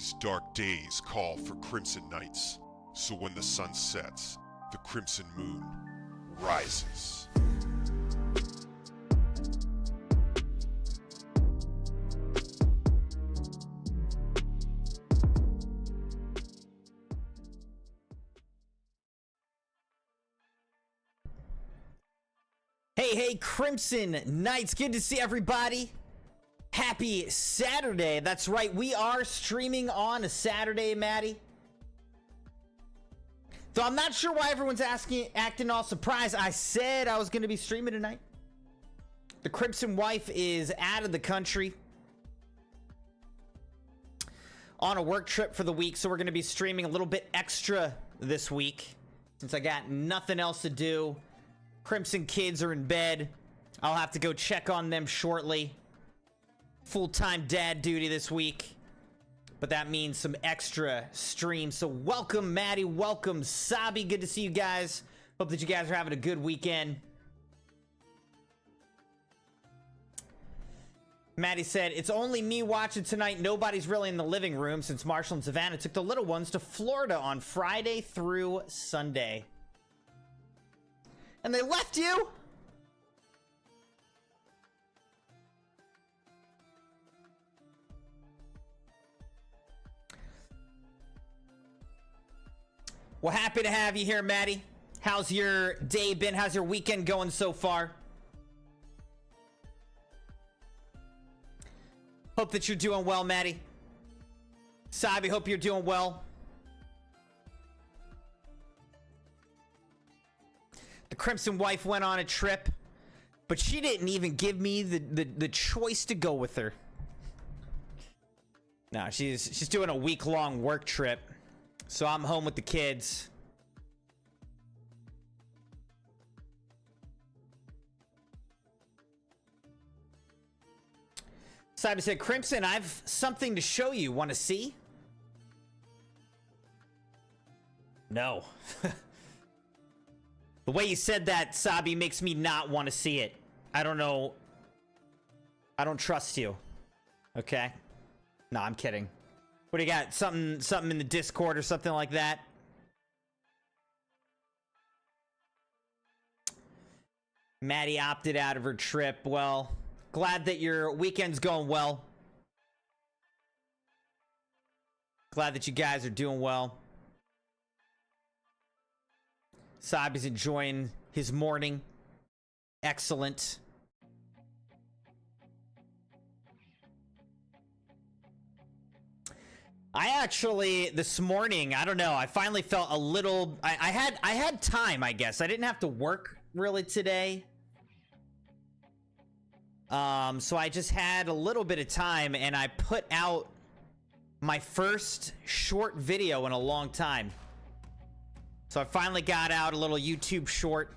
These dark days call for crimson nights, so when the sun sets, the crimson moon rises. Hey, Crimson Knights, good to see everybody. Happy Saturday. That's right, we are streaming on a Saturday, Maddie. Though I'm not sure why everyone's acting all surprised. I said I was going to be streaming tonight. The Crimson wife is out of the country on a work trip for the week, so we're going to be streaming a little bit extra this week since I got nothing else to do. Crimson kids are in bed. I'll have to go check on them shortly. Full-time dad duty this week. But that means some extra streams. So welcome, Maddie. Welcome, Sabi. Good to see you guys. Hope that you guys are having a good weekend. Maddie said, it's only me watching tonight. Nobody's really in the living room since Marshall and Savannah took the little ones to Florida on Friday through Sunday. And they left you? Well, happy to have you here, Maddie. How's your day been? How's your weekend going so far? Hope that you're doing well, Maddie. Sabi, hope you're doing well. The Crimson wife went on a trip, but she didn't even give me the choice to go with her. No, she's doing a week-long work trip, so I'm home with the kids. Simon said, Crimson, I've something to show you. Want to see? No. The way you said that, Sabi, makes me not want to see it. I don't know. I don't trust you. Okay? No, I'm kidding. What do you got? Something in the Discord or something like that? Maddie opted out of her trip. Well, glad that your weekend's going well. Glad that you guys are doing well. Sabi's enjoying his morning. Excellent. I actually, this morning, I don't know, I finally felt a little, I had time, I guess. I didn't have to work really today. So I just had a little bit of time and I put out my first short video in a long time. So I finally got out a little YouTube short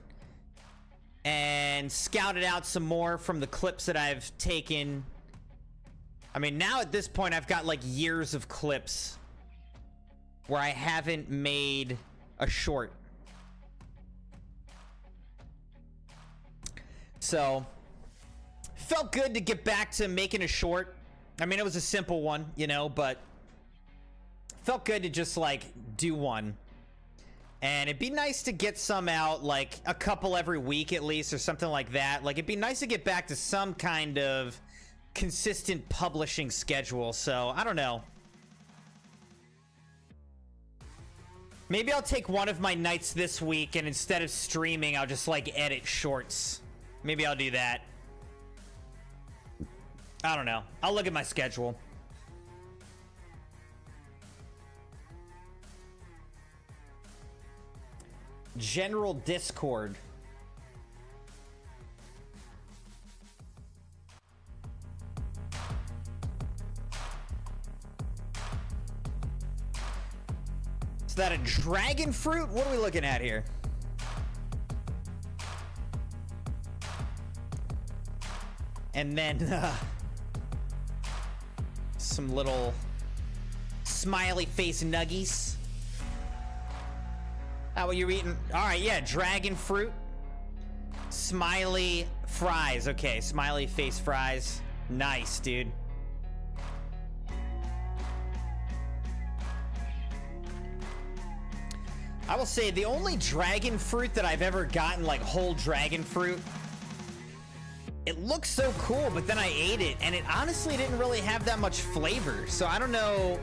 and scouted out some more from the clips that I've taken. I mean, now at this point, I've got like years of clips where I haven't made a short. So, felt good to get back to making a short. I mean, it was a simple one, you know, but felt good to just like do one. And it'd be nice to get some out, like a couple every week at least, or something like that. Like, it'd be nice to get back to some kind of consistent publishing schedule. So, I don't know. Maybe I'll take one of my nights this week, and instead of streaming, I'll just, like, edit shorts. Maybe I'll do that. I don't know. I'll look at my schedule. General Discord. Is that a dragon fruit? What are we looking at here? And then some little smiley face nuggies. How are you eating? All right, yeah, dragon fruit. Smiley fries. Okay, smiley face fries. Nice, dude. I will say the only dragon fruit that I've ever gotten, like whole dragon fruit, it looks so cool, but then I ate it and it honestly didn't really have that much flavor. So I don't know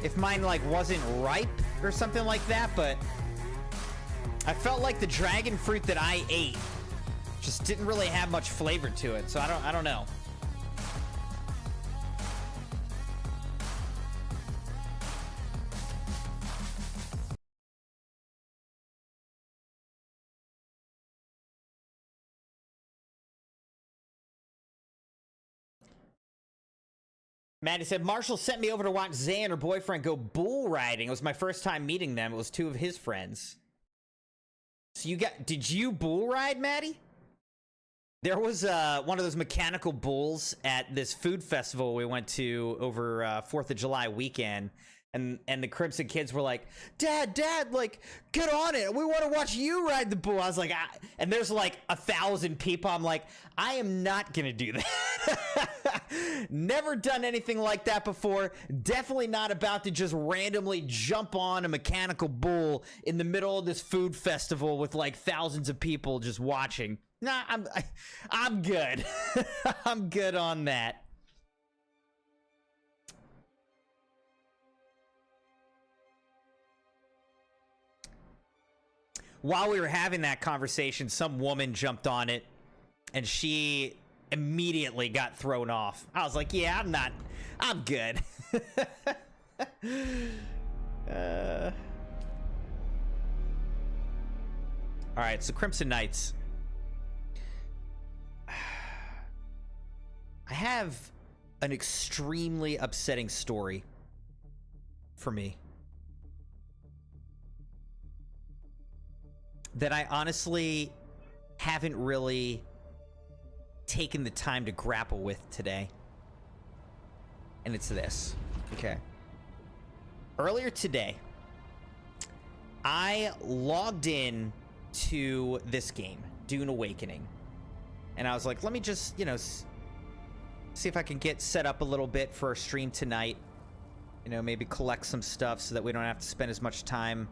if mine like wasn't ripe or something like that, but I felt like the dragon fruit that I ate just didn't really have much flavor to it. So I don't know. Maddie said, Marshall sent me over to watch Zay and her boyfriend go bull riding. It was my first time meeting them. It was two of his friends. So did you bull ride, Maddie? There was one of those mechanical bulls at this food festival we went to over 4th of July weekend. And the Crimson kids were like, Dad, like, get on it. We want to watch you ride the bull. I was like, and there's like 1,000 people. I'm like, I am not going to do that. Never done anything like that before. Definitely not about to just randomly jump on a mechanical bull in the middle of this food festival with like thousands of people just watching. Nah, I'm good. I'm good on that. While we were having that conversation, some woman jumped on it and she immediately got thrown off. I was like, yeah, I'm good. All right, so Crimson Knights. I have an extremely upsetting story for me that I honestly haven't really taken the time to grapple with today. And it's this. Okay. Earlier today, I logged in to this game, Dune Awakening. And I was like, let me just, see if I can get set up a little bit for a stream tonight. Maybe collect some stuff so that we don't have to spend as much time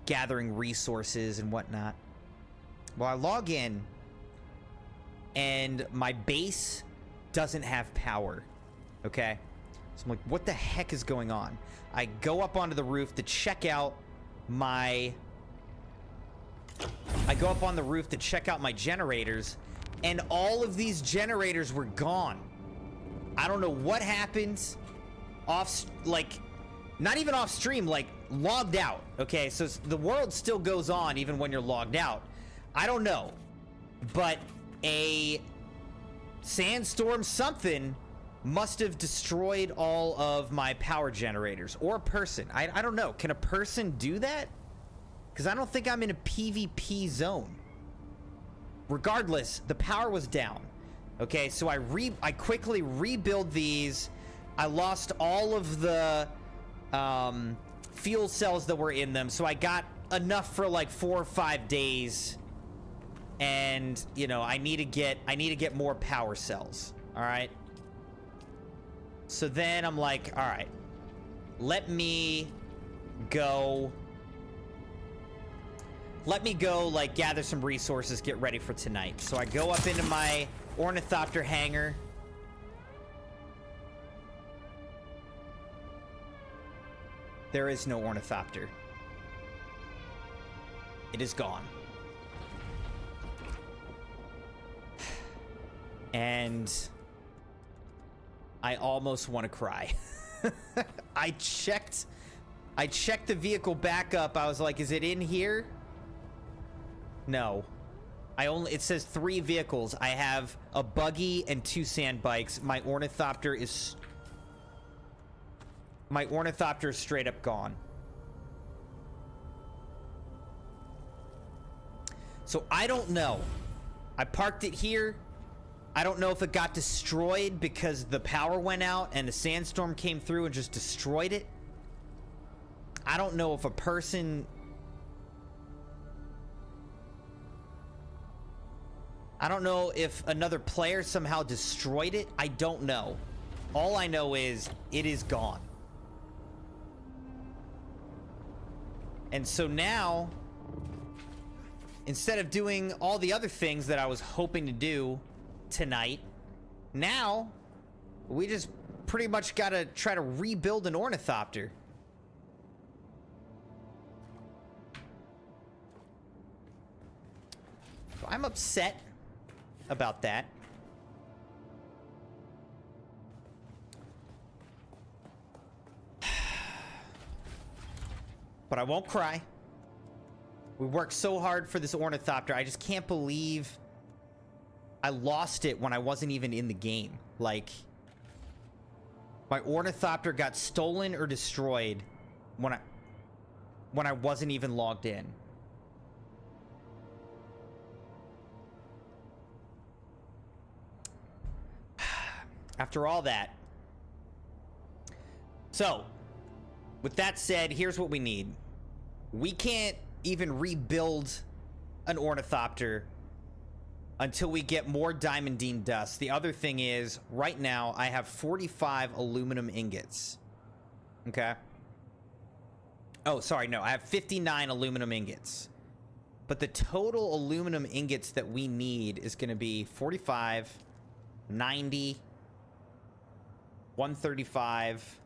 gathering resources and whatnot. Well, I log in and my base doesn't have power. Okay, so I'm like, what the heck is going on? I go up onto the roof to check out my generators, and all of these generators were gone. I don't know what happened. Not even off stream, like logged out. Okay, so the world still goes on even when you're logged out. I don't know, but a sandstorm something must have destroyed all of my power generators, or a person. I don't know. Can a person do that? Because I don't think I'm in a PvP zone. Regardless, the power was down. Okay, so I quickly rebuild these. I lost all of the fuel cells that were in them, so I got enough for like 4 or 5 days. And I need to get more power cells. All right. So then I'm like, all right, let me go like gather some resources, get ready for tonight. So I go up into my ornithopter hangar. There is no ornithopter. It is gone. And I almost want to cry. I checked the vehicle backup. I was like, is it in here? No. It says 3 vehicles. I have a buggy and 2 sand bikes. My ornithopter is straight up gone. So I don't know. I parked it here. I don't know if it got destroyed because the power went out and the sandstorm came through and just destroyed it. I don't know if a person... I don't know if another player somehow destroyed it. I don't know. All I know is it is gone. And so now, instead of doing all the other things that I was hoping to do tonight, now we just pretty much gotta try to rebuild an ornithopter. I'm upset about that. But I won't cry. We worked so hard for this ornithopter. I just can't believe I lost it when I wasn't even in the game. Like, my ornithopter got stolen or destroyed when I wasn't even logged in. After all that. So, with that said, here's what we need. We can't even rebuild an ornithopter until we get more diamondine dust. The other thing is, right now, I have 45 aluminum ingots. Okay? Oh, sorry, no. I have 59 aluminum ingots. But the total aluminum ingots that we need is going to be 45, 90, 135,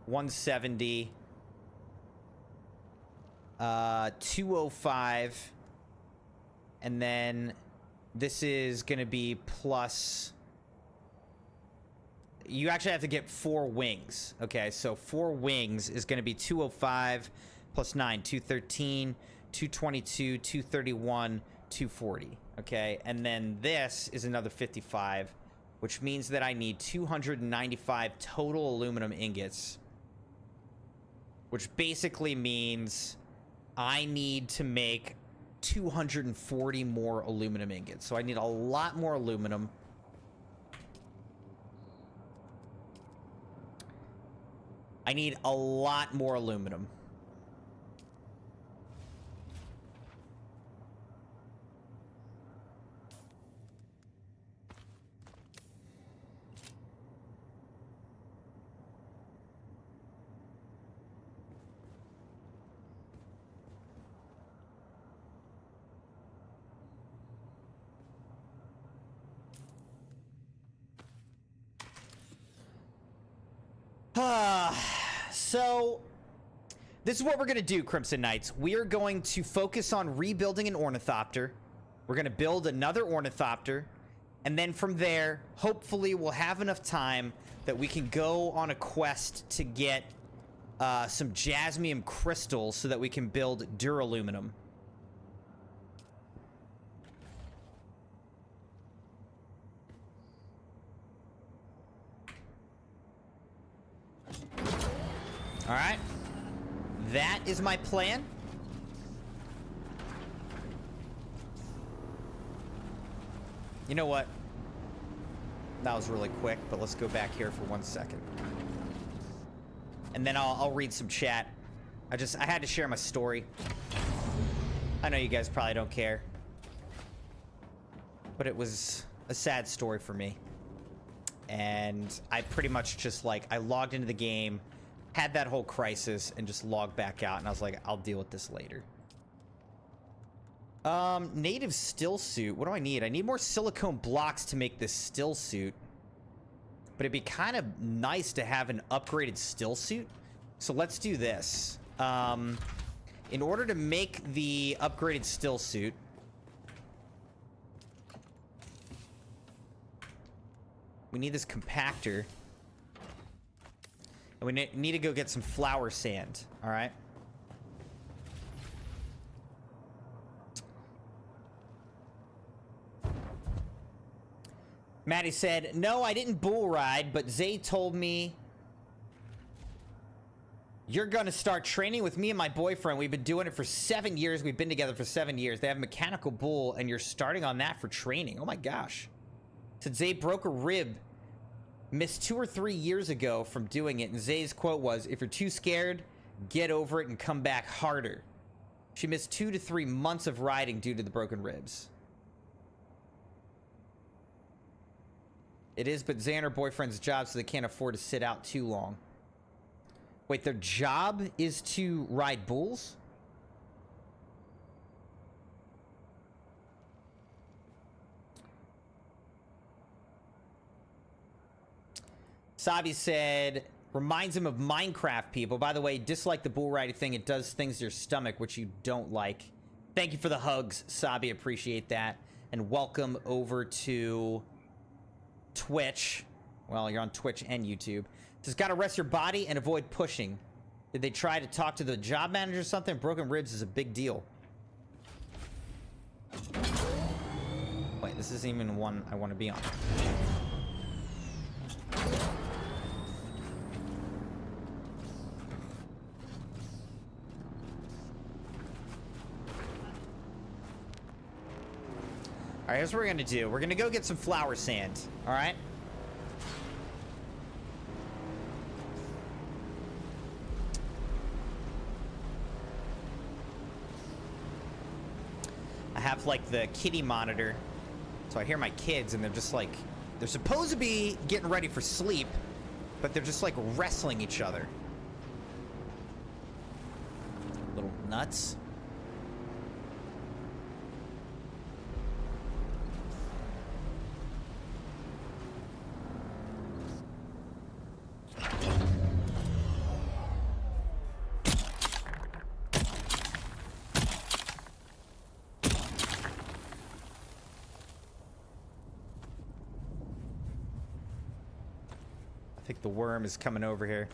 170, 205, and then this is going to be plus... You actually have to get 4 wings. Okay, so 4 wings is going to be 205 plus 9, 213, 222, 231, 240. Okay, and then this is another 55, which means that I need 295 total aluminum ingots, which basically means I need to make 240 more aluminum ingots. So I need a lot more aluminum. I need a lot more aluminum. So, this is what we're going to do, Crimson Knights. We are going to focus on rebuilding an ornithopter. We're going to build another ornithopter. And then from there, hopefully we'll have enough time that we can go on a quest to get some jasmium crystals so that we can build duraluminum. All right, that is my plan. You know what? That was really quick, but let's go back here for 1 second. And then I'll read some chat. I had to share my story. I know you guys probably don't care, but it was a sad story for me. And I pretty much just, like, I logged into the game, had that whole crisis, and just logged back out, and I was like, I'll deal with this later. Native still suit. What do I need? I need more silicone blocks to make this still suit. But it'd be kind of nice to have an upgraded still suit. So let's do this. In order to make the upgraded still suit, we need this compactor. And we need to go get some flour sand, all right? Maddie said, no, I didn't bull ride, but Zay told me you're going to start training with me and my boyfriend. We've been doing it for 7 years. We've been together for 7 years. They have mechanical bull, and you're starting on that for training. Oh, my gosh. Said Zay broke a rib. Missed 2 or 3 years ago from doing it, and Zay's quote was, if you're too scared, get over it and come back harder. She missed 2 to 3 months of riding due to the broken ribs. It is but Zay and her boyfriend's job, so they can't afford to sit out too long. Wait, their job is to ride bulls? Sabi said, reminds him of Minecraft people. By the way, dislike the bull riding thing. It does things to your stomach, which you don't like. Thank you for the hugs, Sabi. Appreciate that. And welcome over to Twitch. Well, you're on Twitch and YouTube. Just gotta rest your body and avoid pushing. Did they try to talk to the job manager or something? Broken ribs is a big deal. Wait, this isn't even one I want to be on. All right, here's what we're gonna do. We're gonna go get some flower sand. All right. I have like the kitty monitor, so I hear my kids, and they're just like, they're supposed to be getting ready for sleep, but they're just like wrestling each other. Little nuts. I think the worm is coming over here.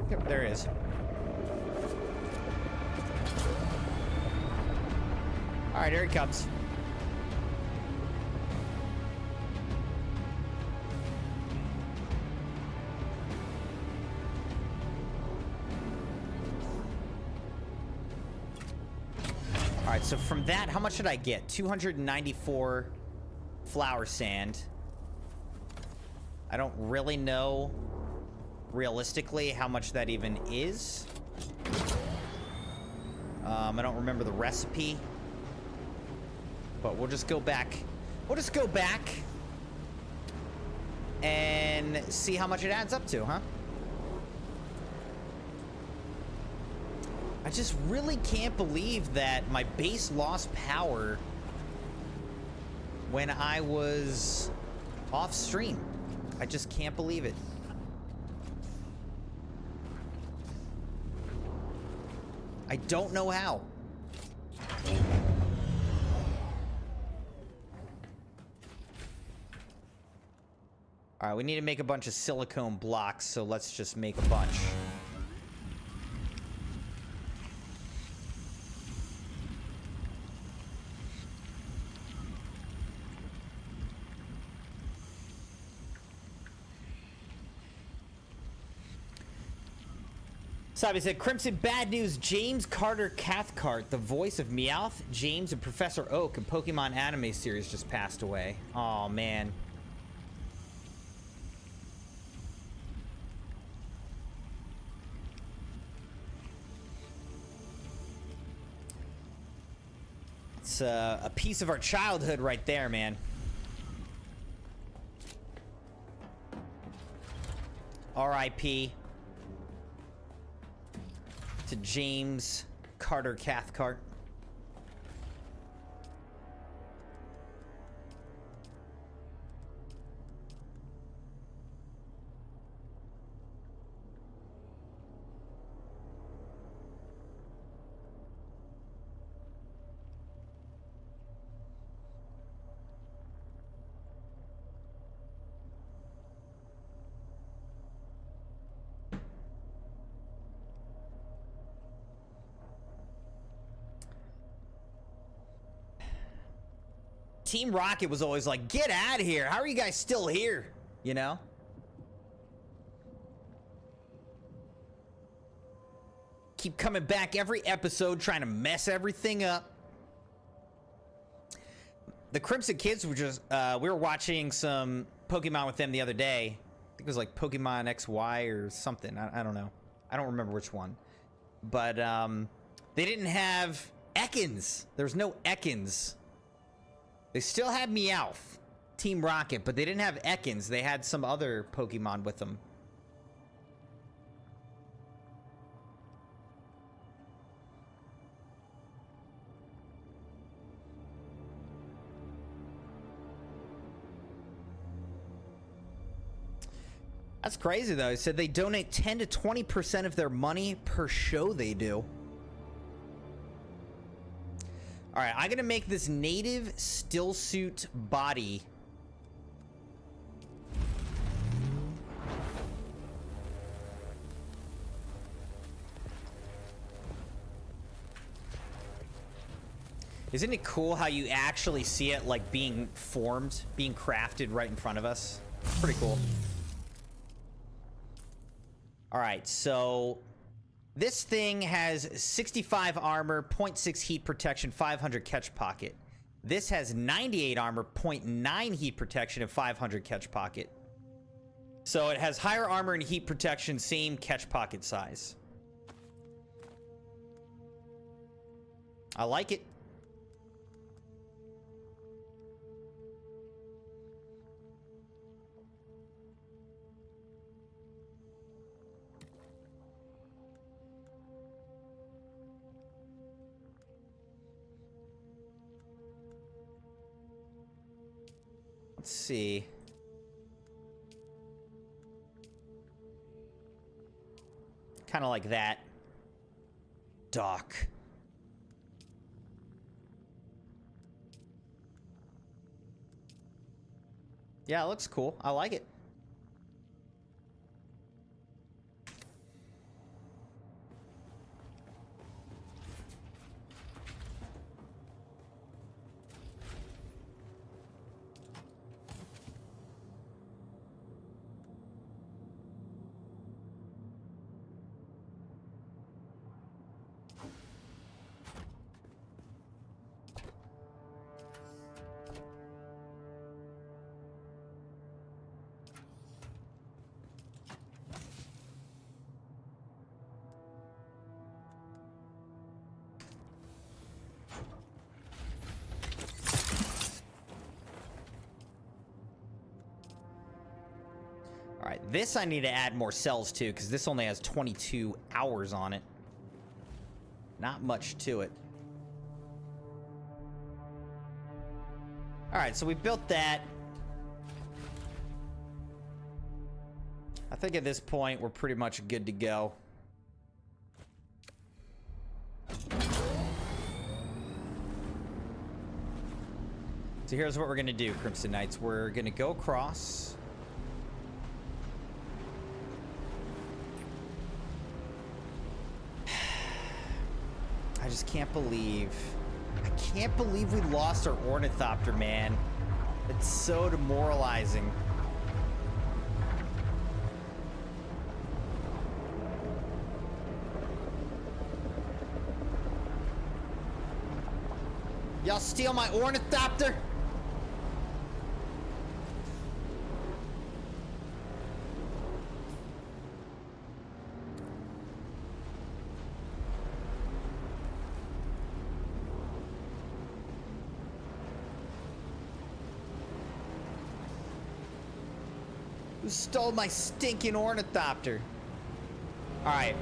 Yep, there he is. All right, here he comes. All right, so from that, how much did I get? 294 flower sand. I don't really know realistically how much that even is. I don't remember the recipe, but we'll just go back. We'll just go back and see how much it adds up to, huh? I just really can't believe that my base lost power when I was off stream. I just can't believe it. I don't know how. All right, we need to make a bunch of silicone blocks, so let's just make a bunch. Sabi said, Crimson, bad news. James Carter Cathcart, the voice of Meowth, James, and Professor Oak in Pokemon anime series just passed away. Oh man. It's a piece of our childhood right there, man. R.I.P. to James Carter Cathcart. Team Rocket was always like, get out of here. How are you guys still here? You know? Keep coming back every episode trying to mess everything up. The Crimson Kids were just, we were watching some Pokemon with them the other day. I think it was like Pokemon XY or something. I don't know. I don't remember which one. But they didn't have Ekans. There's no Ekans. They still had Meowth, Team Rocket, but they didn't have Ekans. They had some other Pokemon with them. That's crazy, though. He said they donate 10 to 20% of their money per show they do. All right, I'm gonna make this native still suit body. Isn't it cool how you actually see it like being formed, being crafted right in front of us? Pretty cool. All right, so this thing has 65 armor, 0.6 heat protection, 500 catch pocket. This has 98 armor, 0.9 heat protection, and 500 catch pocket. So it has higher armor and heat protection, same catch pocket size. I like it. Let's see. Kind of like that. Doc. Yeah, it looks cool. I like it. Alright, this I need to add more cells to, because this only has 22 hours on it. Not much to it. Alright, so we built that. I think at this point, we're pretty much good to go. So here's what we're going to do, Crimson Knights. We're going to go across. I just can't believe... I can't believe we lost our Ornithopter, man. It's so demoralizing. Y'all steal my Ornithopter? Who stole my stinking Ornithopter? All right.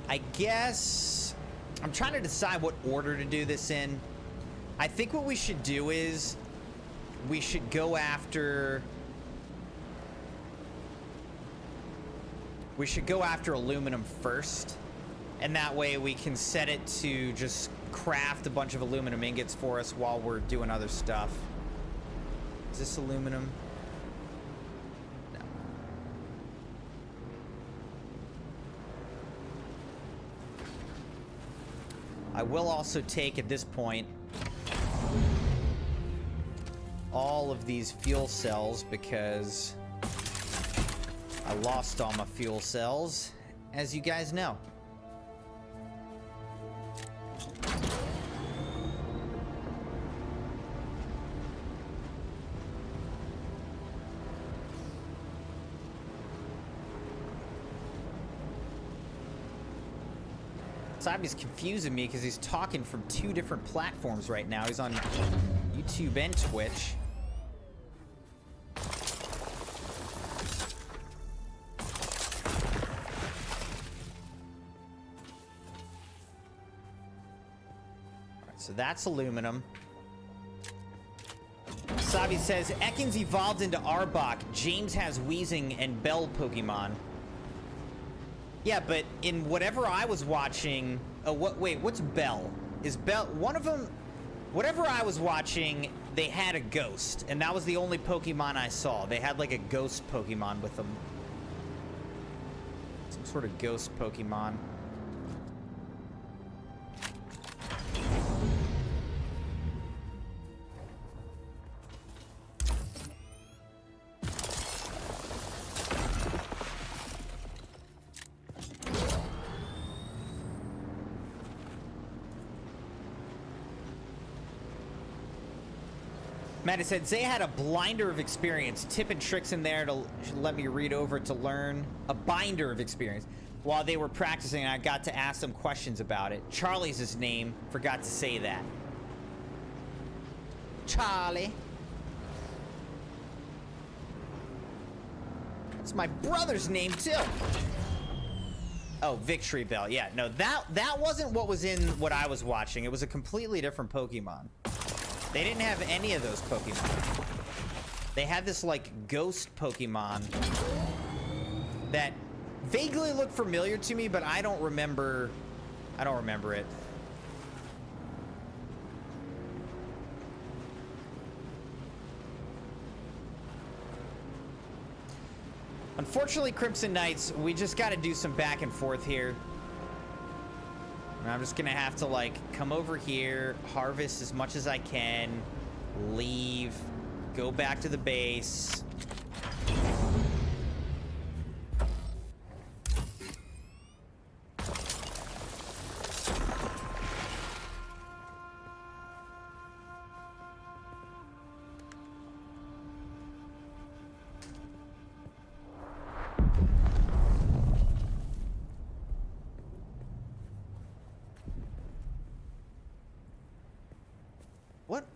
I guess I'm trying to decide what order to do this in. I think what we should do is we should go after... We should go after aluminum first. And that way we can set it to just craft a bunch of aluminum ingots for us while we're doing other stuff. Is this aluminum? No. I will also take, at this point, all of these fuel cells because I lost all my fuel cells, as you guys know. Sabi's confusing me because he's talking from 2 different platforms right now. He's on YouTube and Twitch. Alright, so that's aluminum. Sabi says, Ekans evolved into Arbok. James has Weezing and Bell Pokemon. Yeah, but in whatever I was watching... Oh, wait, what's Bell? Is Bell... One of them... Whatever I was watching, they had a ghost. And that was the only Pokemon I saw. They had, like, a ghost Pokemon with them. Some sort of ghost Pokemon. Matt said, Zay had a blinder of experience. Tip and tricks in there to let me read over to learn. A binder of experience. While they were practicing, I got to ask them questions about it. Charlie's his name. Forgot to say that. Charlie. It's my brother's name, too. Oh, Victory Bell. Yeah, no, that wasn't what was in what I was watching. It was a completely different Pokemon. They didn't have any of those Pokemon. They had this, like, ghost Pokemon that vaguely looked familiar to me, but I don't remember it. Unfortunately, Crimson Knights, we just got to do some back and forth here. And I'm just gonna have to, like, come over here, harvest as much as I can, leave, go back to the base.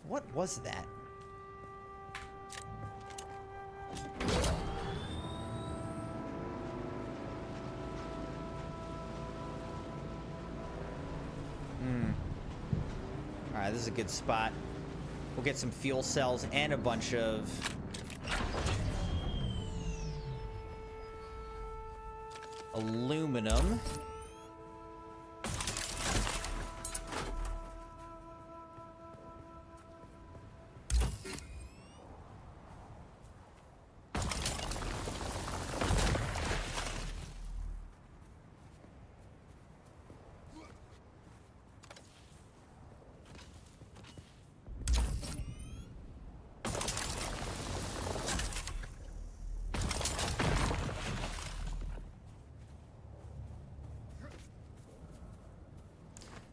What was that? Alright, this is a good spot. We'll get some fuel cells and a bunch of aluminum.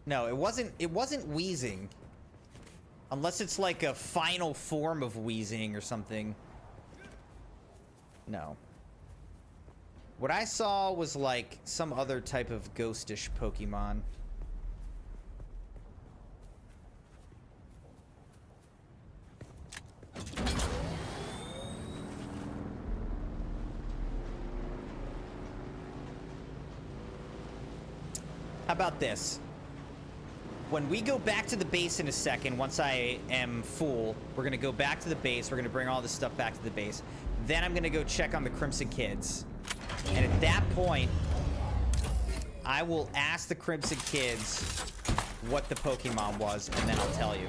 No, it wasn't Weezing. Unless it's like a final form of Weezing or something. No. What I saw was like some other type of ghostish Pokemon. How about this? When we go back to the base in a second, once I am full, we're going to go back to the base. We're going to bring all this stuff back to the base. Then I'm going to go check on the Crimson Kids. And at that point, I will ask the Crimson Kids what the Pokemon was, and then I'll tell you.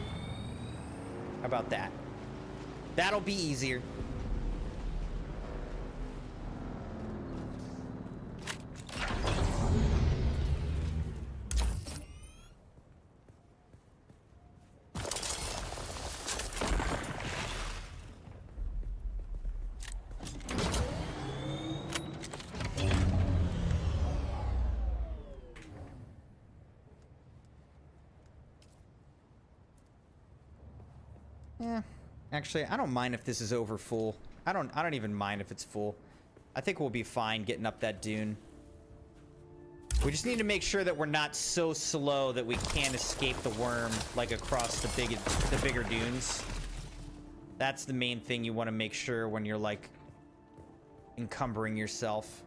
How about that? That'll be easier. Actually, I don't mind if this is over full. I don't even mind if it's full. I think we'll be fine getting up that dune. We just need to make sure that we're not so slow that we can't escape the worm, like, across the bigger dunes. That's the main thing you want to make sure when you're, like, encumbering yourself.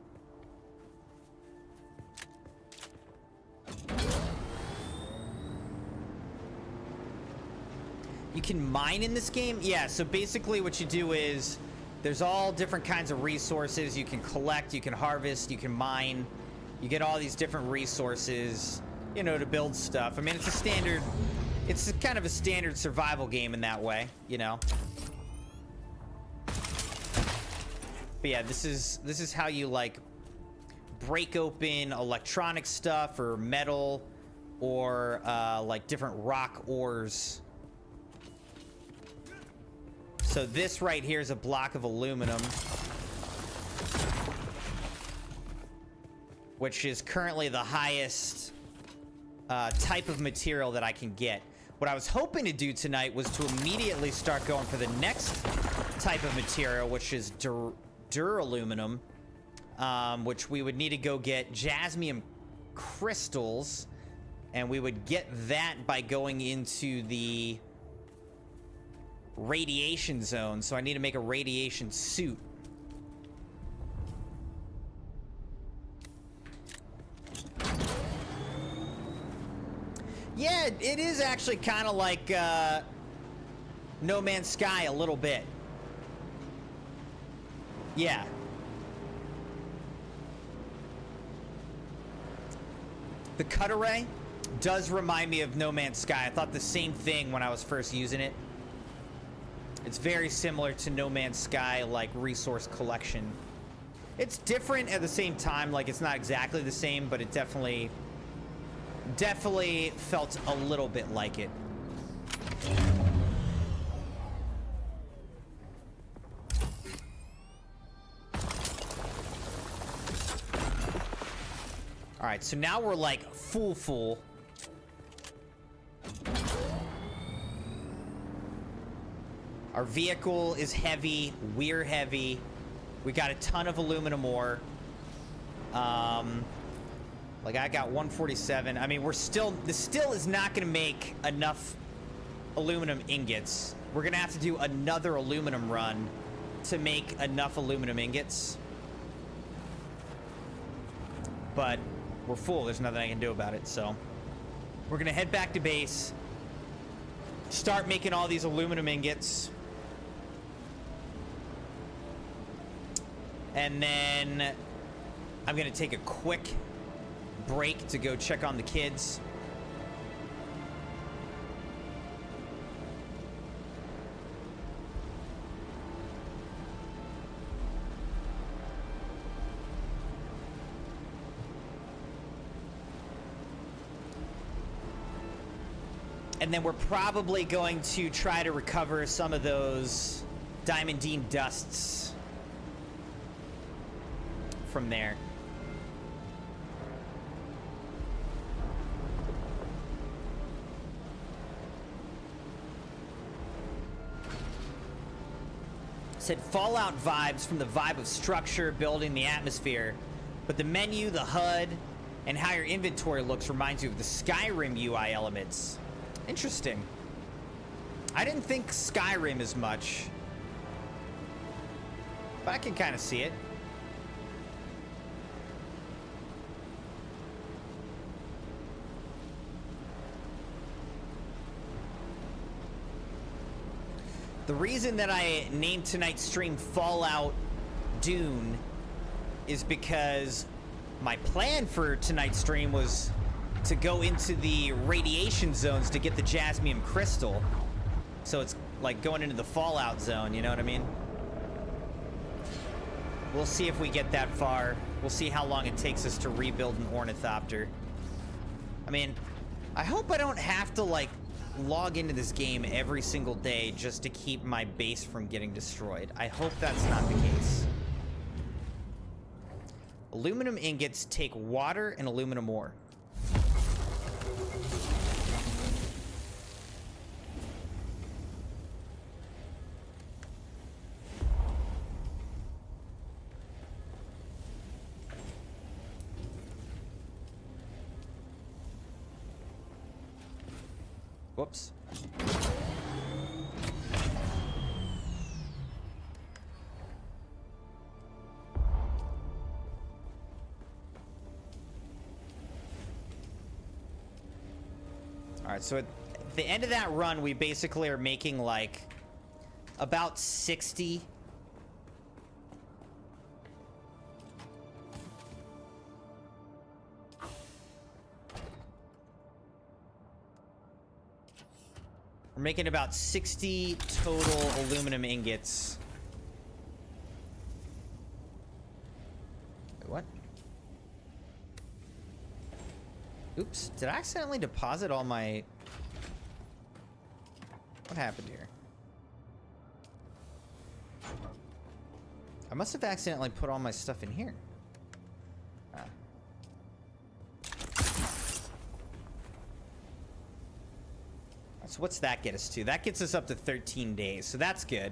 You can mine in this game? Yeah, so basically what you do is there's all different kinds of resources you can collect, you can harvest, you can mine. You get all these different resources, you know, to build stuff. I mean, it's a standard, it's kind of a standard survival game in that way, you know. But yeah, this is how you, like, break open electronic stuff or metal or like different rock ores. So this right here is a block of aluminum, which is currently the highest type of material that I can get. What I was hoping to do tonight was to immediately start going for the next type of material, which is duraluminum, which we would need to go get jasmium crystals, and we would get that by going into the radiation zone. So I need to make a radiation suit. Yeah, it is actually kind of like No Man's Sky a little bit. Yeah. The cut array does remind me of No Man's Sky. I thought the same thing when I was first using it. It's very similar to No Man's Sky, like, resource collection. It's different at the same time. Like, it's not exactly the same, but it definitely felt a little bit like it. All right, so now we're like full. Our vehicle is heavy. We're heavy. We got a ton of aluminum ore. Like, I got 147. I mean, this still is not going to make enough aluminum ingots. We're going to have to do another aluminum run to make enough aluminum ingots. But we're full. There's nothing I can do about it. So we're going to head back to base, start making all these aluminum ingots. And then I'm going to take a quick break to go check on the kids. And then we're probably going to try to recover some of those diamondine dusts from there. Said Fallout vibes from the vibe of structure, building, the atmosphere, but the menu, the HUD, and how your inventory looks reminds you of the Skyrim UI elements. Interesting. I didn't think Skyrim as much, but I can kind of see it. The reason that I named tonight's stream Fallout Dune is because my plan for tonight's stream was to go into the radiation zones to get the jasmium crystal. So it's like going into the Fallout zone, you know what I mean? We'll see if we get that far. We'll see how long it takes us to rebuild an ornithopter. I mean, I hope I don't have to, like, log into this game every single day just to keep my base from getting destroyed. I hope that's not the case. Aluminum ingots take water and aluminum ore. Whoops. All right, so at the end of that run, we basically are making like about 60. We're making about 60 total aluminum ingots. Wait, what? Oops, did I accidentally deposit all my... What happened here? I must have accidentally put all my stuff in here. Ah. So what's that get us to? That gets us up to 13 days, so that's good.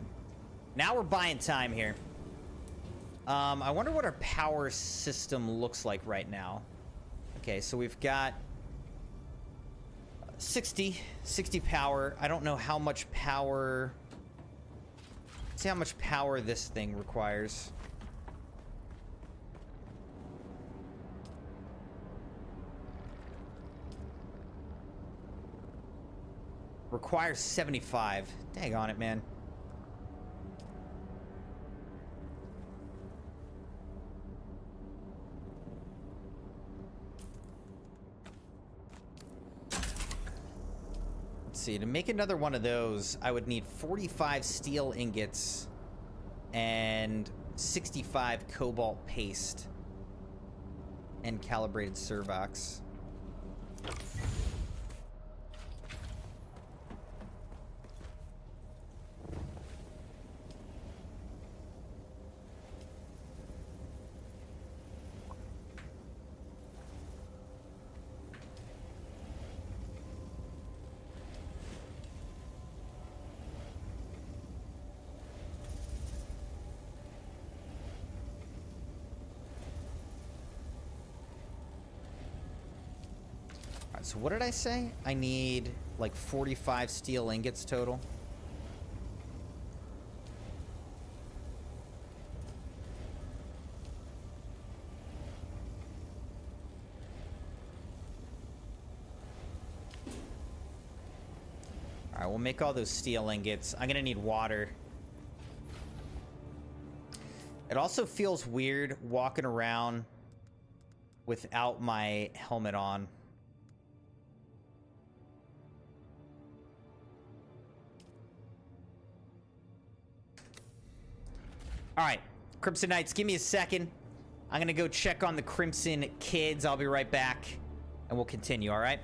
Now we're buying time here. I wonder what our power system looks like right now. Okay, so we've got 60 power. I don't know how much power... Let's see how much power this thing requires. Requires 75. Dang on it, man. Let's see, to make another one of those, I would need 45 steel ingots and 65 cobalt paste and calibrated servox. So what did I say? I need like 45 steel ingots total. All right, we'll make all those steel ingots. I'm gonna need water. It also feels weird walking around without my helmet on. All right, Crimson Knights, give me a second. I'm gonna go check on the Crimson kids. I'll be right back, and we'll continue, all right?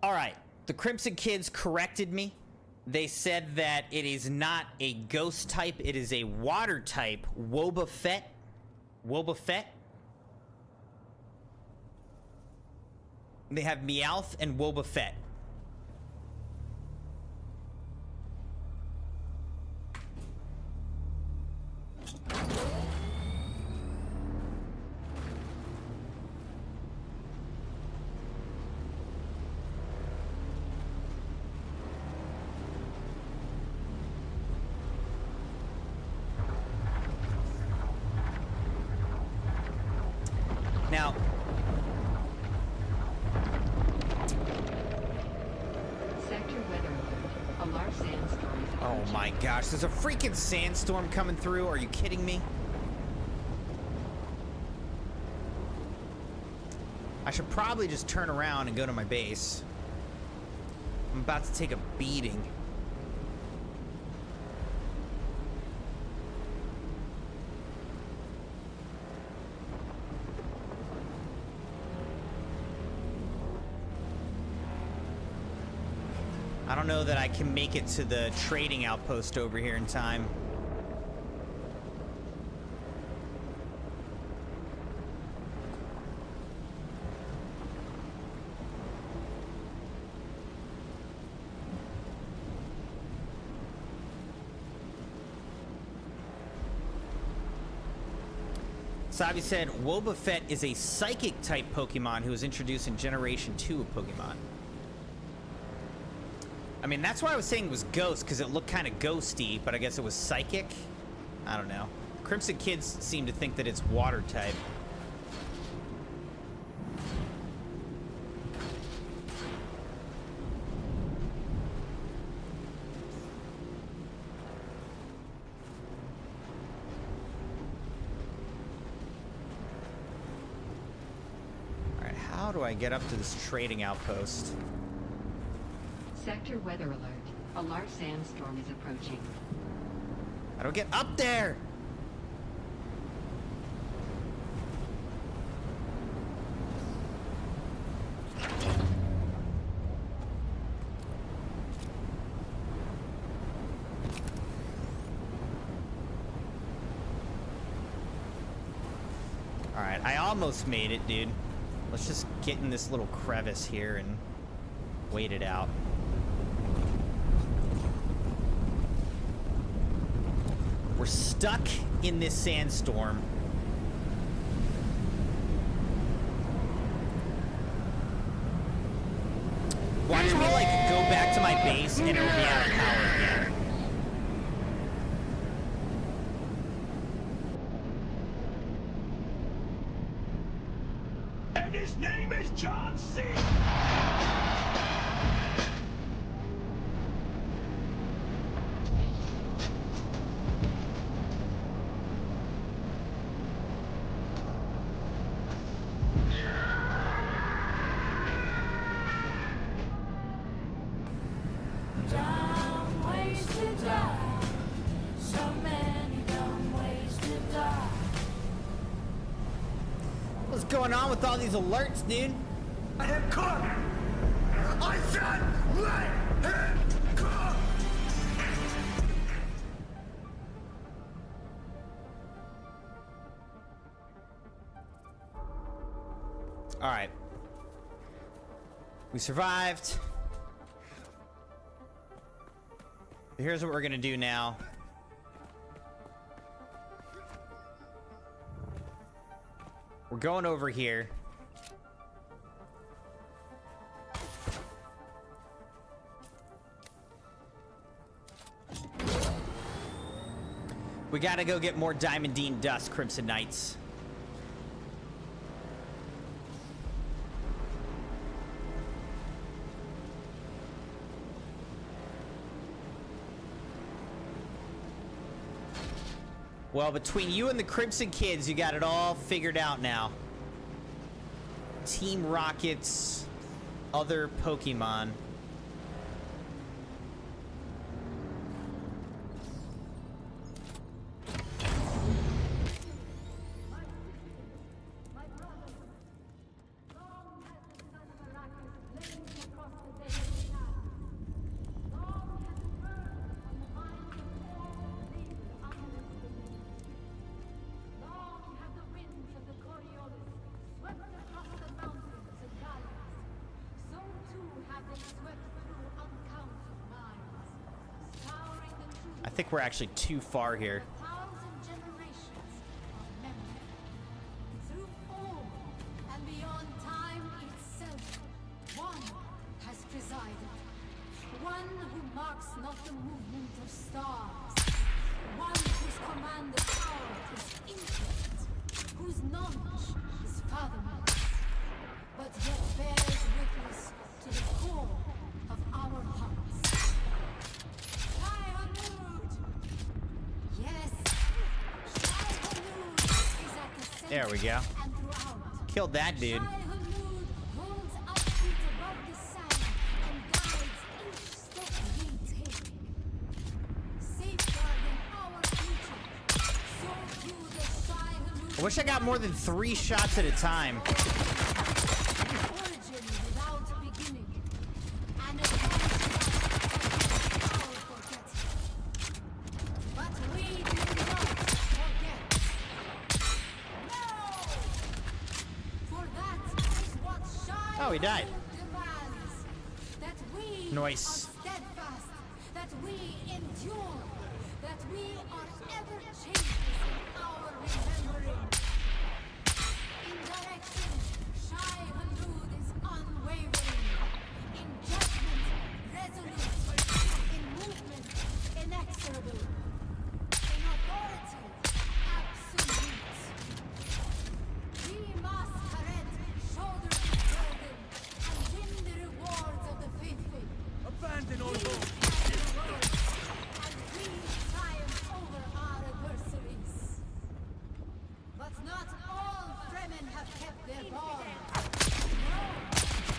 All right, the Crimson Kids corrected me. They said that it is not a ghost type, it is a water type, Wobbuffet. Wobbuffet. They have Meowth and Wobbuffet. Now, Sector weather alert. A large sandstorm is oh approaching. my gosh, there's a freaking sandstorm coming through. Are you kidding me? I should probably just turn around and go to my base. I'm about to take a beating. I don't know that I can make it to the trading outpost over here in time. Sabi said, Wobbuffet is a psychic type Pokemon who was introduced in Generation 2 of Pokemon. I mean, that's why I was saying it was ghost, because it looked kind of ghosty, but I guess it was psychic. I don't know. Crimson Kids seem to think that it's water type. All right, how do I get up to this trading outpost? Sector weather alert. A large sandstorm is approaching. How do I get up there? All right, I almost made it, dude. Let's just get in this little crevice here and wait it out. We're stuck in this sandstorm. Watch me, like, go back to my base and it'll be out of power again. And his name is John C. Dumb ways to die. So many dumb ways to die. What's going on with all these alerts, dude? Let him cook! I said let him cook! All right. We survived. Here's what we're gonna do now. We're going over here. We gotta go get more Diamondine dust, Crimson Knights. Well, between you and the Crimson Kids, you got it all figured out now. Team Rocket's other Pokemon. think we're actually too far here. 1,000 generations of memory. Through all and beyond time itself, one has presided. One who marks not the movement of stars. One whose command of power is infinite. Whose knowledge is fathomless. But yet bears witness to the core of our hearts. Shai-Halud! Yes! Shai-Halud is at the center There we go. and throughout. Killed that dude. Shai-Halud holds our feet above the sand and guides each step we take. Safeguarding our future. So do the Shai-Halud. I wish I got more than 3 shots at a time. Origin without beginning. And advance without our forgetting. But we do not forget. No! For that is what Shai Oh, he died. demands. That we Nice. are steadfast. That we endure. That we are ever changeless in our remembering. In direction, Shai-Halud is unwavering. In judgment, resolute. In movement, inexorable. In authority, absolute. We must tread shoulder to burden and win the rewards of the faithful. Abandon all We hope. have the word, and we triumph over our adversaries. But not all Fremen have kept their bond. No,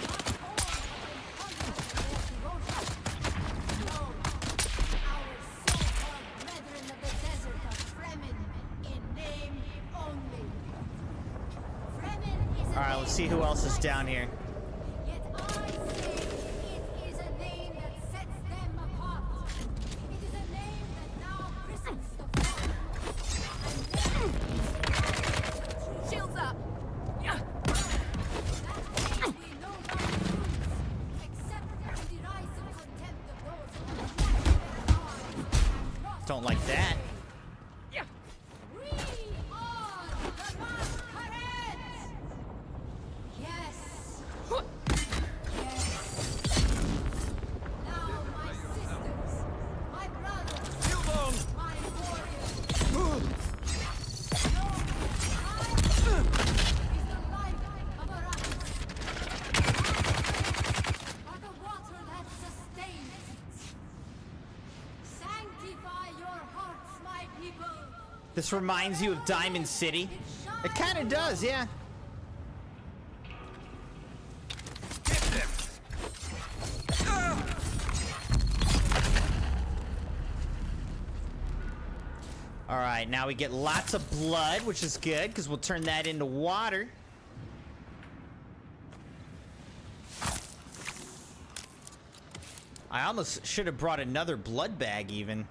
not all have been conquered in their devotion. No, our so-called brethren of the desert are Fremen in name only. Fremen is a All right, let's see who name else is that down here. Yet I say it is a name that sets them apart. It is a name that now christens the fall. Shields up! That name we no longer use, except in derisive contempt of those who have slashed their lives and lost Don't like that. we are the Masquerades! Yes! Yes! Now my sisters, my brothers, my warriors, know that time is the life of Arrakis. Are the water that sustains it. Sanctify your hearts, my people. This reminds you of Diamond City. It kind of does, yeah. All right, now we get lots of blood, which is good because we'll turn that into water. I almost should have brought another blood bag even.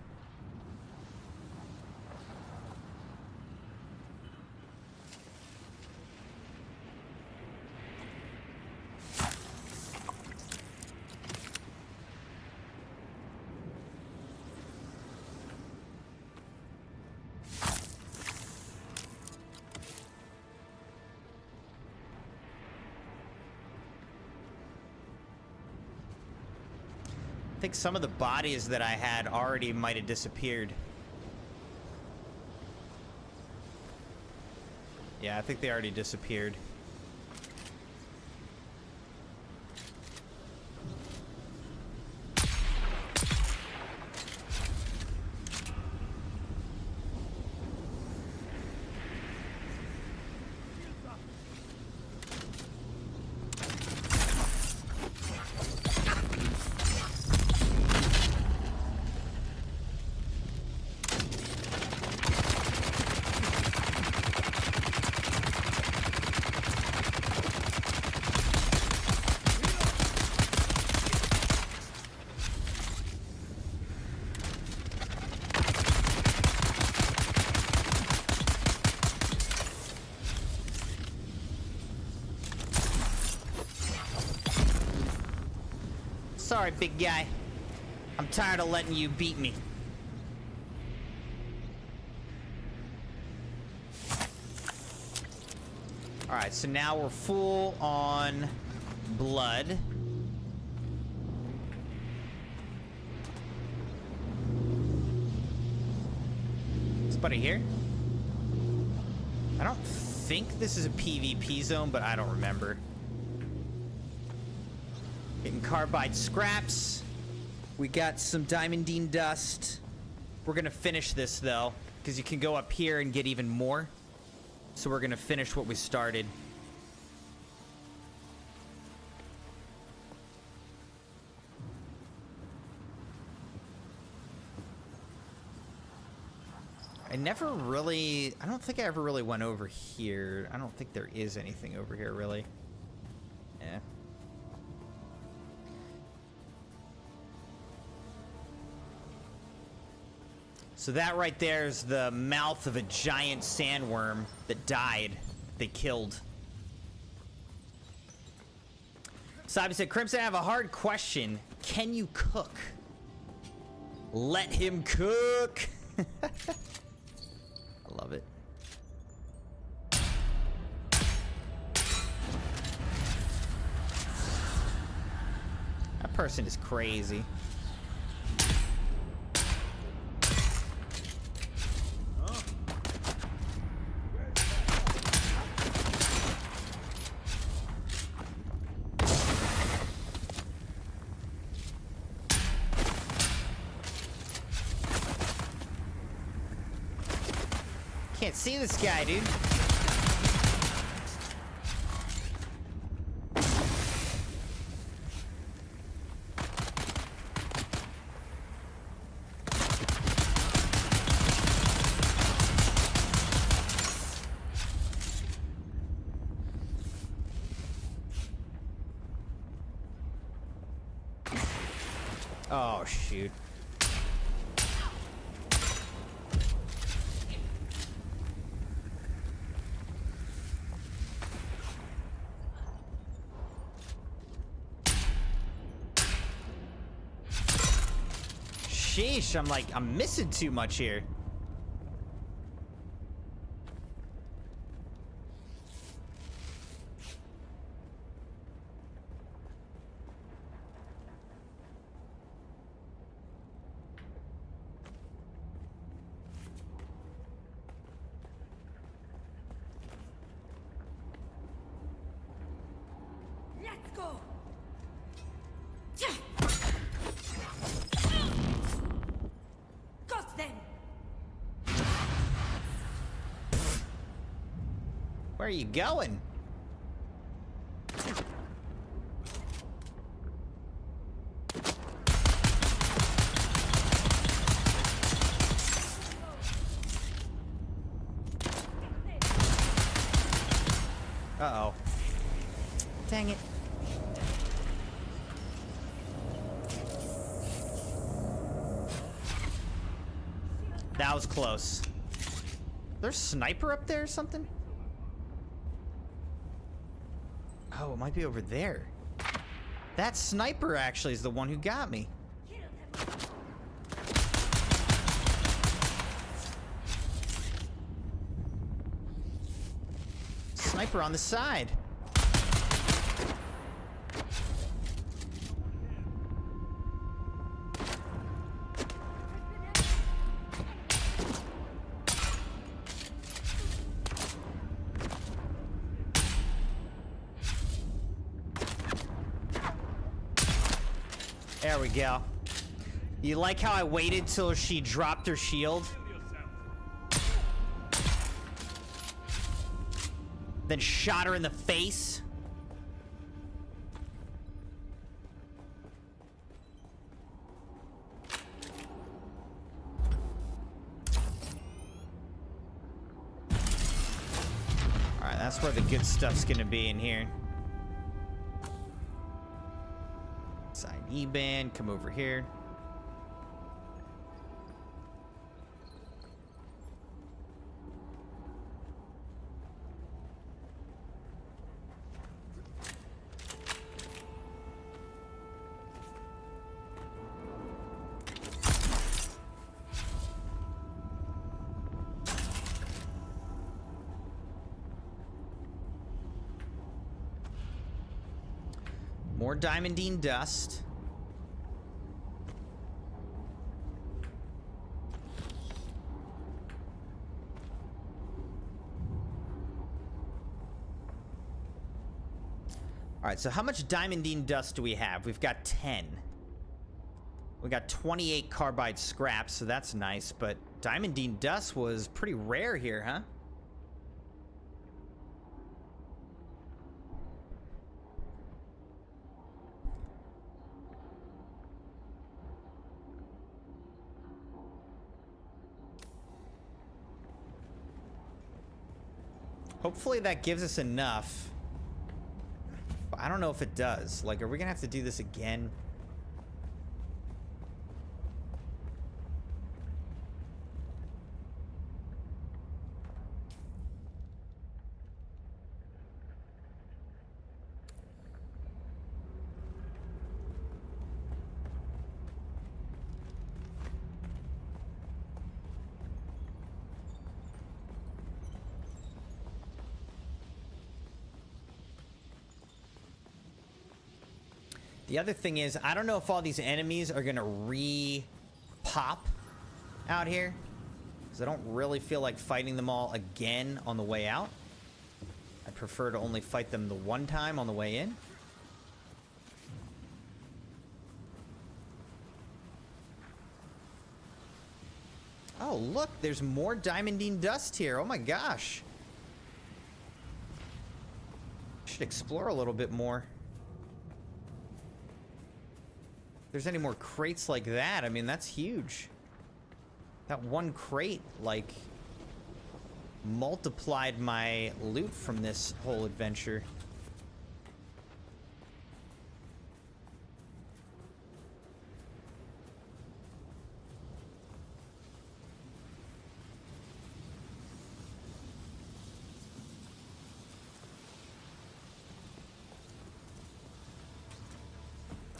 I think some of the bodies that I had already might have disappeared. Yeah, I think they already disappeared. Sorry, big guy. I'm tired of letting you beat me. Alright, so now we're full on blood. Is buddy here? I don't think this is a PvP zone, but I don't remember. Getting carbide scraps. We got some diamondine dust. We're gonna finish this though, because you can go up here and get even more. So we're gonna finish what we started. I don't think I ever really went over here. I don't think there is anything over here, really. Yeah. So that right there is the mouth of a giant sandworm that died. They killed. Simon said, Crimson, I have a hard question. Can you cook? Let him cook. I love it. That person is crazy. Can't see this guy, dude. Oh, shoot. Sheesh, I'm missing too much here. Let's go. Got them. Where are you going? Uh-oh. Dang it. That was close. There's a sniper up there or something? Oh, it might be over there. That sniper actually is the one who got me. Sniper on the side. There we go. You like how I waited till she dropped her shield? Then shot her in the face? Alright, that's where the good stuff's gonna be in here. Side E-band, come over here. More diamondine dust. All right, so how much diamondine dust do we have? We've got 10. We got 28 carbide scraps, so that's nice, but diamondine dust was pretty rare here, huh? Hopefully that gives us enough. But I don't know if it does. Like, are we gonna have to do this again? The other thing is, I don't know if all these enemies are gonna re-pop out here, because I don't really feel like fighting them all again on the way out. I prefer to only fight them the one time on the way in. Oh, look, there's more diamondine dust here. Oh my gosh. Should explore a little bit more. If there's any more crates like that, I mean, that's huge. That one crate, like, multiplied my loot from this whole adventure.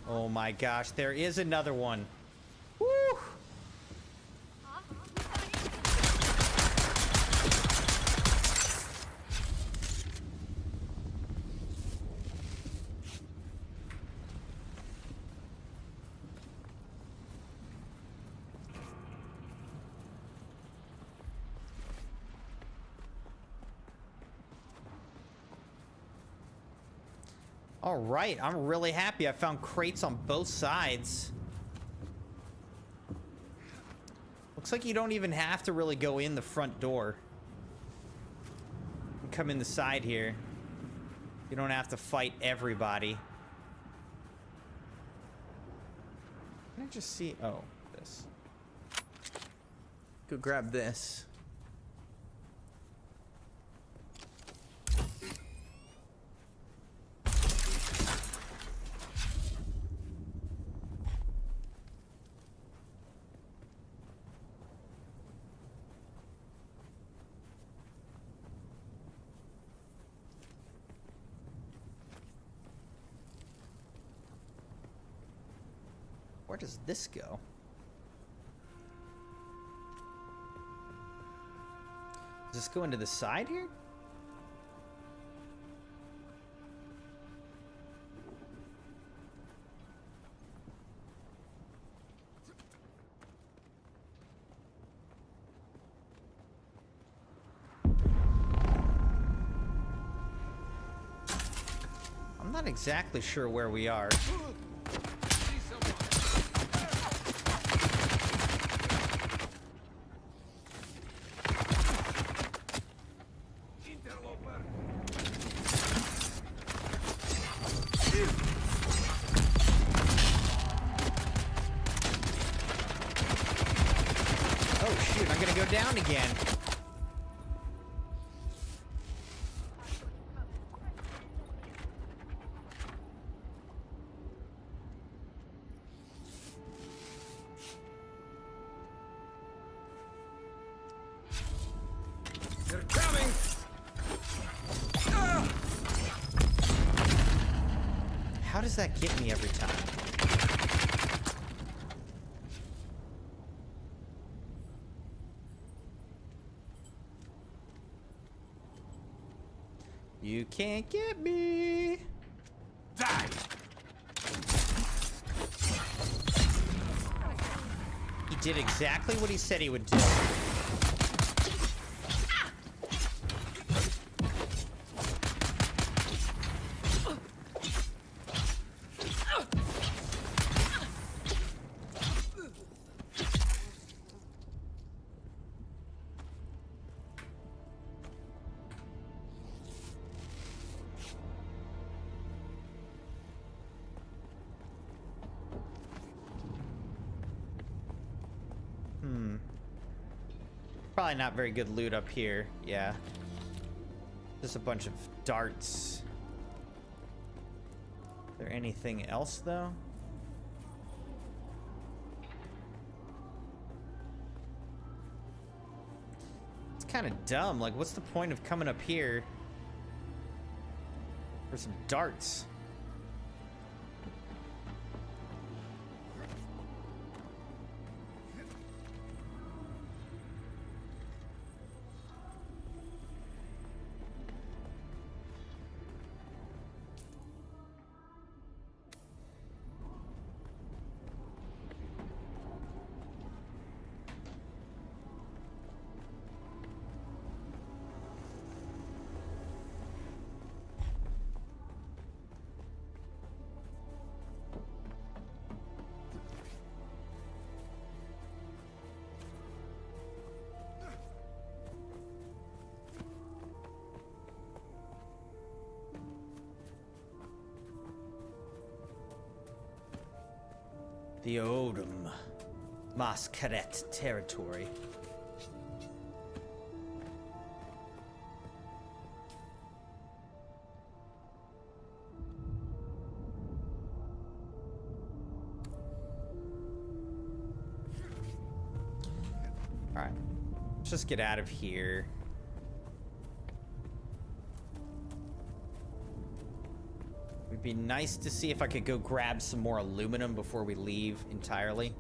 Oh my gosh, there is another one. Woo! All right, I'm really happy I found crates on both sides. Looks like you don't even have to really go in the front door. You can come in the side here. You don't have to fight everybody. Can I just see? Oh, this. Go grab this. Where does this go? Does this go into the side here? I'm not exactly sure where we are. Down again. They're coming. How does that get me every time? You can't get me. Die. did exactly what he said he would do. Probably not very good loot up here. Yeah. Just a bunch of darts. Is there anything else, though? It's kind of dumb. Like, what's the point of coming up here for some darts? The Odom Mascaret territory. All right, let's just get out of here. It'd be nice to see if I could go grab some more aluminum before we leave entirely.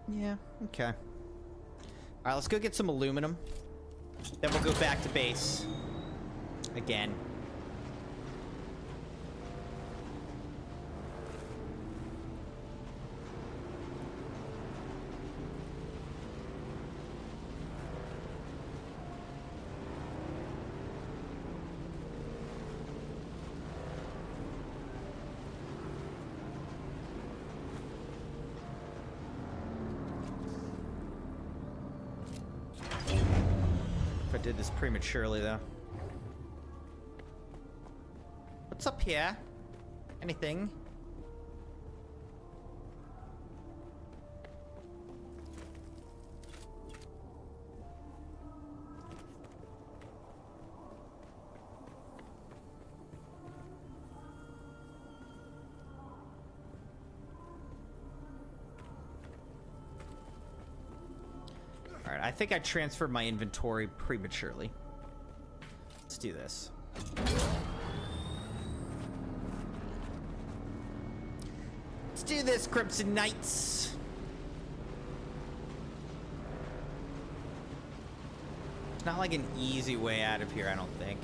Yeah, okay. All right, let's go get some aluminum. Then we'll go back to base. Again. I did this prematurely, though. What's up here? Anything? Alright, I think I transferred my inventory prematurely. Let's do this. Let's do this, Crimson Knights! It's not like an easy way out of here, I don't think.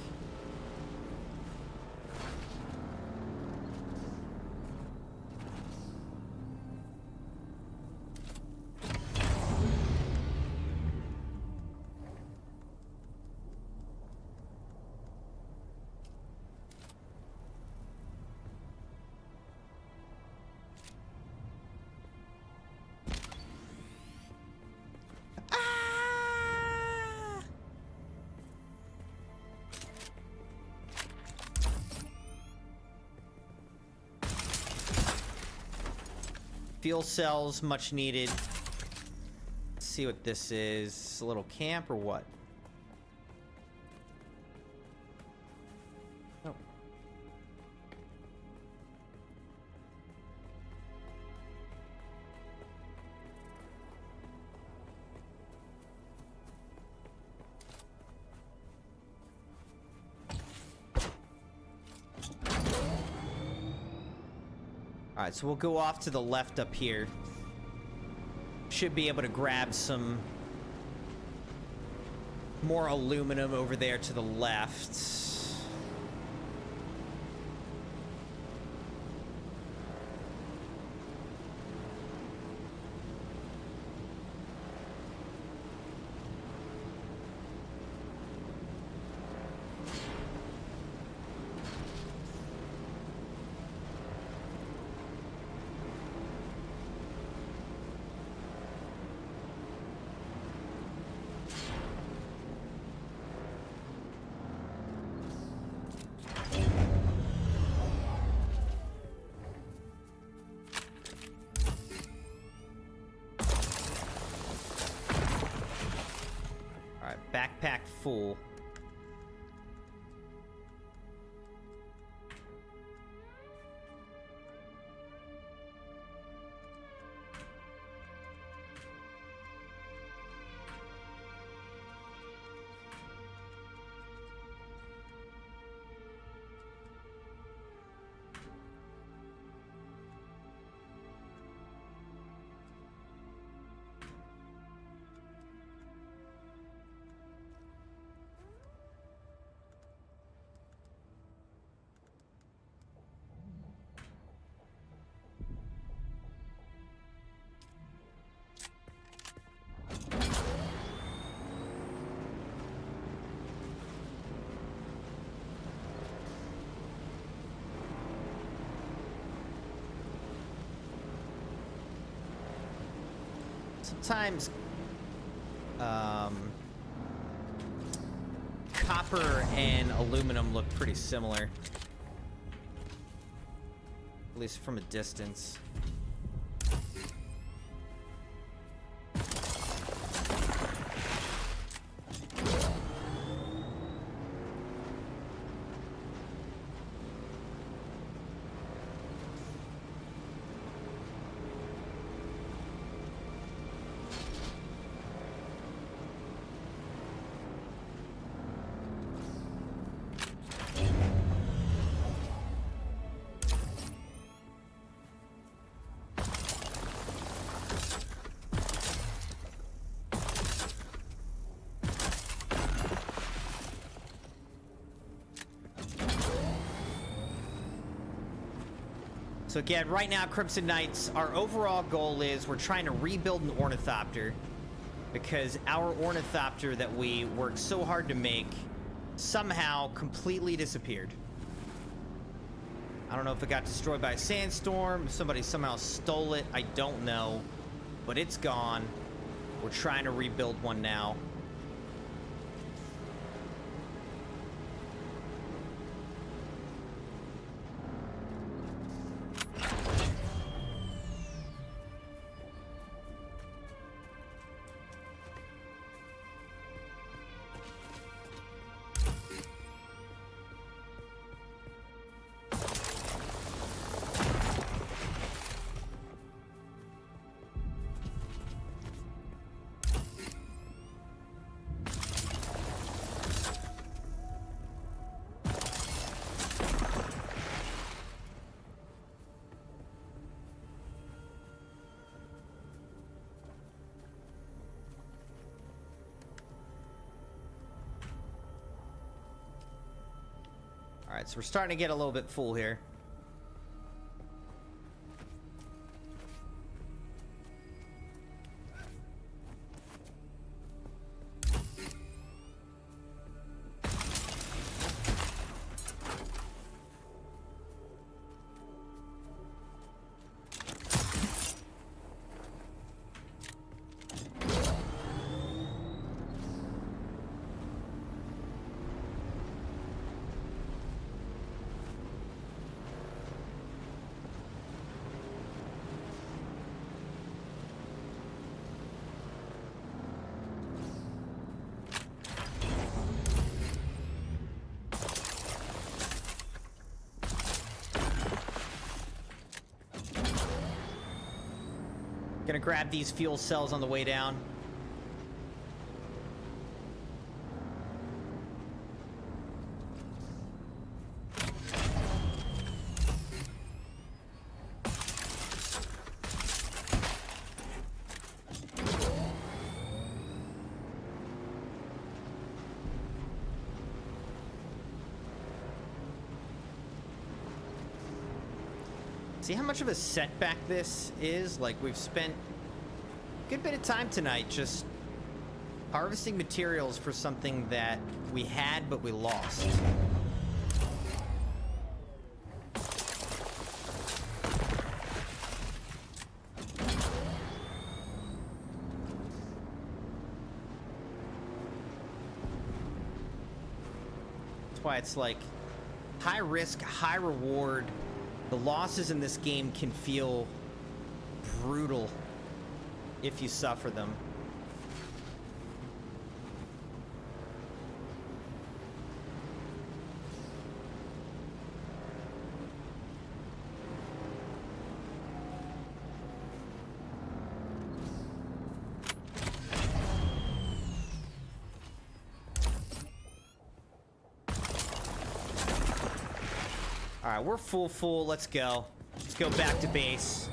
Fuel cells, much needed. Let's see what this is. A little camp or what? Oh. Alright, so we'll go off to the left up here. Should be able to grab some more aluminum over there to the left. Backpack full. Sometimes copper and aluminum look pretty similar, at least from a distance. So again, right now, Crimson Knights, our overall goal is we're trying to rebuild an Ornithopter because our Ornithopter that we worked so hard to make somehow completely disappeared. I don't know if it got destroyed by a sandstorm, if somebody somehow stole it, I don't know, but it's gone. We're trying to rebuild one now. All right, so we're starting to get a little bit full here. Gonna grab these fuel cells on the way down. See how much of a setback this is? Like, we've spent a good bit of time tonight just harvesting materials for something that we had but we lost. That's why it's like high risk, high reward. The losses in this game can feel brutal if you suffer them. Alright, we're full. Let's go. Let's go back to base.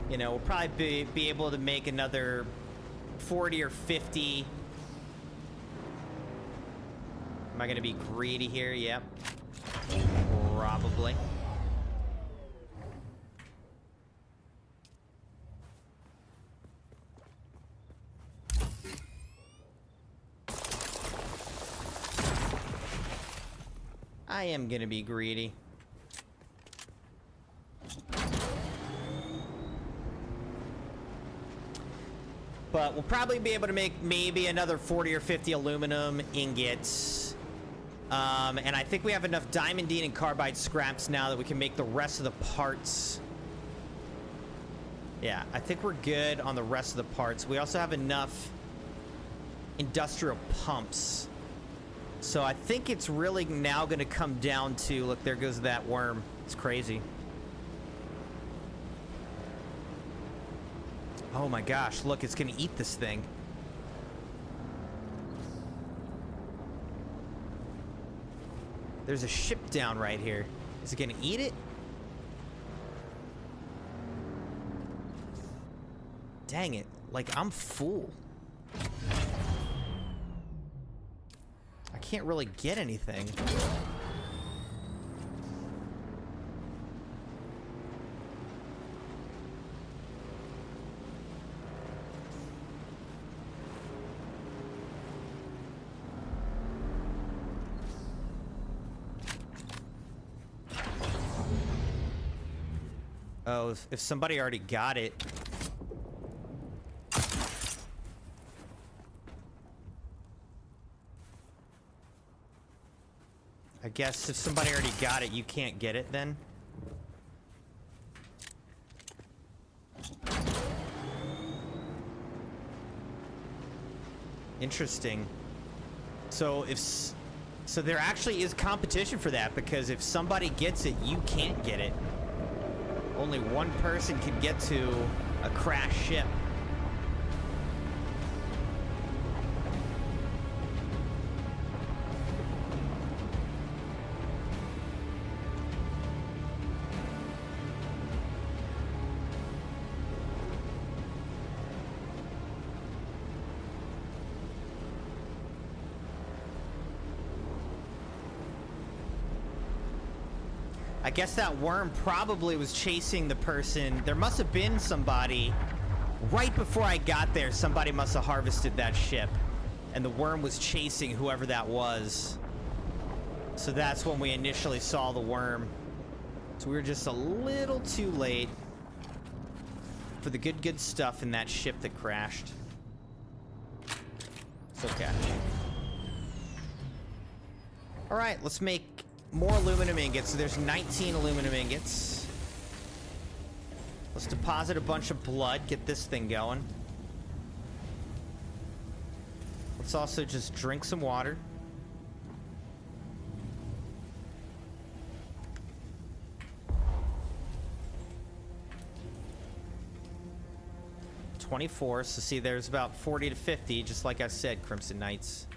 You know, we'll probably be able to make another 40 or 50. Am I going to be greedy here? Yep. Probably. I am gonna be greedy. But we'll probably be able to make maybe another 40 or 50 aluminum ingots. And I think we have enough diamondine and carbide scraps now that we can make the rest of the parts. Yeah, I think we're good on the rest of the parts. We also have enough industrial pumps. So I think it's really now going to come down to, look, there goes that worm. It's crazy. Oh my gosh, look, it's going to eat this thing. There's a ship down right here. Is it going to eat it? Dang it. Like, I'm full. Can't really get anything. Oh, if somebody already got it. I guess if somebody already got it, you can't get it then? Interesting. So so there actually is competition for that, because if somebody gets it, you can't get it. Only one person can get to a crashed ship. I guess that worm probably was chasing the person. There must have been somebody right before I got there. Somebody must have harvested that ship, and the worm was chasing whoever that was. So that's when we initially saw the worm. So we were just a little too late for the good stuff in that ship that crashed. It's okay. All right, let's make more aluminum ingots. So there's 19 aluminum ingots. Let's deposit a bunch of blood, get this thing going. Let's also just drink some water. 24. So see, there's about 40 to 50, just like I said, Crimson Knights.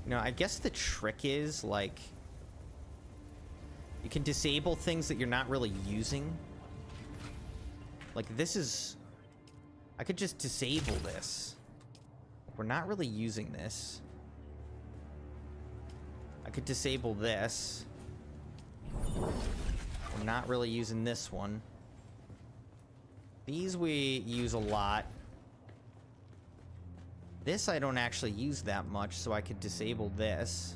Now, I guess the trick is, like, you can disable things that you're not really using. Like, this is... I could just disable this. We're not really using this. I could disable this. We're not really using this one. These we use a lot. This I don't actually use that much, so I could disable this.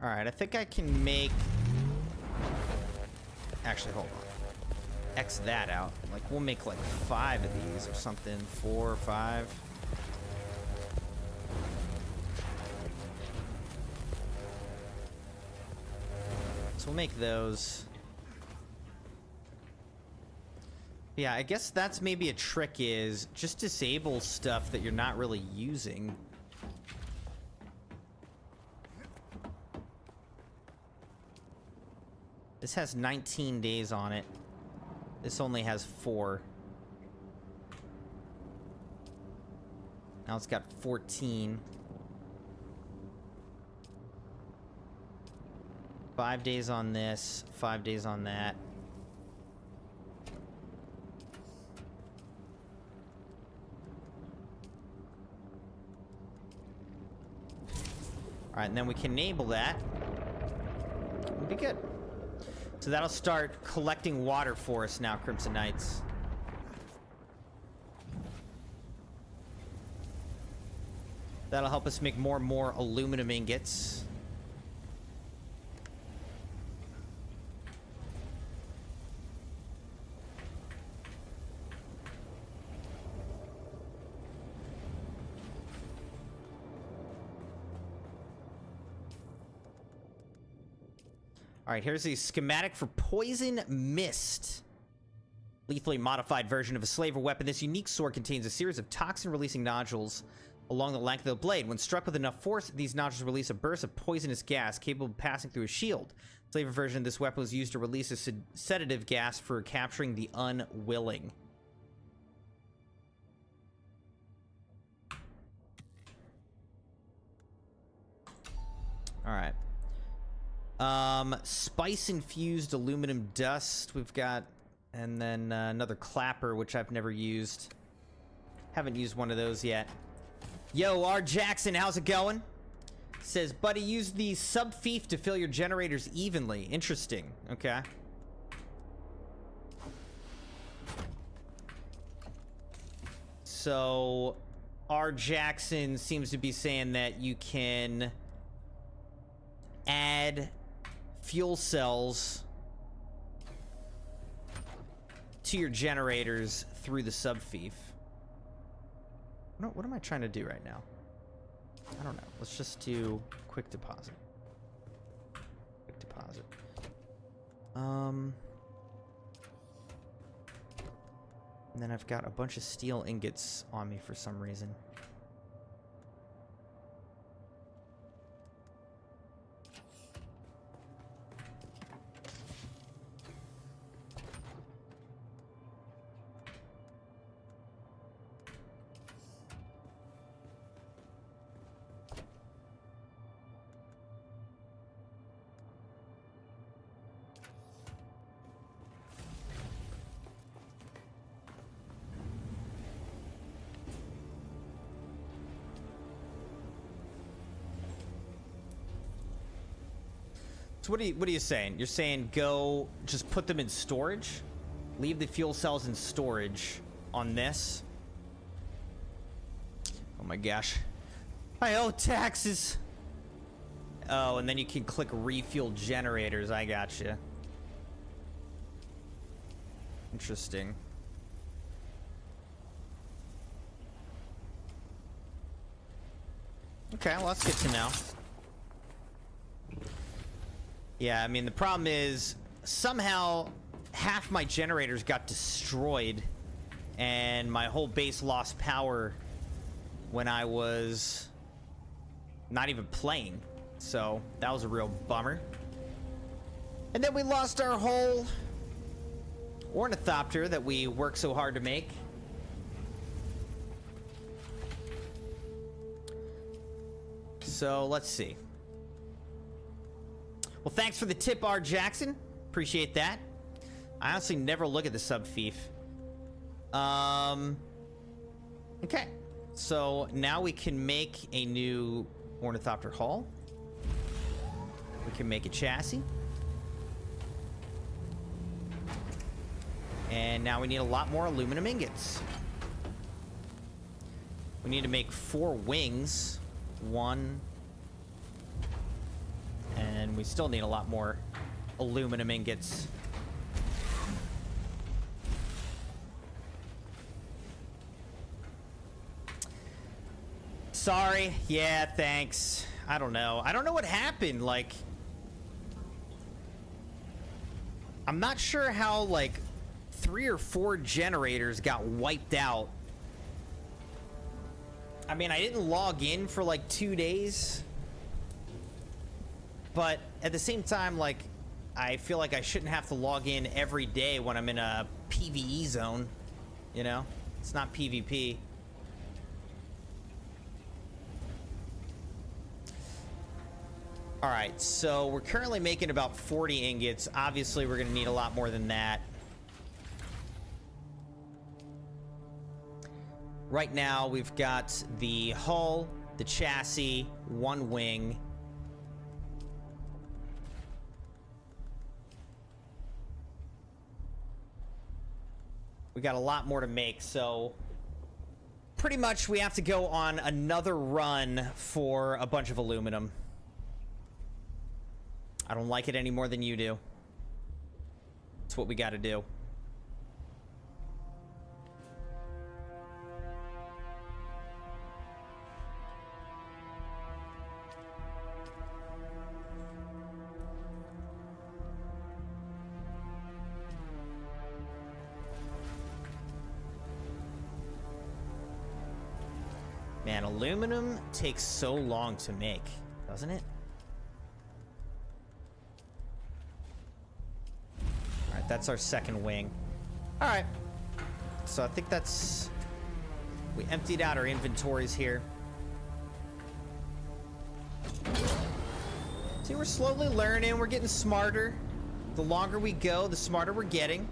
Alright, I think I can make... Actually, hold on. X that out. Like, we'll make like 5 of these or something. 4 or 5. So we'll make those. Yeah, I guess that's maybe a trick, is just disable stuff that you're not really using. This has 19 days on it. This only has 4. Now it's got 14. 5 days on this, 5 days on that. Alright, and then we can enable that. We'll be good. So that'll start collecting water for us now, Crimson Knights. That'll help us make more and more aluminum ingots. All right, here's the schematic for Poison Mist. Lethally modified version of a slaver weapon. This unique sword contains a series of toxin-releasing nodules along the length of the blade. When struck with enough force, these nodules release a burst of poisonous gas capable of passing through a shield. The slaver version of this weapon was used to release a sedative gas for capturing the unwilling. All right. Spice-infused aluminum dust we've got, and then another clapper, which I've never used. Haven't used one of those yet. Yo, R. Jackson, how's it going? Says, buddy, use the sub-fief to fill your generators evenly. Interesting. Okay. So, R. Jackson seems to be saying that you can add fuel cells to your generators through the sub-fief. What am I trying to do right now? I don't know. Let's just do quick deposit. Quick deposit. And then I've got a bunch of steel ingots on me for some reason. So what are you saying? You're saying go just put them in storage? Leave the fuel cells in storage on this? Oh my gosh. I owe taxes. Oh, and then you can click refuel generators. I gotcha. Interesting. Okay, well, that's good to know. Yeah, I mean, the problem is somehow half my generators got destroyed and my whole base lost power when I was not even playing. So that was a real bummer. And then we lost our whole ornithopter that we worked so hard to make. So let's see. Well, thanks for the tip, R. Jackson. Appreciate that. I honestly never look at the sub thief. Okay. So now we can make a new ornithopter hull. We can make a chassis. And now we need a lot more aluminum ingots. We need to make 4 wings. 1. And we still need a lot more aluminum ingots. Sorry. Yeah, thanks. I don't know. I don't know what happened. Like, I'm not sure how, like, 3 or 4 generators got wiped out. I mean, I didn't log in for like 2 days. But at the same time, like, I feel like I shouldn't have to log in every day when I'm in a PvE zone. You know? It's not PvP. Alright, so we're currently making about 40 ingots. Obviously, we're going to need a lot more than that. Right now, we've got the hull, the chassis, 1 wing. We got a lot more to make, so pretty much we have to go on another run for a bunch of aluminum. I don't like it any more than you do. It's what we got to do. Man, aluminum takes so long to make, doesn't it? Alright, that's our second wing. Alright. So I think that's... we emptied out our inventories here. See, we're slowly learning. We're getting smarter. The longer we go, the smarter we're getting.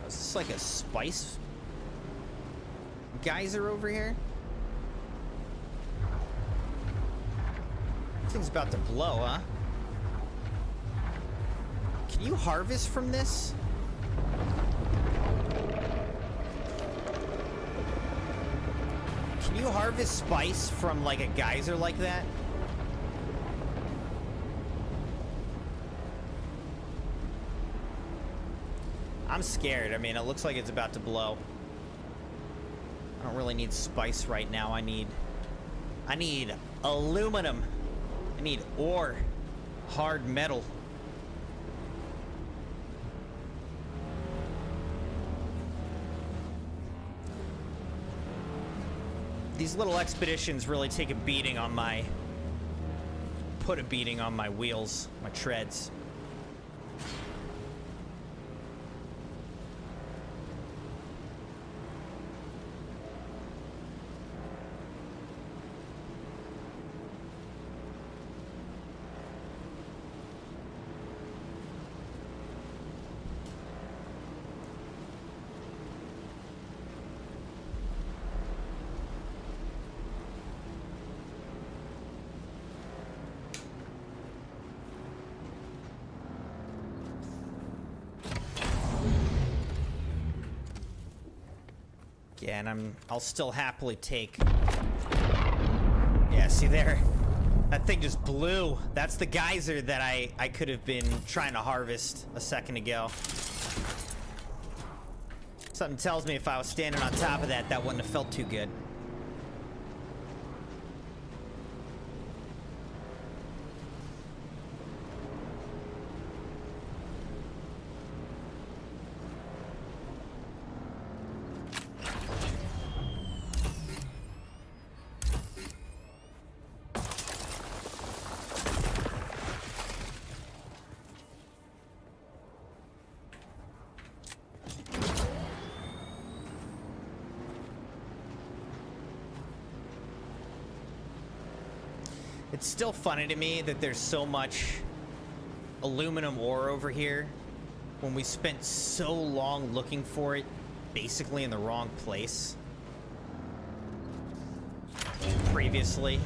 Is this like a spice geyser over here? This thing's about to blow, huh? Can you harvest from this? Can you harvest spice from like a geyser like that? I'm scared. I mean, it looks like it's about to blow. I don't really need spice right now. I need aluminum. I need ore. Hard metal. These little expeditions really take a beating on my... put a beating on my wheels, my treads. Yeah, and I'll still happily take... Yeah, see there? That thing just blew. That's the geyser that I could have been trying to harvest a second ago. Something tells me if I was standing on top of that, that wouldn't have felt too good. It's still funny to me that there's so much aluminum ore over here when we spent so long looking for it basically in the wrong place previously.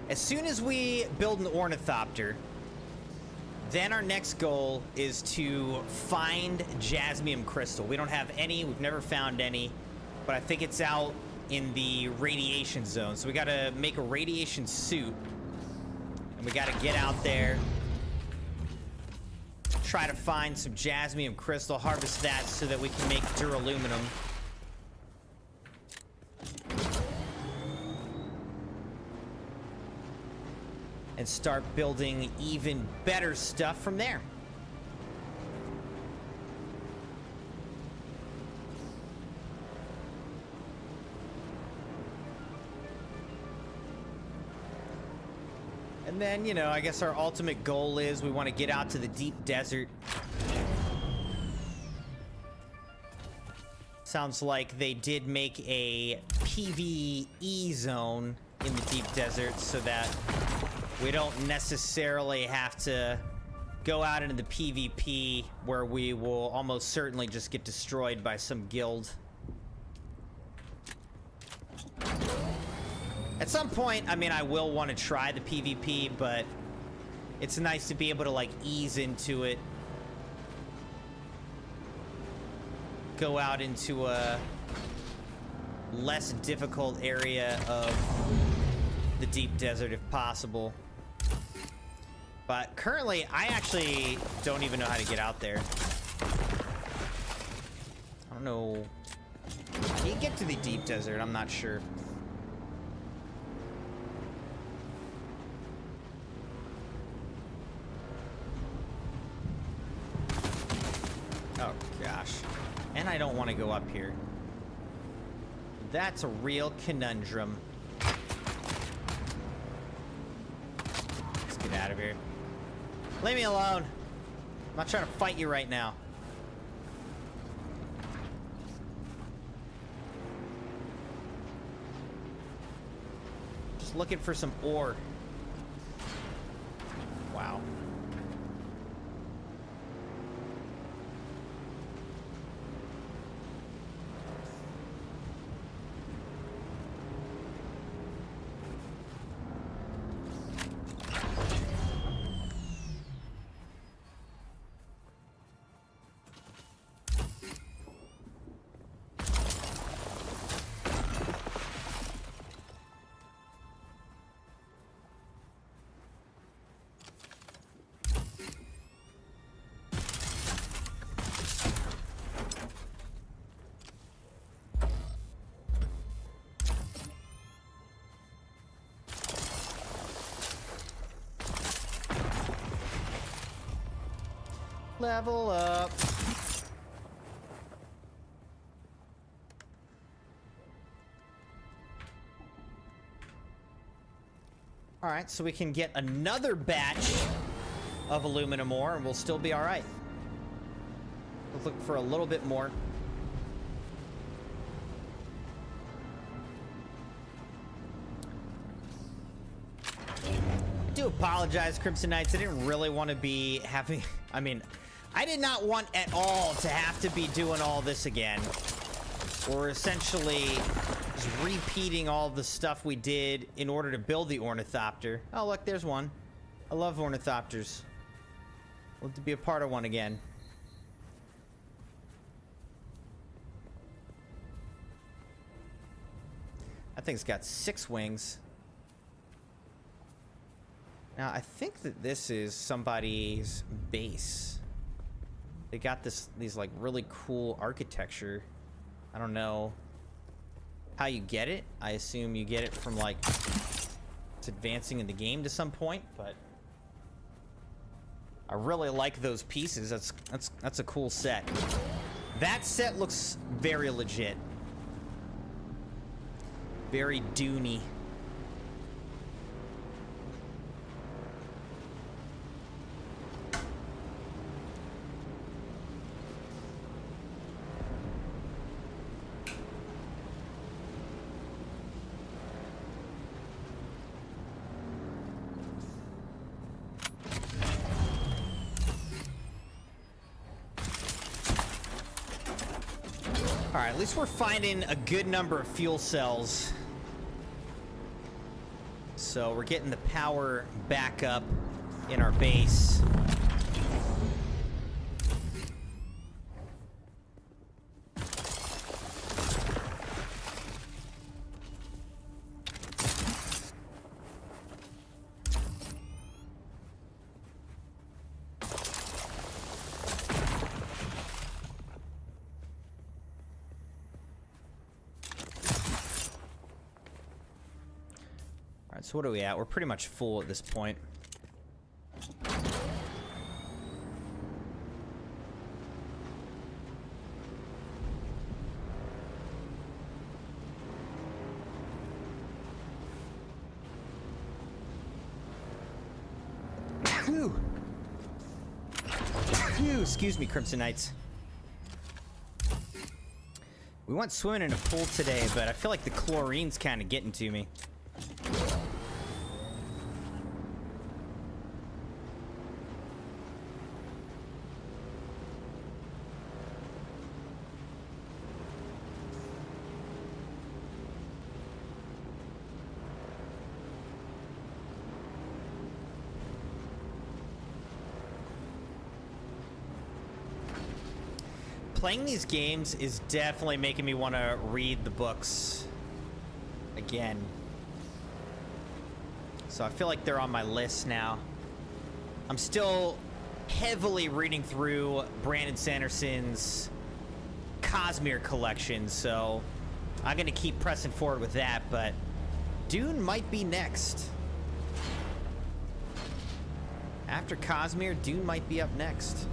As soon as we build an ornithopter, then our next goal is to find jasmium crystal. We don't have any, we've never found any, but I think it's out in the radiation zone. So we gotta make a radiation suit, and we gotta get out there, try to find some jasmium crystal, harvest that so that we can make duraluminum. And start building even better stuff from there. And then, you know, I guess our ultimate goal is we want to get out to the deep desert. Sounds like they did make a PvE zone in the deep desert so that we don't necessarily have to go out into the PvP where we will almost certainly just get destroyed by some guild. At some point, I mean, I will want to try the PvP, but it's nice to be able to, like, ease into it. Go out into a less difficult area of the deep desert if possible. But currently, I actually don't even know how to get out there. I don't know. How do you get to the deep desert? I'm not sure. Oh, gosh. And I don't want to go up here. That's a real conundrum. Let's get out of here. Leave me alone. I'm not trying to fight you right now. Just looking for some ore. Wow. Level up. All right, so we can get another batch of aluminum ore and we'll still be all right. Let's look for a little bit more. I do apologize, Crimson Knights. I didn't really want to be having... I mean, I did not want at all to have to be doing all this again. We're essentially Just repeating all the stuff we did in order to build the ornithopter. Oh, look, there's one. I love ornithopters. Love to be a part of one again. That thing's got 6 wings. Now, I think that this is somebody's base. They got these like really cool architecture. I don't know how you get it. I assume you get it from like it's advancing in the game to some point, but I really like those pieces. That's a cool set. That set looks very legit. Very Dune-y. Alright, at least we're finding a good number of fuel cells. So we're getting the power back up in our base. So what are we at? We're pretty much full at this point. Phew. Phew, excuse me, Crimson Knights. We went swimming in a pool today, but I feel like the chlorine's kind of getting to me. Playing these games is definitely making me want to read the books again. So I feel like they're on my list now. I'm still heavily reading through Brandon Sanderson's Cosmere collection, so I'm going to keep pressing forward with that, but Dune might be next. After Cosmere, Dune might be up next.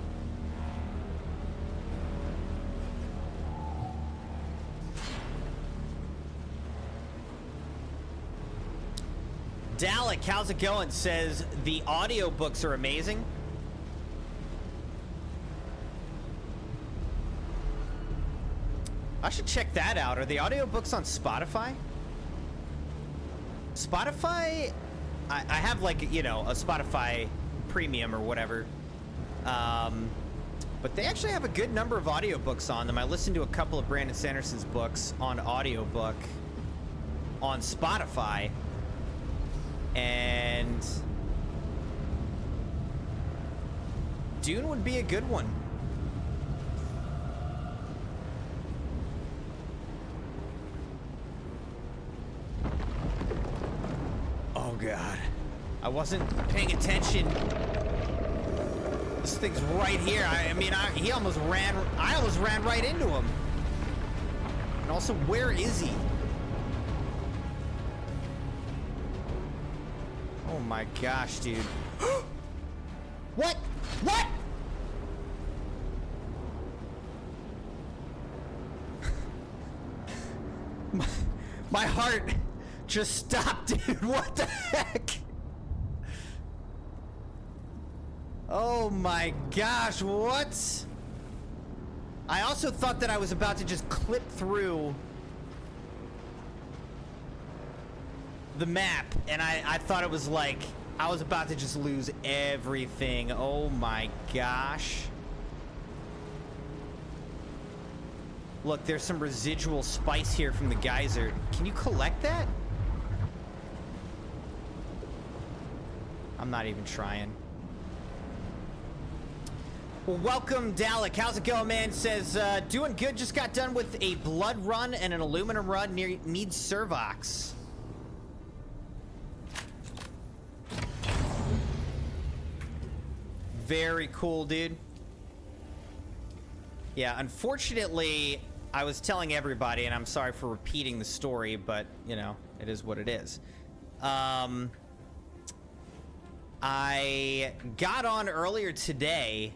Dalek, how's it going? Says the audiobooks are amazing. I should check that out. Are the audiobooks on Spotify? Spotify, I have like, you know, a Spotify premium or whatever. But they actually have a good number of audiobooks on them. I listened to a couple of Brandon Sanderson's books on audiobook on Spotify. And Dune would be a good one. Oh God, I wasn't paying attention. This thing's right here. I mean, he almost ran. I almost ran right into him. And also, where is he? Oh my gosh, dude. What? What? My heart just stopped, dude. What the heck? Oh my gosh, what? I also thought that I was about to just clip through the map, and I thought it was like I was about to just lose everything. Oh my gosh. Look, there's some residual spice here from the geyser. Can you collect that? I'm not even trying. Well, welcome, Dalek. How's it going, man? Says, doing good. Just got done with a blood run and an aluminum run. Needs Servox. Very cool, dude. Yeah, unfortunately, I was telling everybody, and I'm sorry for repeating the story, but, you know, it is what it is. I got on earlier today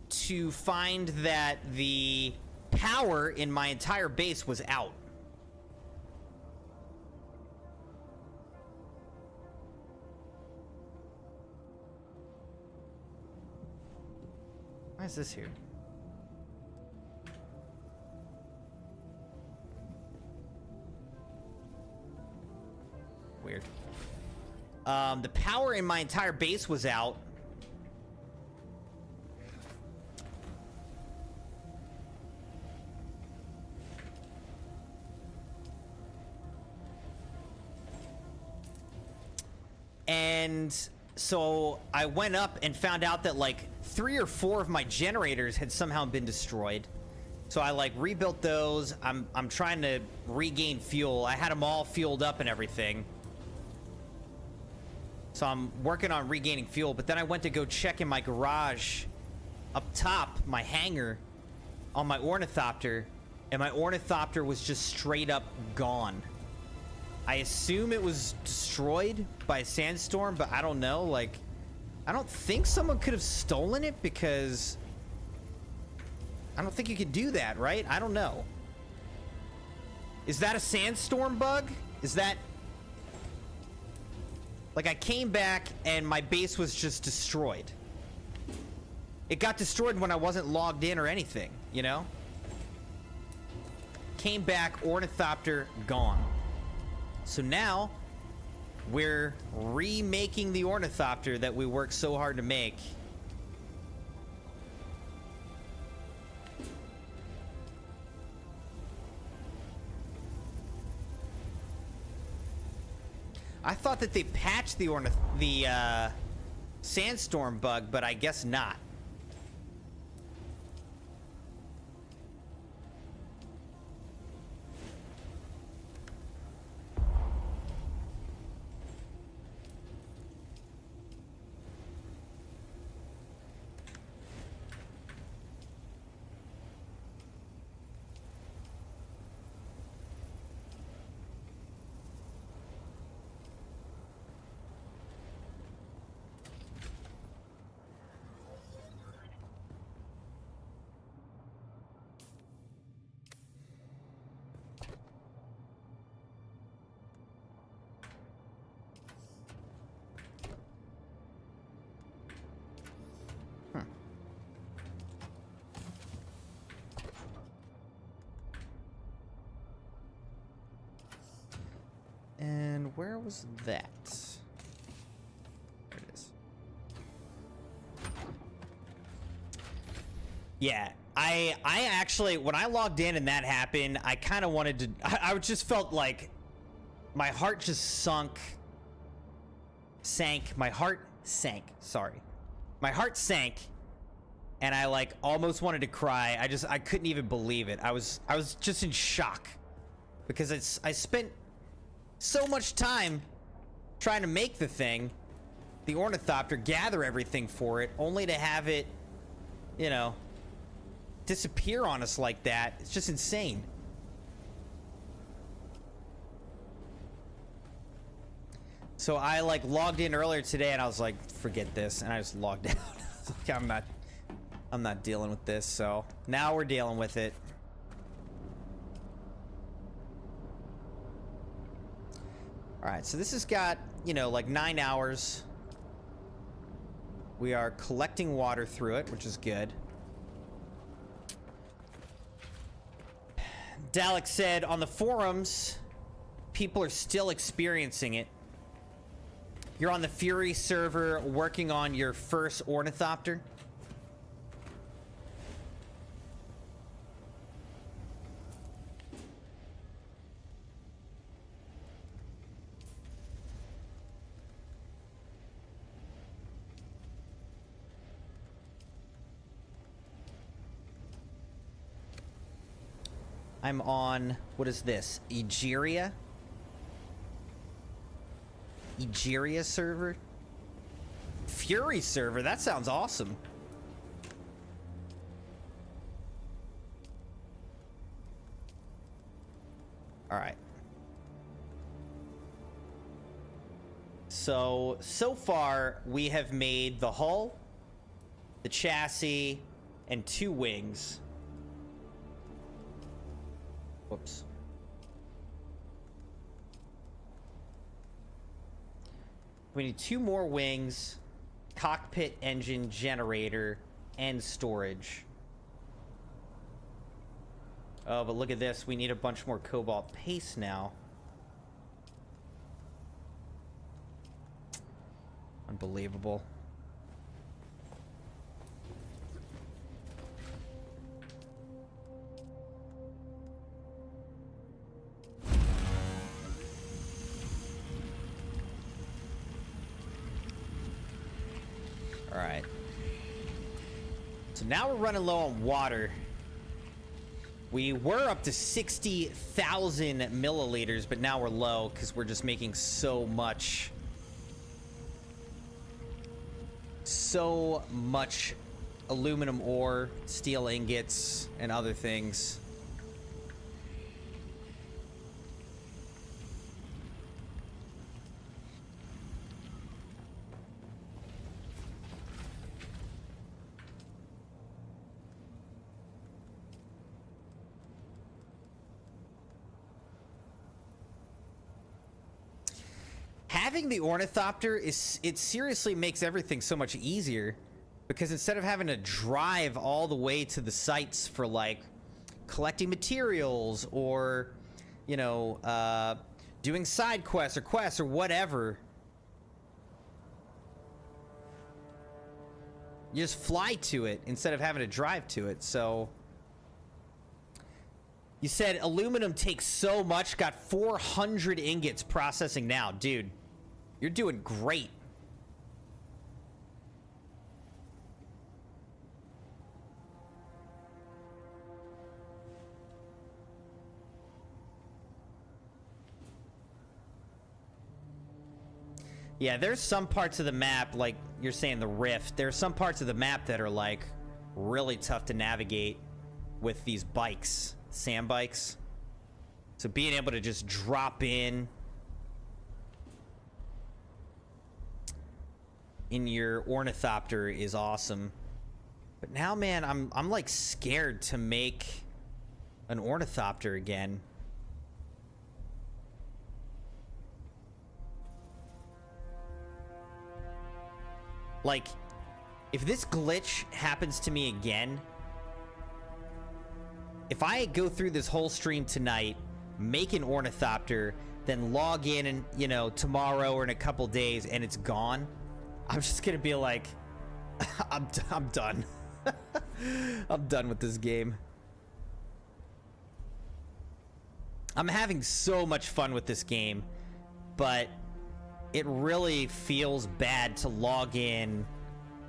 to find that the power in my entire base was out. Why is this here? Weird. The power in my entire base was out. And so I went up and found out that like 3 or 4 of my generators had somehow been destroyed. So I like rebuilt those. I'm trying to regain fuel. I had them all fueled up and everything. So I'm working on regaining fuel, but then I went to go check in my garage up top, my hangar, on my ornithopter, and my ornithopter was just straight up gone. I assume it was destroyed by a sandstorm, but I don't know. Like, I don't think someone could have stolen it because I don't think you could do that, right? I don't know. Is that a sandstorm bug? Is that... Like, I came back and my base was just destroyed. It got destroyed when I wasn't logged in or anything, you know? Came back, ornithopter gone. So now, we're remaking the ornithopter that we worked so hard to make. I thought that they patched the sandstorm bug, but I guess not. And where was that? There it is. Yeah, I actually, when I logged in and that happened, I kind of wanted to, I just felt like my heart just sank, my heart sank, and I like almost wanted to cry. I couldn't even believe it. I was just in shock because I spent so much time trying to make the thing, the ornithopter, gather everything for it, only to have it, you know, disappear on us like that. It's just insane. So I like logged in earlier today and I was like, forget this, and I just logged out. Like, I'm not dealing with this. So now we're dealing with it. All right, so this has got, you know, like 9 hours. We are collecting water through it, which is good. Dalek said on the forums, people are still experiencing it. You're on the Fury server working on your first ornithopter. I'm on, what is this? Egeria? Egeria server? Fury server, that sounds awesome. Alright. So far, we have made the hull, the chassis, and 2 wings. Whoops. We need 2 more wings, cockpit, engine, generator, and storage. Oh, but look at this. We need a bunch more cobalt paste now. Unbelievable. All right. So now we're running low on water. We were up to 60,000 milliliters, but now we're low because we're just making so much aluminum ore, steel ingots, and other things. Having the ornithopter it seriously makes everything so much easier, because instead of having to drive all the way to the sites for like collecting materials or, you know, doing side quests or whatever, you just fly to it instead of having to drive to it. So you said aluminum takes so much, got 400 ingots processing now. Dude, you're doing great. Yeah, there's some parts of the map, like you're saying the Rift, there's some parts of the map that are like really tough to navigate with these bikes, sand bikes. So being able to just drop in your ornithopter is awesome. But now, man, I'm like scared to make an ornithopter again. Like, if this glitch happens to me again, if I go through this whole stream tonight, make an ornithopter, then log in and, you know, tomorrow or in a couple days and it's gone, I'm just gonna be like, I'm done. I'm done with this game. I'm having so much fun with this game, but it really feels bad to log in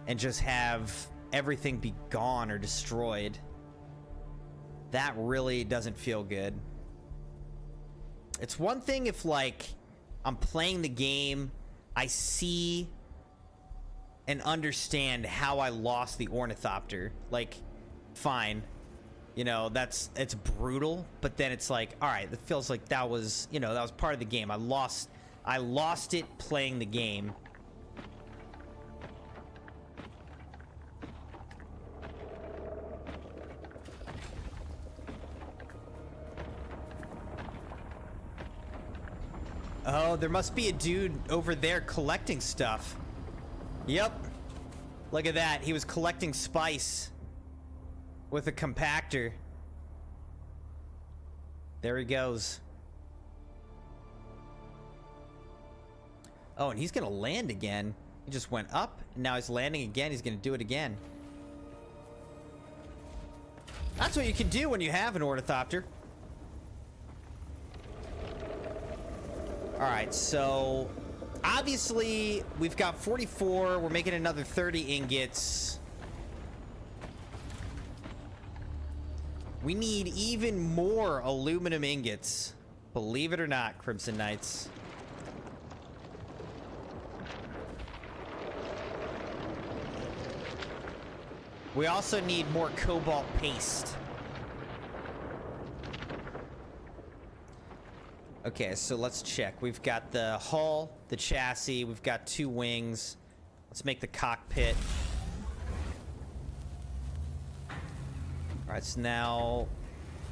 and just have everything be gone or destroyed. That really doesn't feel good. It's one thing if, like, I'm playing the game, I see and understand how I lost the ornithopter. Like, fine. You know, it's brutal, but then it's like, all right, it feels like that was, you know, that was part of the game. I lost it playing the game. Oh, there must be a dude over there collecting stuff. Yep. Look at that. He was collecting spice with a compactor. There he goes. Oh, and he's gonna land again. He just went up, and now he's landing again. He's gonna do it again. That's what you can do when you have an ornithopter. Alright, so obviously we've got 44. We're making another 30 ingots. We need even more aluminum ingots. Believe it or not, Crimson Knights. We also need more cobalt paste. Okay, so let's check. We've got the hull, the chassis, we've got 2 wings. Let's make the cockpit. Alright, so now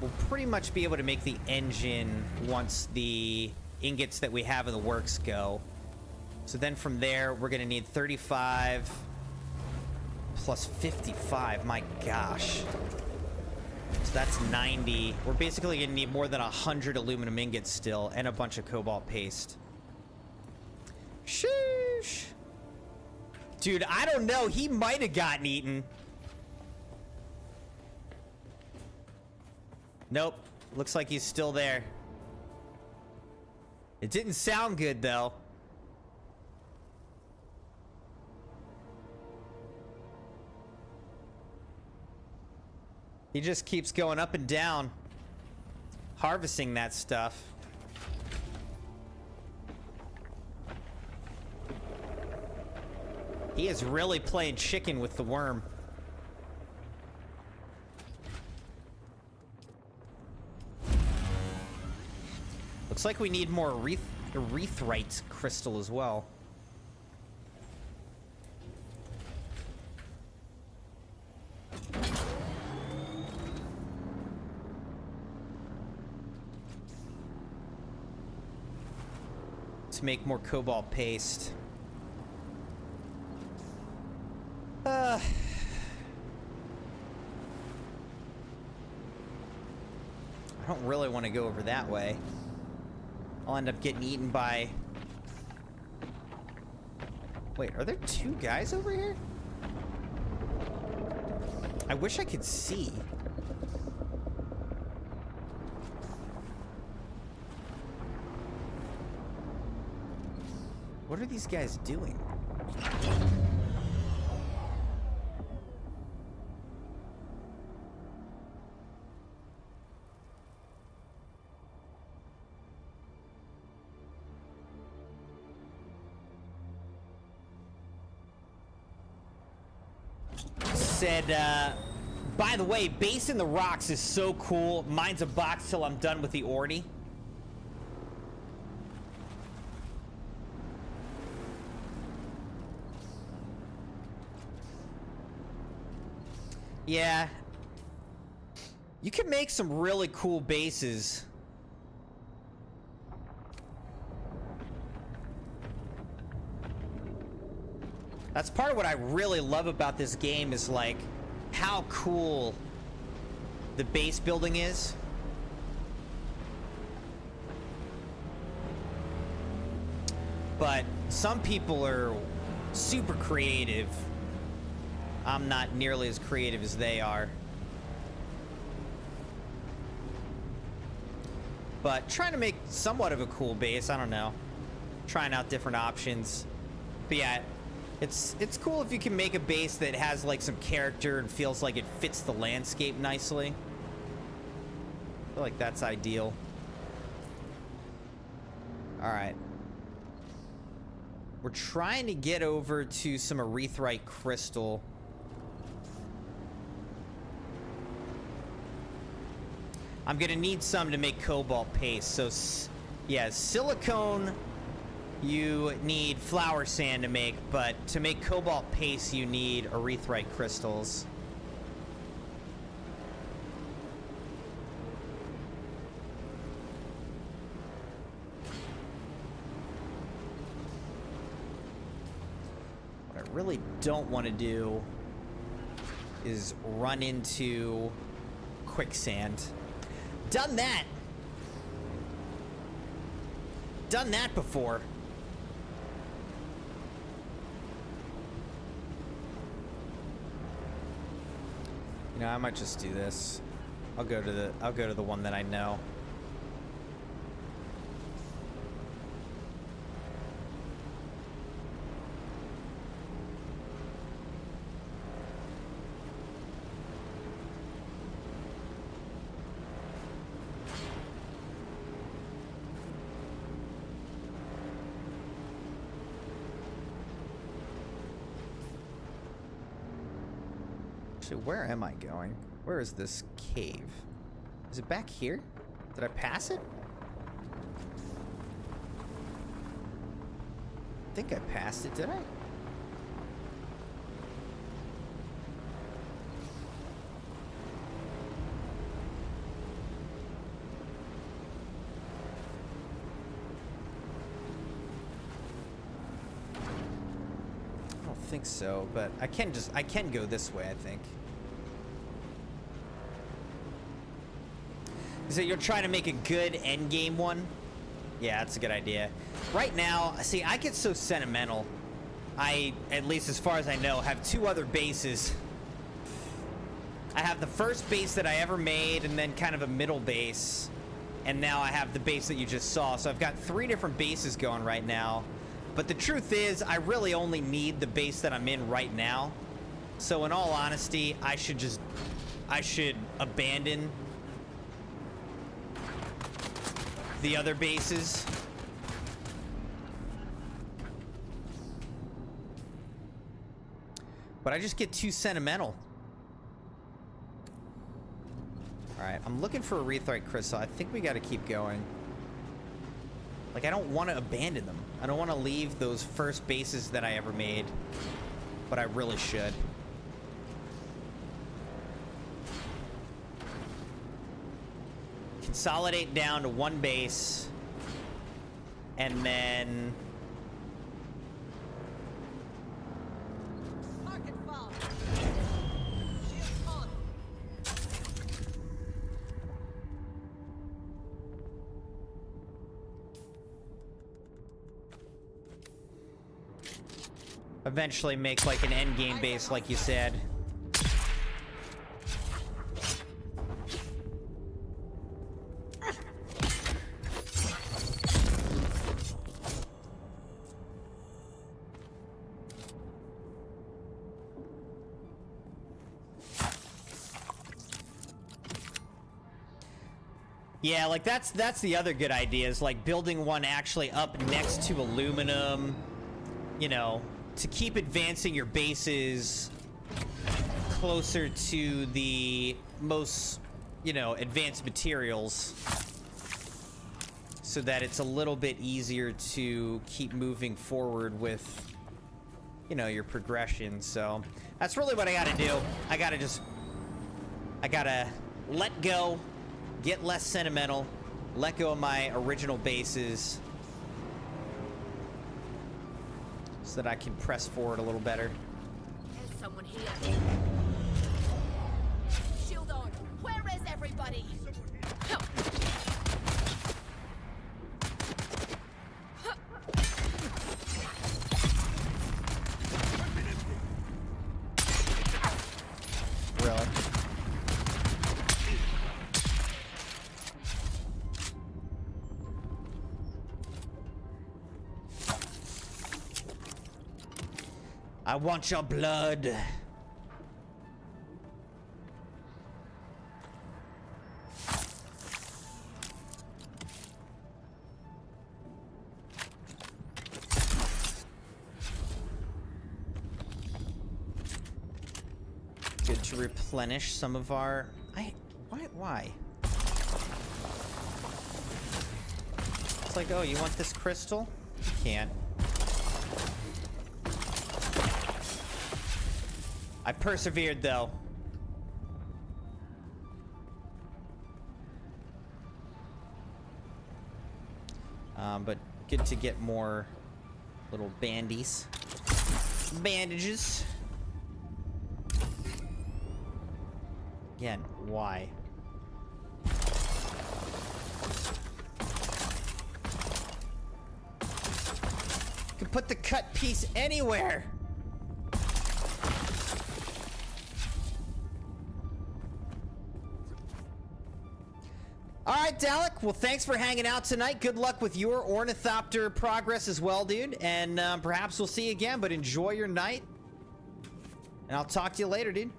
we'll pretty much be able to make the engine once the ingots that we have in the works go. So then from there, we're going to need 35 plus 55. My gosh. So that's 90. We're basically going to need more than 100 aluminum ingots still and a bunch of cobalt paste. Sheesh. Dude, I don't know. He might have gotten eaten. Nope. Looks like he's still there. It didn't sound good, though. He just keeps going up and down, harvesting that stuff. He is really playing chicken with the worm. Looks like we need more erythrite crystal as well. To make more cobalt paste. I don't really want to go over that way. I'll end up getting eaten by... Wait, are there 2 guys over here? I wish I could see. What are these guys doing? Said, by the way, Base in the Rocks is so cool. Mine's a box till I'm done with the Orny. Yeah. You can make some really cool bases. That's part of what I really love about this game is like how cool the base building is. But some people are super creative. I'm not nearly as creative as they are. But trying to make somewhat of a cool base, I don't know. Trying out different options. But yeah, it's cool if you can make a base that has like some character and feels like it fits the landscape nicely. I feel like that's ideal. Alright. We're trying to get over to some erythrite crystal. I'm gonna need some to make cobalt paste. So, yeah, silicone you need flour sand to make, but to make cobalt paste you need erythrite crystals. What I really don't want to do is run into quicksand. Done that. Done that before. You know, I might just do this. I'll go to the one that I know. Actually, where am I going? Where is this cave? Is it back here? Did I pass it? I think I passed it, did I? I don't think so, but I can go this way, I think. So you're trying to make a good end game one? Yeah, that's a good idea. Right now, see, I get so sentimental. I, at least as far as I know, have 2 other bases. I have the first base that I ever made, and then kind of a middle base. And now I have the base that you just saw. So I've got 3 different bases going right now. But the truth is, I really only need the base that I'm in right now. So in all honesty, I should abandon the other bases. But I just get too sentimental. Alright, I'm looking for a Arethrite Crystal. I think we gotta keep going. Like, I don't want to abandon them. I don't want to leave those first bases that I ever made. But I really should. Consolidate down to 1 base. And then... Target found. Shield on. Eventually make like an endgame base like you said. Yeah, like that's the other good idea, is like building one actually up next to aluminum, you know, to keep advancing your bases closer to the most, you know, advanced materials, so that it's a little bit easier to keep moving forward with, you know, your progression. So that's really what I gotta do. I gotta let go, get less sentimental, let go of my original bases, so that I can press forward a little better. There's someone here. Shield on. Where is everybody? Help. Really? I want your blood. Good to replenish some of our... Why? It's like, oh, you want this crystal? You can't. I persevered, though. But good to get more little bandies. Bandages. Again, why? You can put the cut piece anywhere. All right, Dalek. Well, thanks for hanging out tonight. Good luck with your ornithopter progress as well, dude. And perhaps we'll see you again, but enjoy your night. And I'll talk to you later, dude.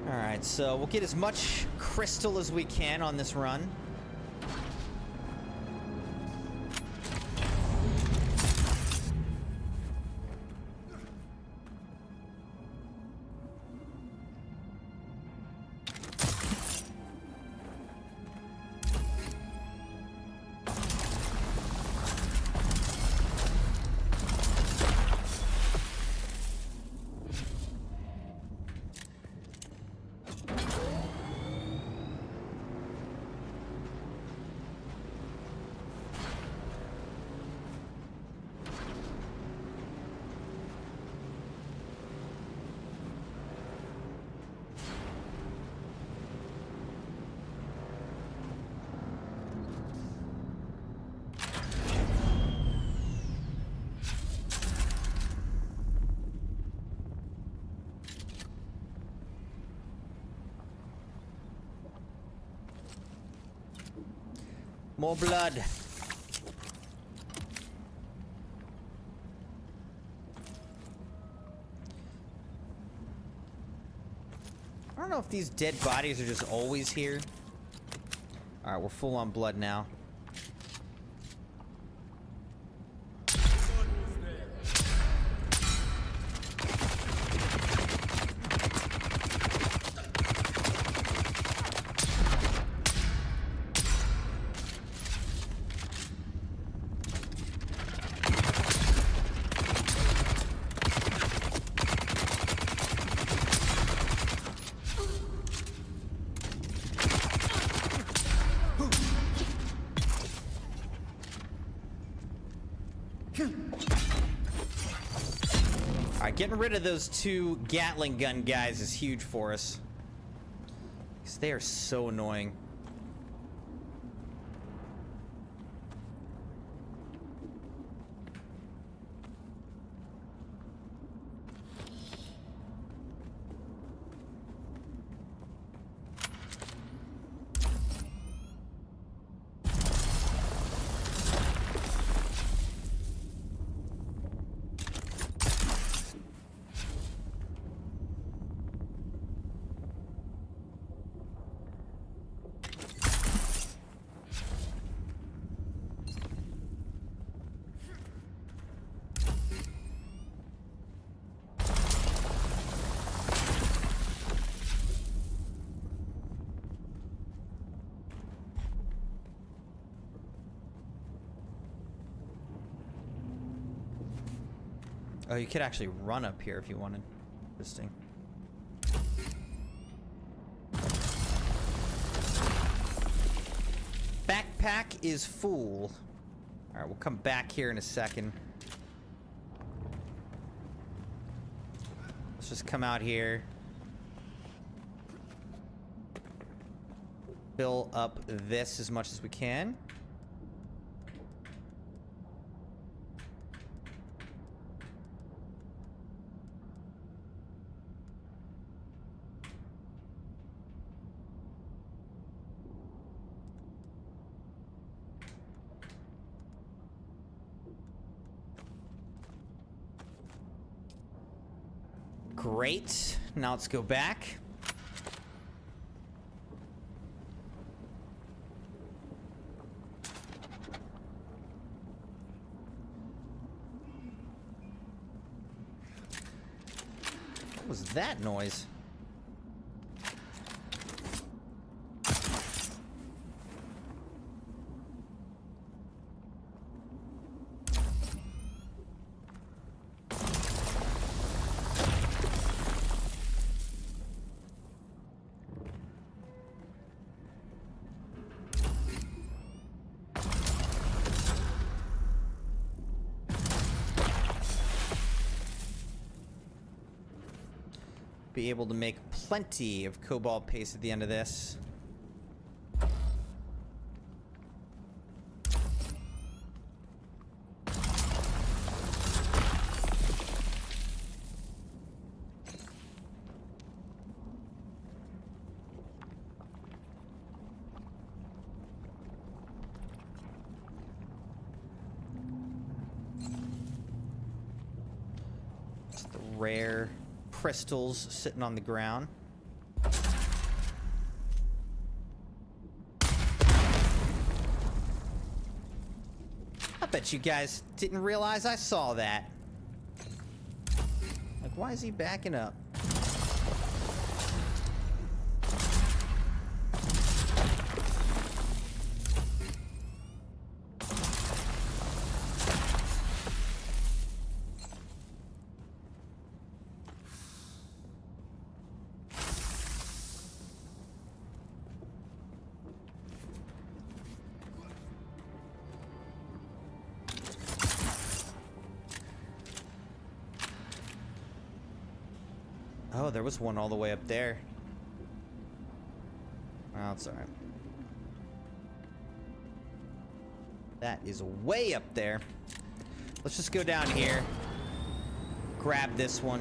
Alright, so we'll get as much crystal as we can on this run. More blood. I don't know if these dead bodies are just always here. Alright, we're full on blood now. Alright, getting rid of those two Gatling gun guys is huge for us. Because they are so annoying. Oh, you could actually run up here if you wanted. Interesting. Backpack is full. Alright, we'll come back here in a second. Let's just come out here. Fill up this as much as we can. Great. Now let's go back. What was that noise? Be able to make plenty of cobalt paste at the end of this. Just the rare crystals sitting on the ground. Bet you guys didn't realize I saw that. Like, why is he backing up? Oh, there was one all the way up there. Oh, it's alright. That is way up there. Let's just go down here. Grab this one.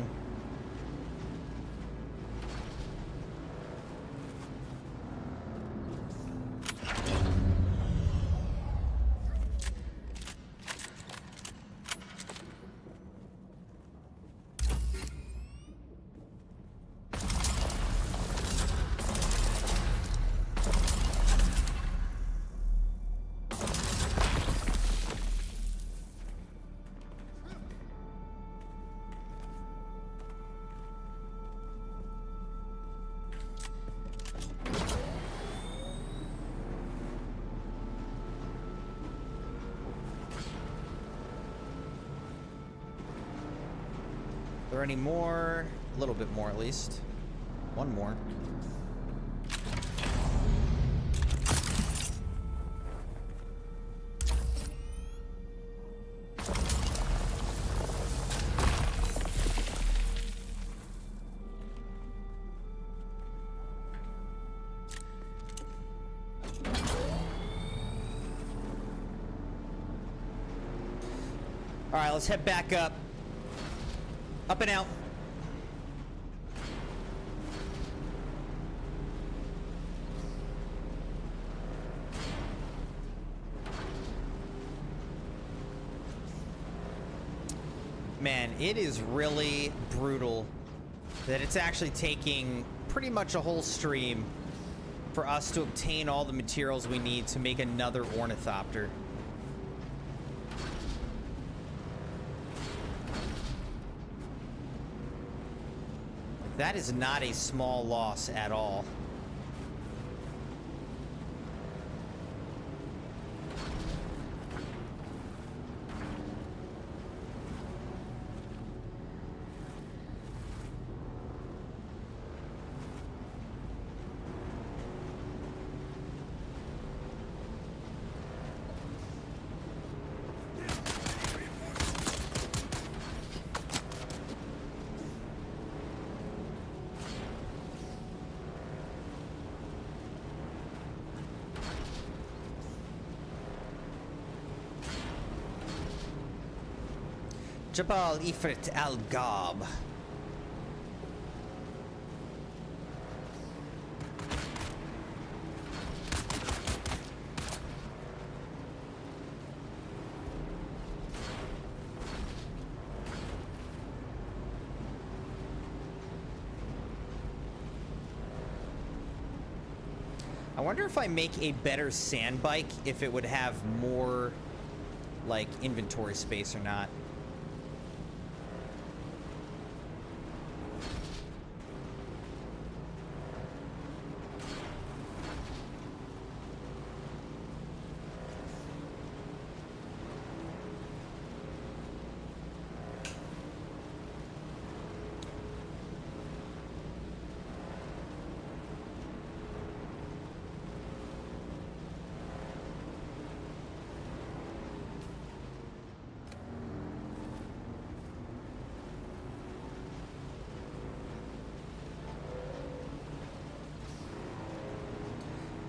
Are there any more? A little bit more, at least. One more. All right, let's head back up. Up and out. Man, it is really brutal that it's actually taking pretty much a whole stream for us to obtain all the materials we need to make another ornithopter. That is not a small loss at all. Jabal Ifrit al-Gab. I wonder if I make a better sand bike, if it would have more, like, inventory space or not.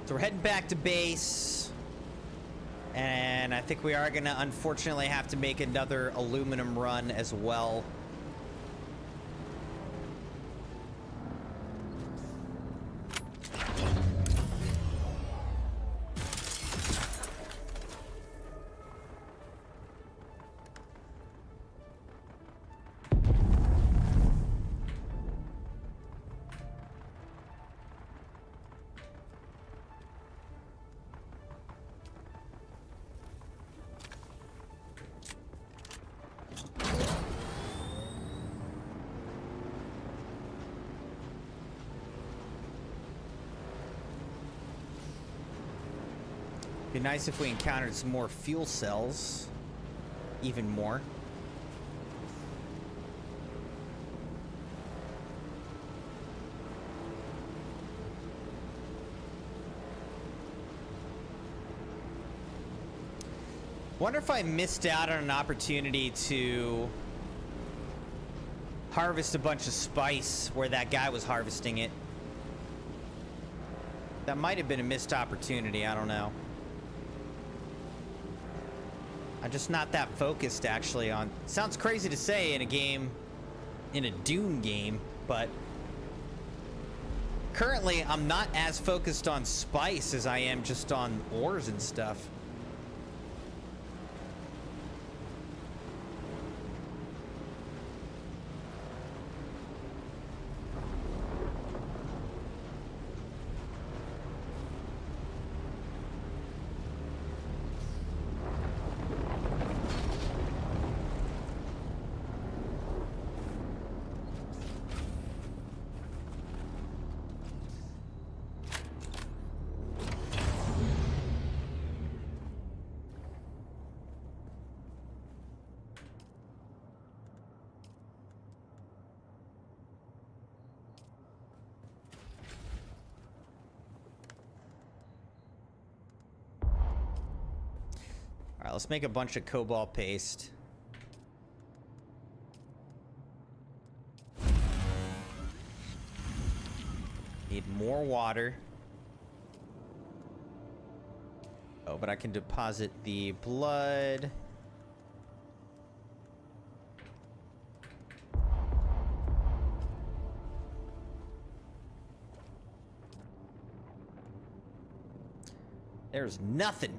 So we're heading back to base, and I think we are gonna unfortunately have to make another aluminum run as well. Be nice if we encountered some more fuel cells. Even more. Wonder if I missed out on an opportunity to harvest a bunch of spice where that guy was harvesting it. That might have been a missed opportunity, I don't know. I'm just not that focused actually on... Sounds crazy to say in a game, in a Dune game, but currently I'm not as focused on spice as I am just on ores and stuff. All right, let's make a bunch of cobalt paste. Need more water. Oh, but I can deposit the blood. There's nothing.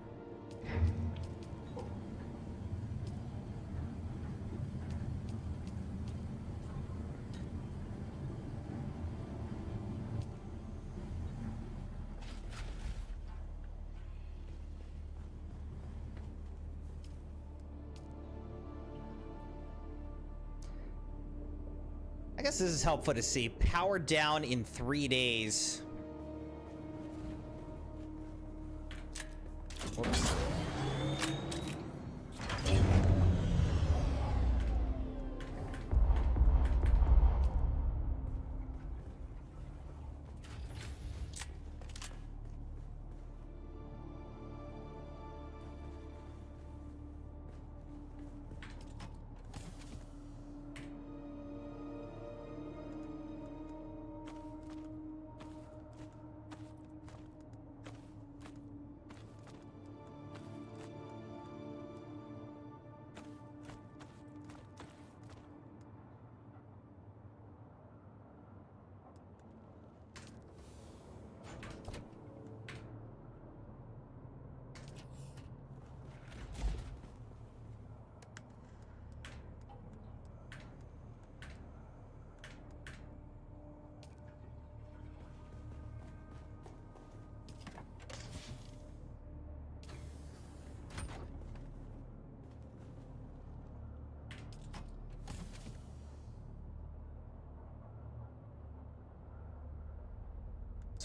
I guess this is helpful to see. Power down in 3 days. Whoops.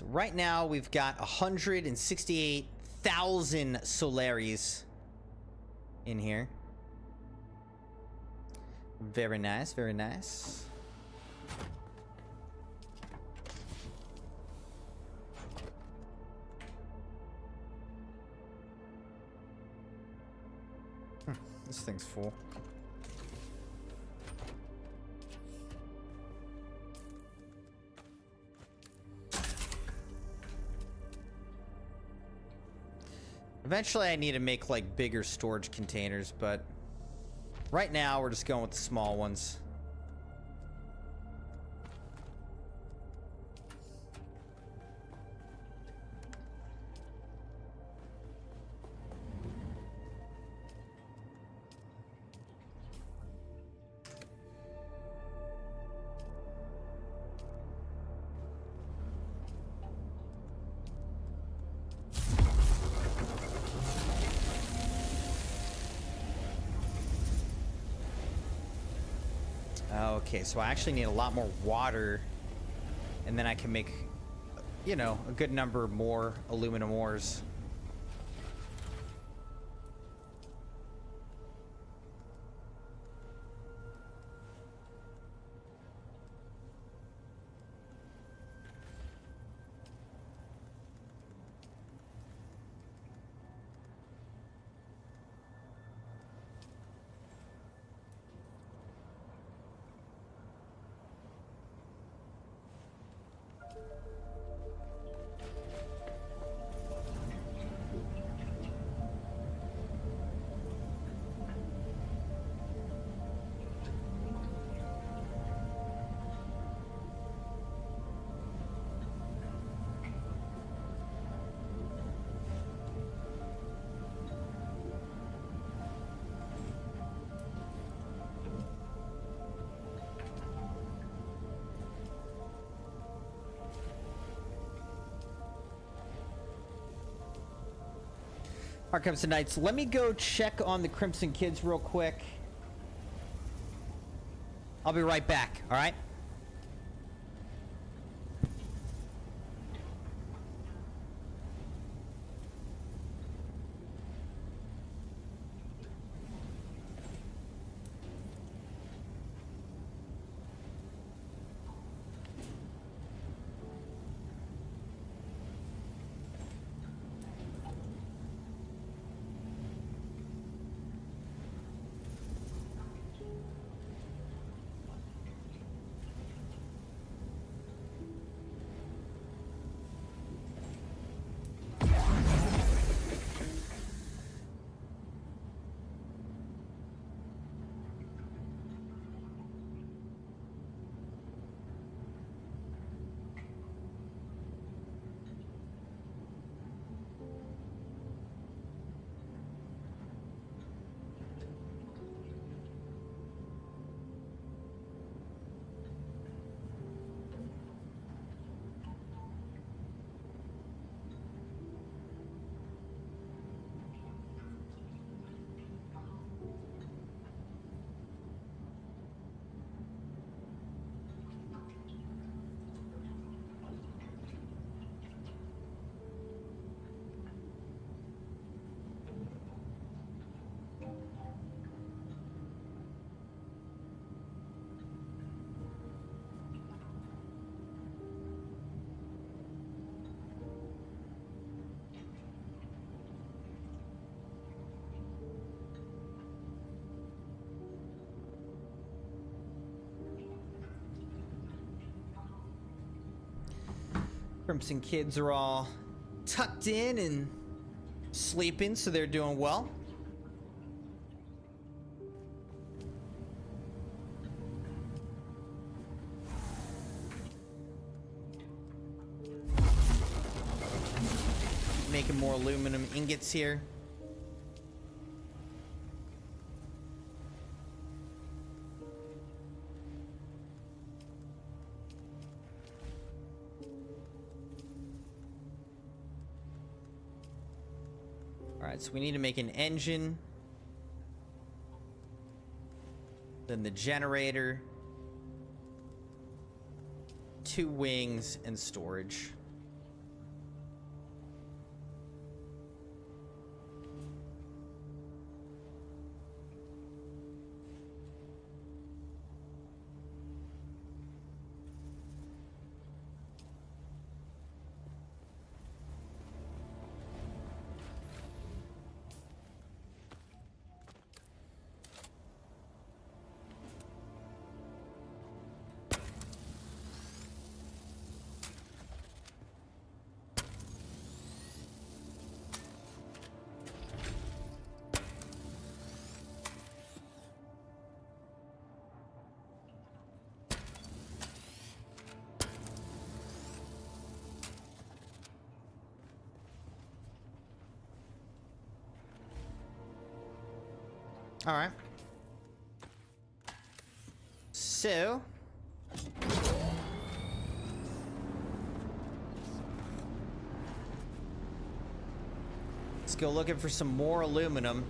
So right now we've got 168,000 Solaris in here. Very nice, very nice. This thing's full. Eventually I need to make like bigger storage containers, but right now we're just going with the small ones. Okay, so I actually need a lot more water, and then I can make, you know, a good number more aluminum ores. Alright, Crimson Knights, let me go check on the Crimson Kids real quick. I'll be right back, alright? Crimson Kids are all tucked in and sleeping, so they're doing well. Making more aluminum ingots here. Alright, so we need to make an engine. Then the generator. 2 wings and storage. All right. So let's go looking for some more aluminum.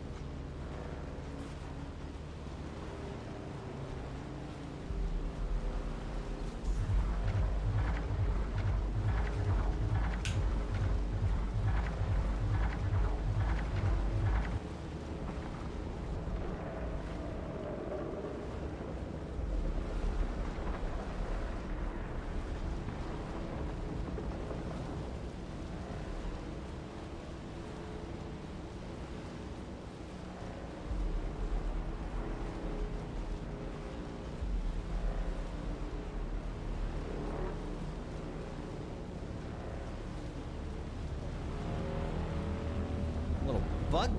bug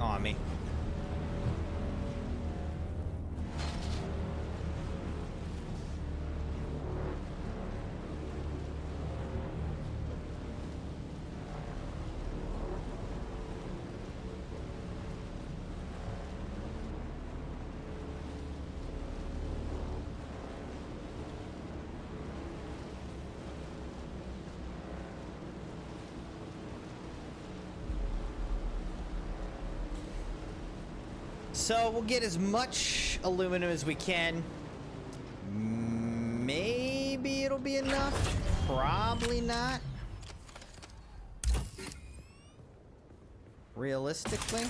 on me. So we'll get as much aluminum as we can. Maybe it'll be enough. Probably not. Realistically.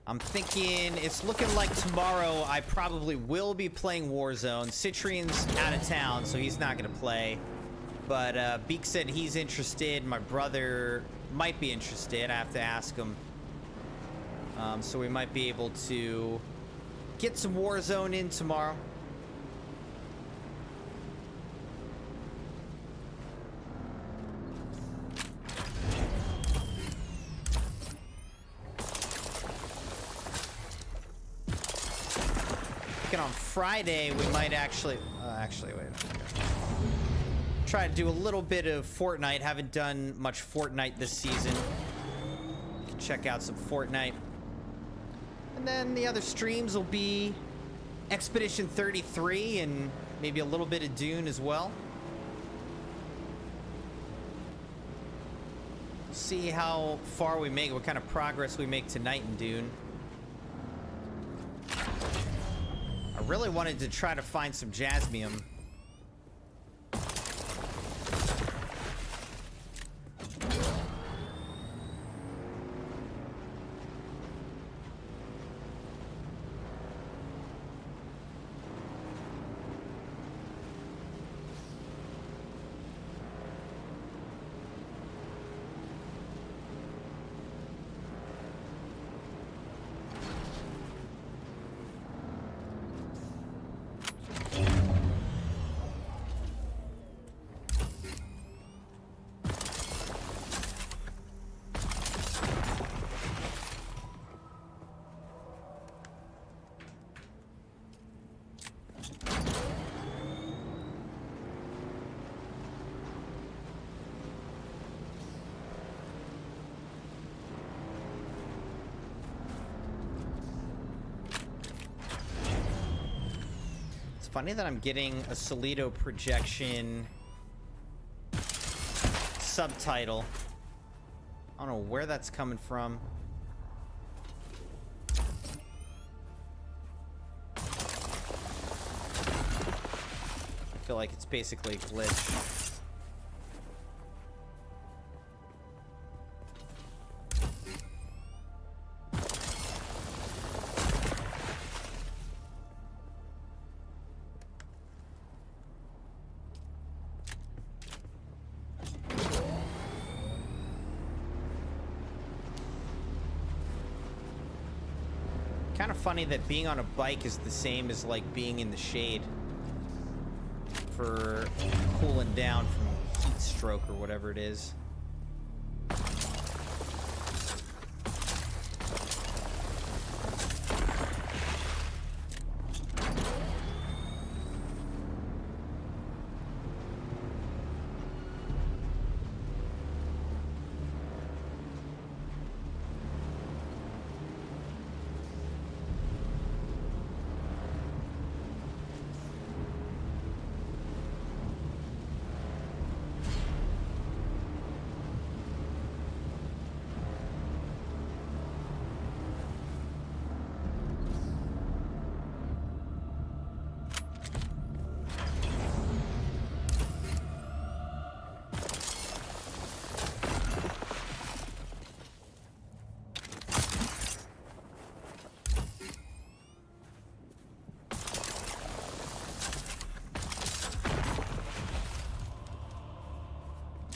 I'm thinking it's looking like tomorrow I probably will be playing Warzone. Citrian's out of town, so he's not going to play. But Beak said he's interested. My brother might be interested. I have to ask him. So we might be able to get some Warzone in tomorrow. On Friday, we might actually wait. Try to do a little bit of Fortnite. Haven't done much Fortnite this season. Check out some Fortnite. And then the other streams will be Expedition 33 and maybe a little bit of Dune as well. See how far we make, what kind of progress we make tonight in Dune. I really wanted to try to find some jasmium. Funny that I'm getting a Solido projection subtitle. I don't know where that's coming from. I feel like it's basically a glitch. Kind of funny that being on a bike is the same as like being in the shade for cooling down from heat stroke or whatever it is.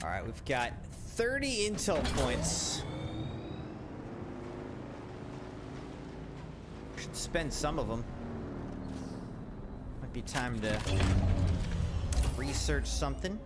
All right, we've got 30 intel points. Should spend some of them. Might be time to research something.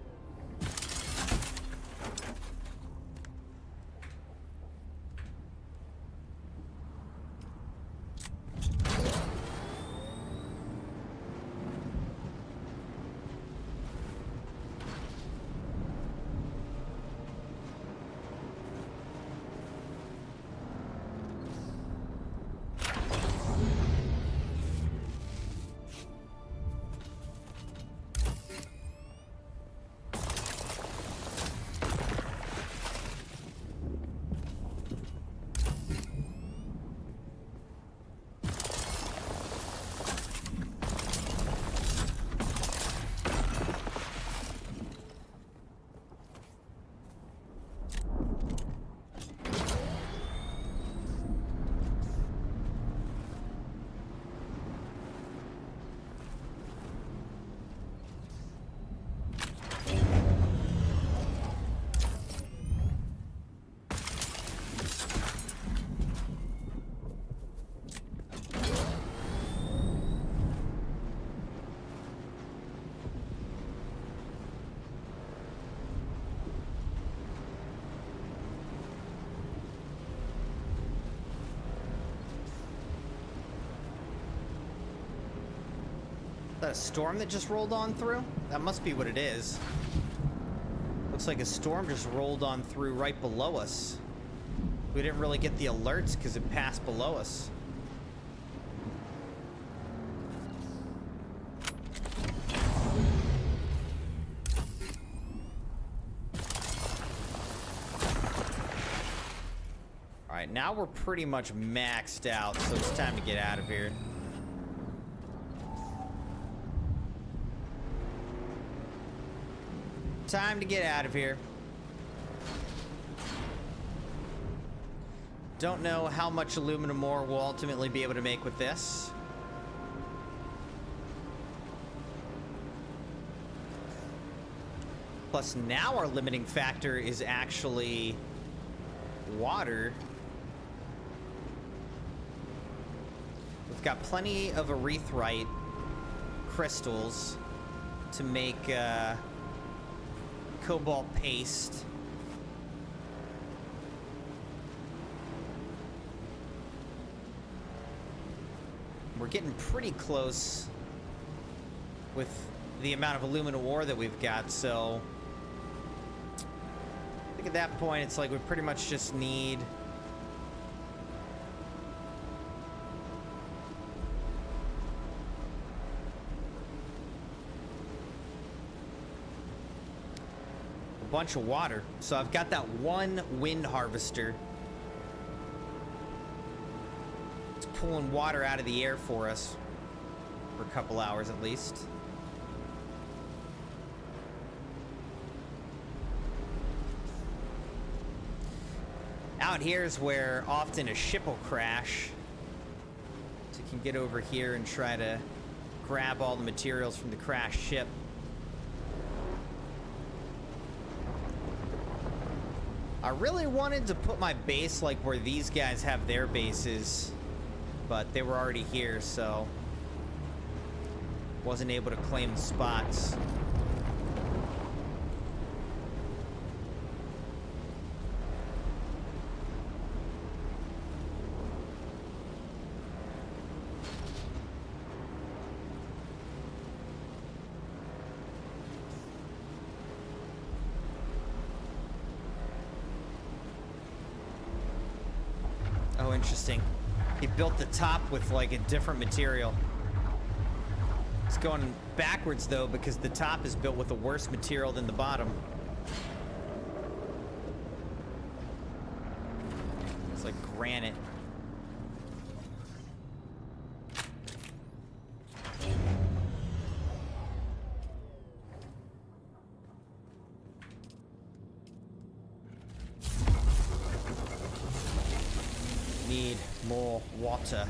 That a storm that just rolled on through? That must be what it is. Looks like a storm just rolled on through right below us. We didn't really get the alerts because it passed below us. Alright, now we're pretty much maxed out, so it's time to get out of here. Time to get out of here. Don't know how much aluminum ore we'll ultimately be able to make with this. Plus, now our limiting factor is actually water. We've got plenty of erythrite crystals to make cobalt paste. We're getting pretty close with the amount of aluminum ore that we've got, so I think at that point it's like we pretty much just need a bunch of water. So I've got that one wind harvester. It's pulling water out of the air for us for a couple hours at least. Out here is where often a ship will crash. So you can get over here and try to grab all the materials from the crashed ship. I really wanted to put my base like where these guys have their bases, but they were already here, so wasn't able to claim the spots. Oh, interesting. He built the top with like a different material. It's going backwards though because the top is built with a worse material than the bottom. It's like granite. Need more water.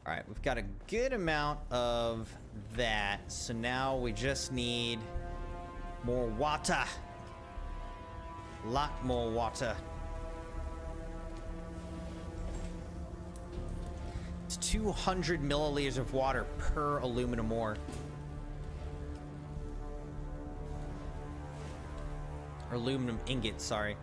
All right, we've got a good amount of that. So now we just need more water. Lot more water. It's 200 milliliters of water per aluminum ore. Or aluminum ingot, sorry.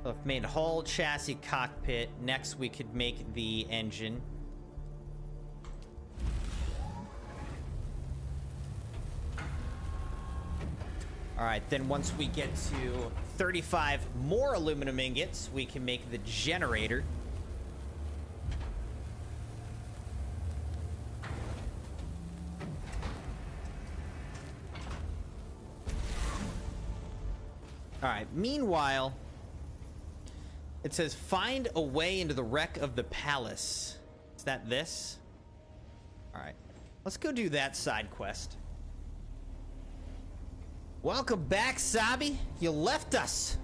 So I've made hull, chassis, cockpit. Next we could make the engine. All right, then once we get to 35 more aluminum ingots, we can make the generator. All right, meanwhile, it says find a way into the wreck of the palace. Is that this? All right, let's go do that side quest. Welcome back, Sabi. You left us.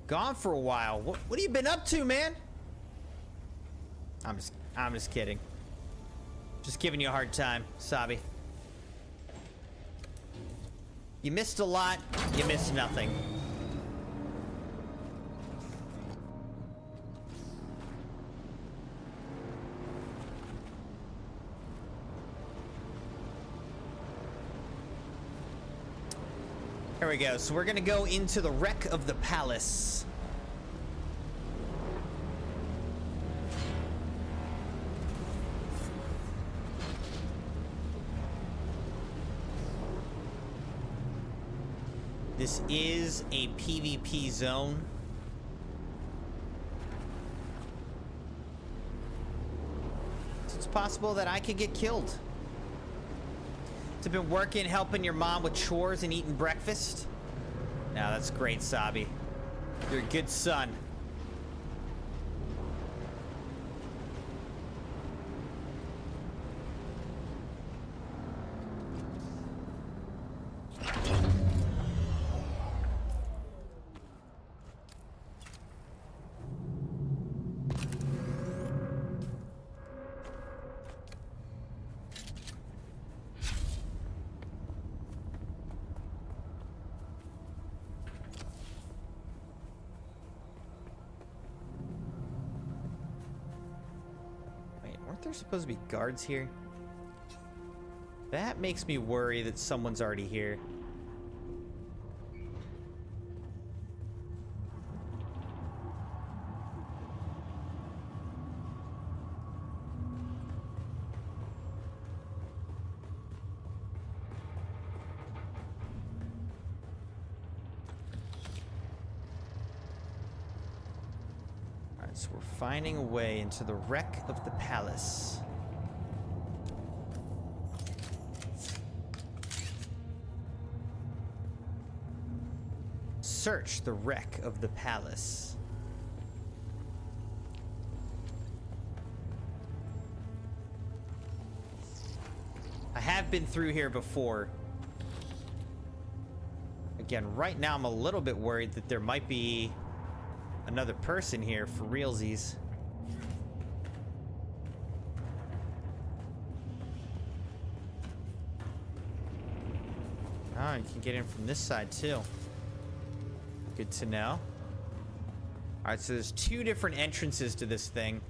Gone for a while. What have you been up to, man? I'm just kidding. Just giving you a hard time, Sabi. You missed a lot. You missed nothing. There we go. So we're gonna go into the wreck of the palace. This is a PvP zone. So it's possible that I could get killed. Have been working, helping your mom with chores and eating breakfast? Now that's great, Sabi. You're a good son. There's supposed to be guards here. That makes me worry that someone's already here. So we're finding a way into the wreck of the palace. Search the wreck of the palace. I have been through here before. Again, right now I'm a little bit worried that there might be another person here for realsies. Oh, you can get in from this side too. Good to know. Alright, so there's two different entrances to this thing.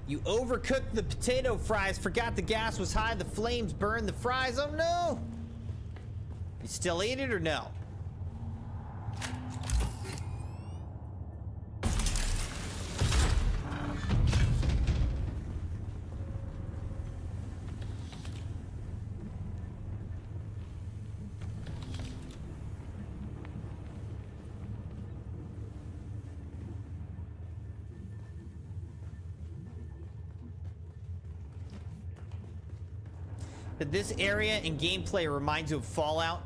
You overcooked the potato fries, forgot the gas was high, the flames burned the fries. Oh no! You still eat it or no? That this area in gameplay reminds you of Fallout.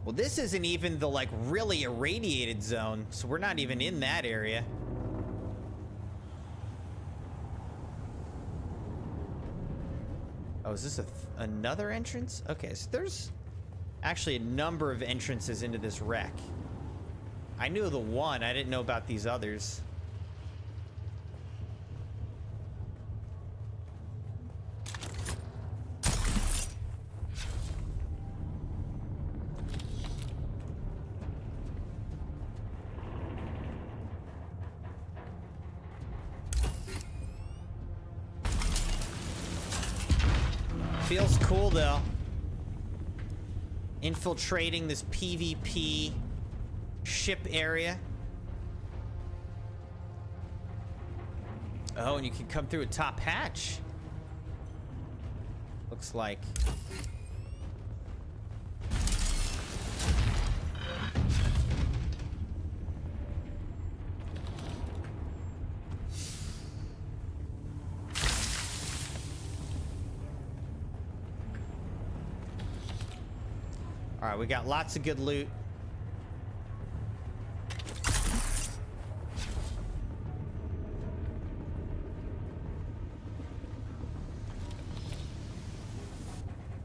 Well, this isn't even the, like, really irradiated zone, so we're not even in that area. Oh, is this another entrance? Okay, so there's actually a number of entrances into this wreck. I knew the one, I didn't know about these others. Feels cool though. Infiltrating this PvP ship area. Oh, and you can come through a top hatch. Looks like. All right, we got lots of good loot.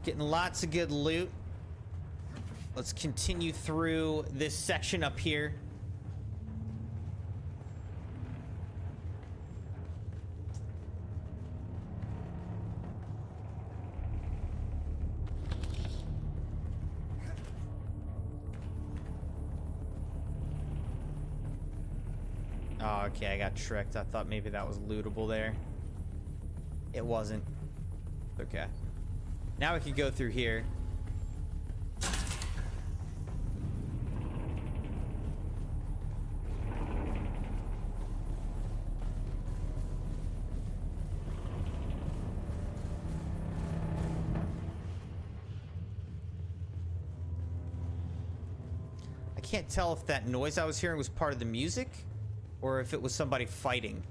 Getting lots of good loot. Let's continue through this section up here. Oh, okay, I got tricked. I thought maybe that was lootable there. It wasn't. Okay. Now we can go through here. I can't tell if that noise I was hearing was part of the music or if it was somebody fighting.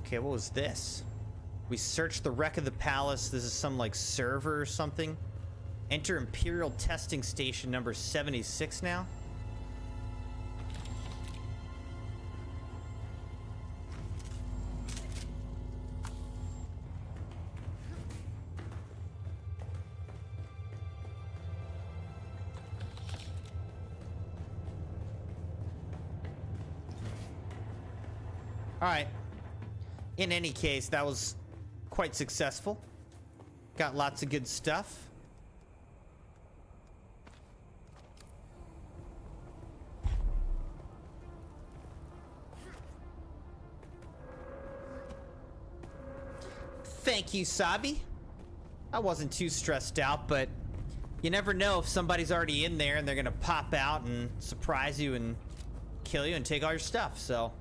Okay, what was this? We searched the wreck of the palace. This is some like server or something. Enter Imperial Testing Station number 76 now. All right. In any case, that was quite successful. Got lots of good stuff. Thank you, Sabi. I wasn't too stressed out, but you never know if somebody's already in there and they're gonna pop out and surprise you and kill you and take all your stuff, so.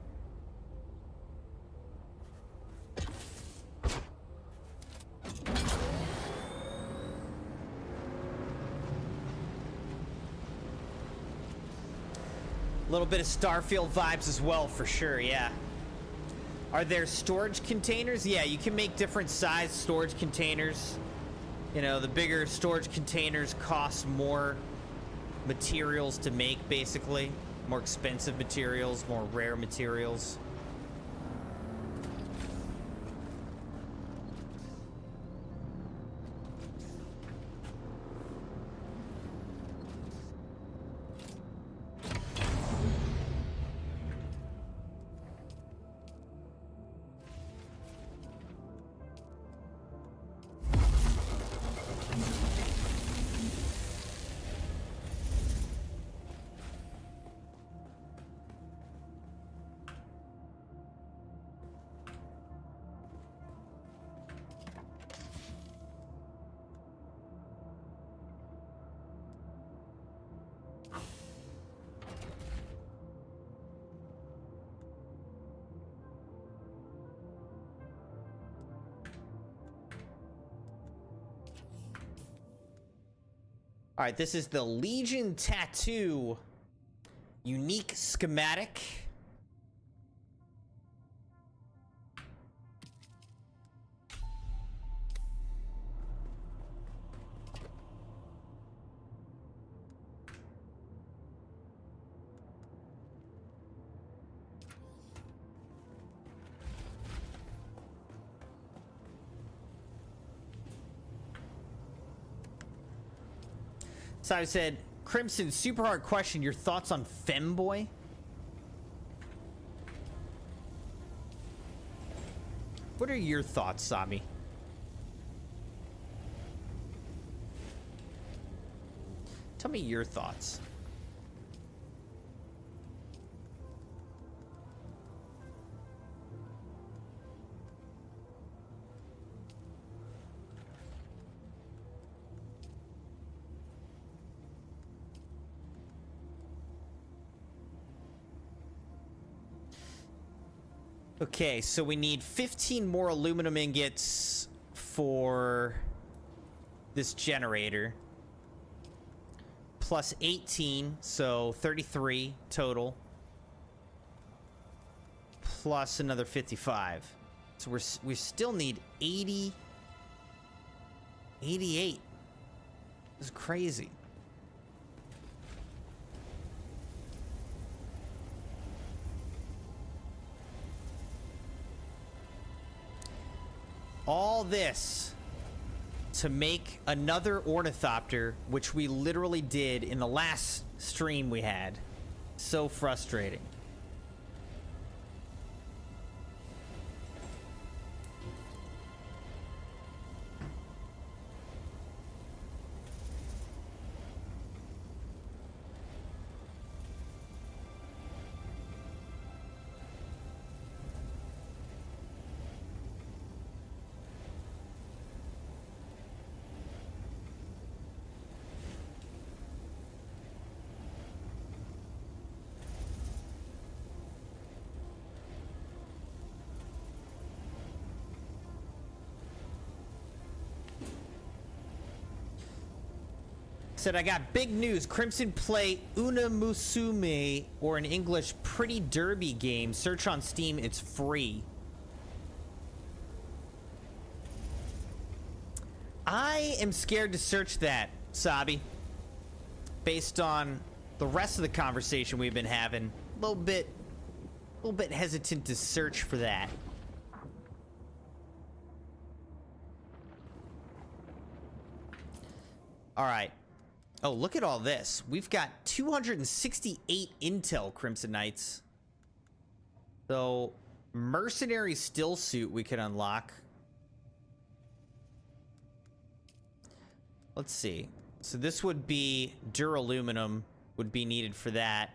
A little bit of Starfield vibes as well, for sure, yeah. Are there storage containers? Yeah, you can make different size storage containers. You know, the bigger storage containers cost more materials to make, basically. More expensive materials, more rare materials. All right, this is the Legion Tattoo unique schematic. So I said, Crimson, super hard question. Your thoughts on Femboy? What are your thoughts, Sabi? Tell me your thoughts. Okay, so we need 15 more aluminum ingots for this generator. Plus 18, so 33 total. Plus another 55. So we still need 80... 88. This is crazy. All this to make another ornithopter, which we literally did in the last stream we had. So frustrating. Said, I got big news. Crimson play Una Musume, or in English, Pretty Derby game. Search on Steam. It's free. I am scared to search that, Sabi. Based on the rest of the conversation we've been having. A little bit hesitant to search for that. All right. Oh, look at all this. We've got 268 intel, Crimson Knights. So, mercenary still suit we could unlock. Let's see. So this would be duraluminum would be needed for that.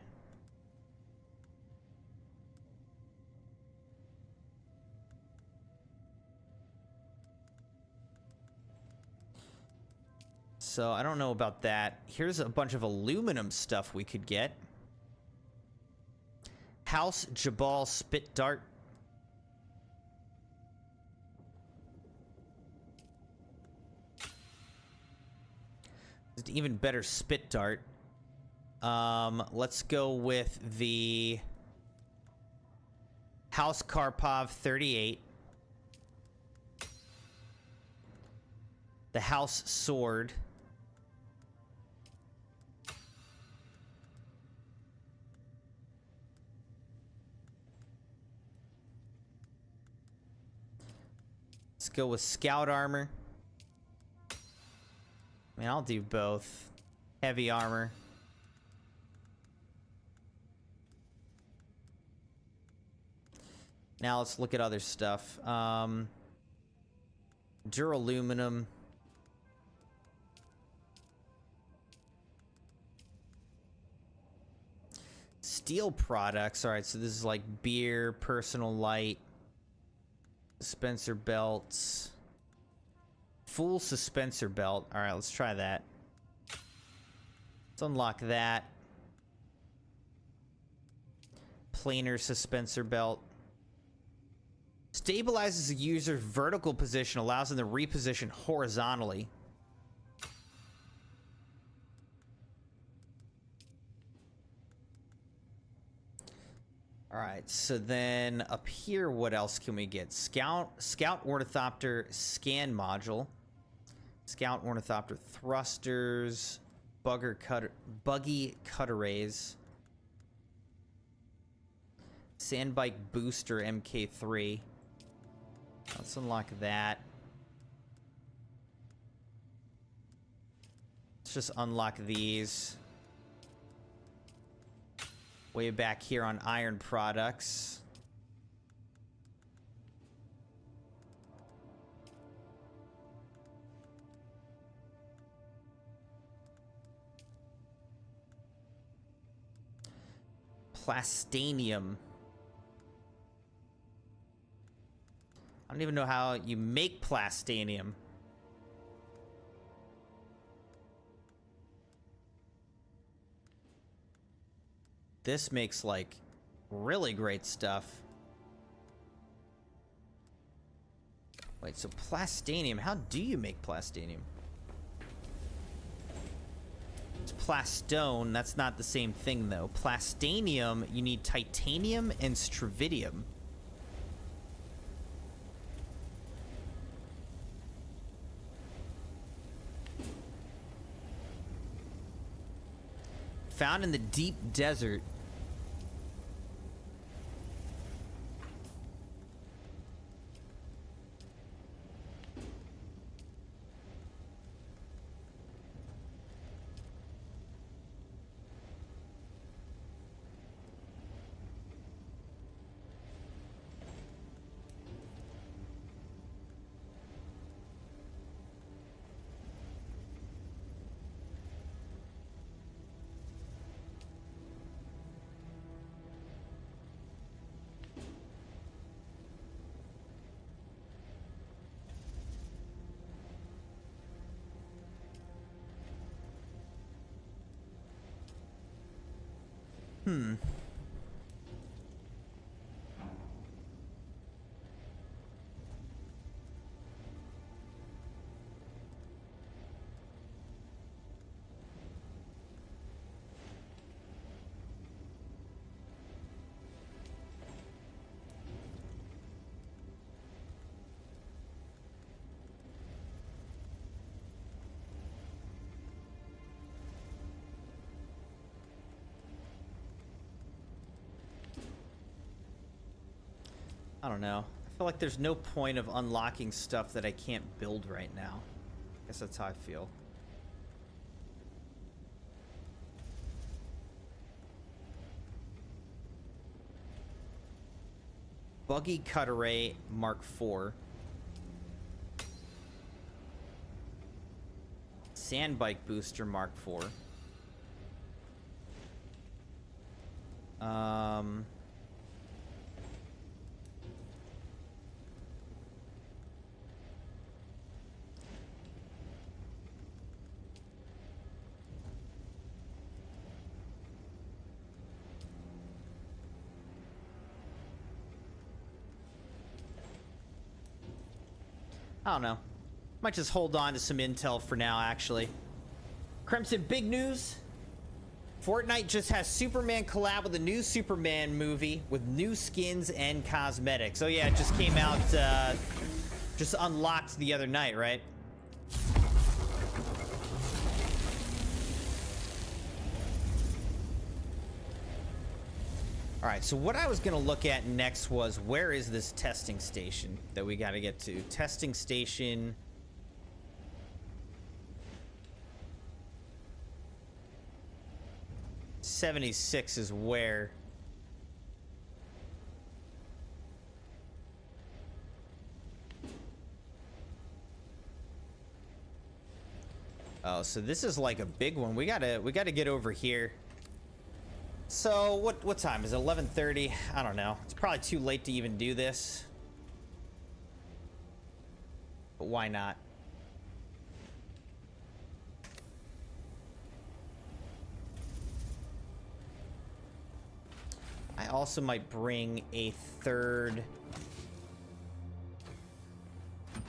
So I don't know about that. Here's a bunch of aluminum stuff we could get. House Jabal Spit Dart. It's an even better Spit Dart. Let's go with the House Karpov 38. The House Sword. Let's go with Scout Armor. I mean, I'll do both. Heavy Armor. Now let's look at other stuff. Duraluminum. Steel products. All right, so this is like beer, personal light. Dispenser belts. Full suspensor belt. All right, let's try that. Let's unlock that. Planar suspensor belt. Stabilizes the user's vertical position, allows them to reposition horizontally. All right, so then up here, what else can we get? Scout Ornithopter scan module, Scout Ornithopter thrusters, buggy cut arrays, Sandbike booster MK3. Let's unlock that. Let's just unlock these. Way back here on iron products. Plastanium. I don't even know how you make plastanium. This makes, like, really great stuff. Wait, so plastanium, how do you make plastanium? It's plastone, that's not the same thing, though. Plastanium, you need titanium and stravidium. Found in the deep desert. I don't know. I feel like there's no point of unlocking stuff that I can't build right now. I guess that's how I feel. Buggy cut array Mark IV. Sandbike booster Mark IV. I don't know. Might just hold on to some intel for now, actually. Crimson, big news. Fortnite just has Superman collab with a new Superman movie with new skins and cosmetics. Oh yeah, it just came out, just unlocked the other night, right? All right, so what I was gonna look at next was, where is this testing station that we gotta get to? Testing station. '76 is where? Oh, so this is like a big one. We gotta get over here. So what time is it? 11:30? I don't know. It's probably too late to even do this. But why not? I also might bring a third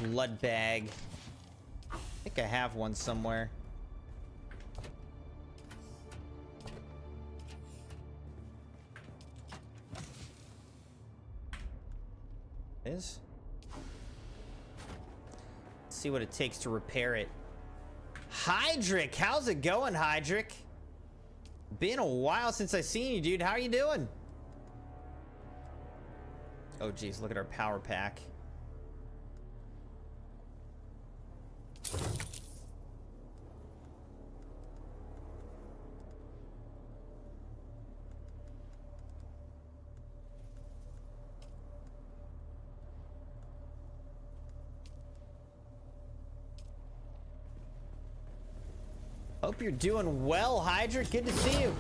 blood bag. I think I have one somewhere. is. Let's see what it takes to repair it. Hydric, how's it going, Hydric? Been a while since I seen you, dude. How are you doing? Oh, geez, look at our power pack. Hope you're doing well, Hydra. Good to see you.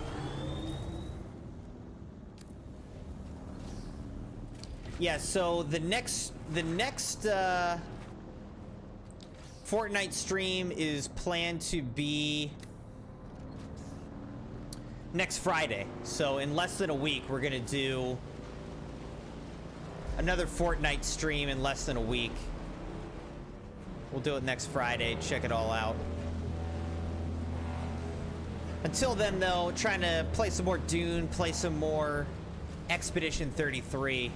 Yeah, so the next Fortnite stream is planned to be next Friday. So in less than a week, we're gonna do another Fortnite stream in less than a week. We'll do it next Friday. Check it all out. Until then, though, trying to play some more Dune, play some more Expedition 33.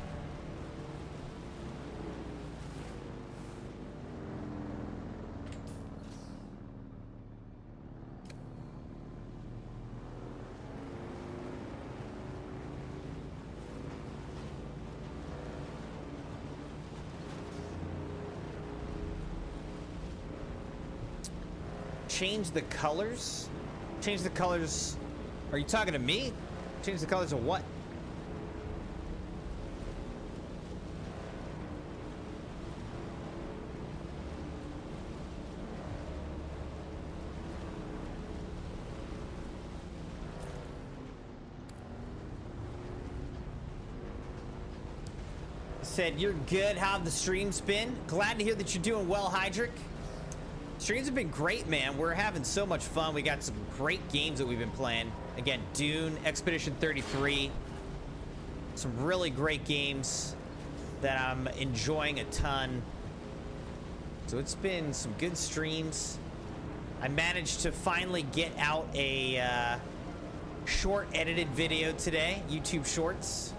Change the colors? Change the colors. Are you talking to me? Change the colors of what? Said you're good. How have the streams been? Glad to hear that you're doing well, Hydric. Streams have been great, man. We're having so much fun. We got some great games that we've been playing. Again, Dune, Expedition 33. Some really great games that I'm enjoying a ton. So it's been some good streams. I managed to finally get out a short edited video today, YouTube Shorts.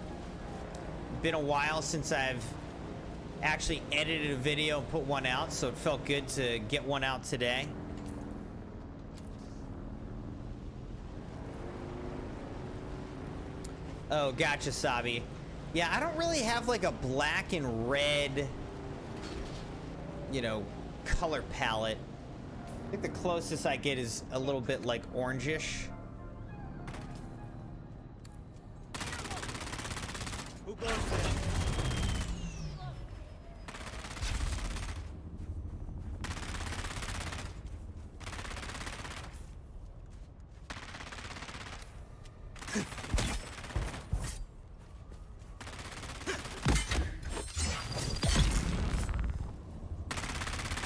Been a while since I've actually edited a video and put one out, so it felt good to get one out today. Oh, gotcha, Sabi. Yeah, I don't really have like a black and red, you know, color palette. I think the closest I get is a little bit like orangish. Who goes there?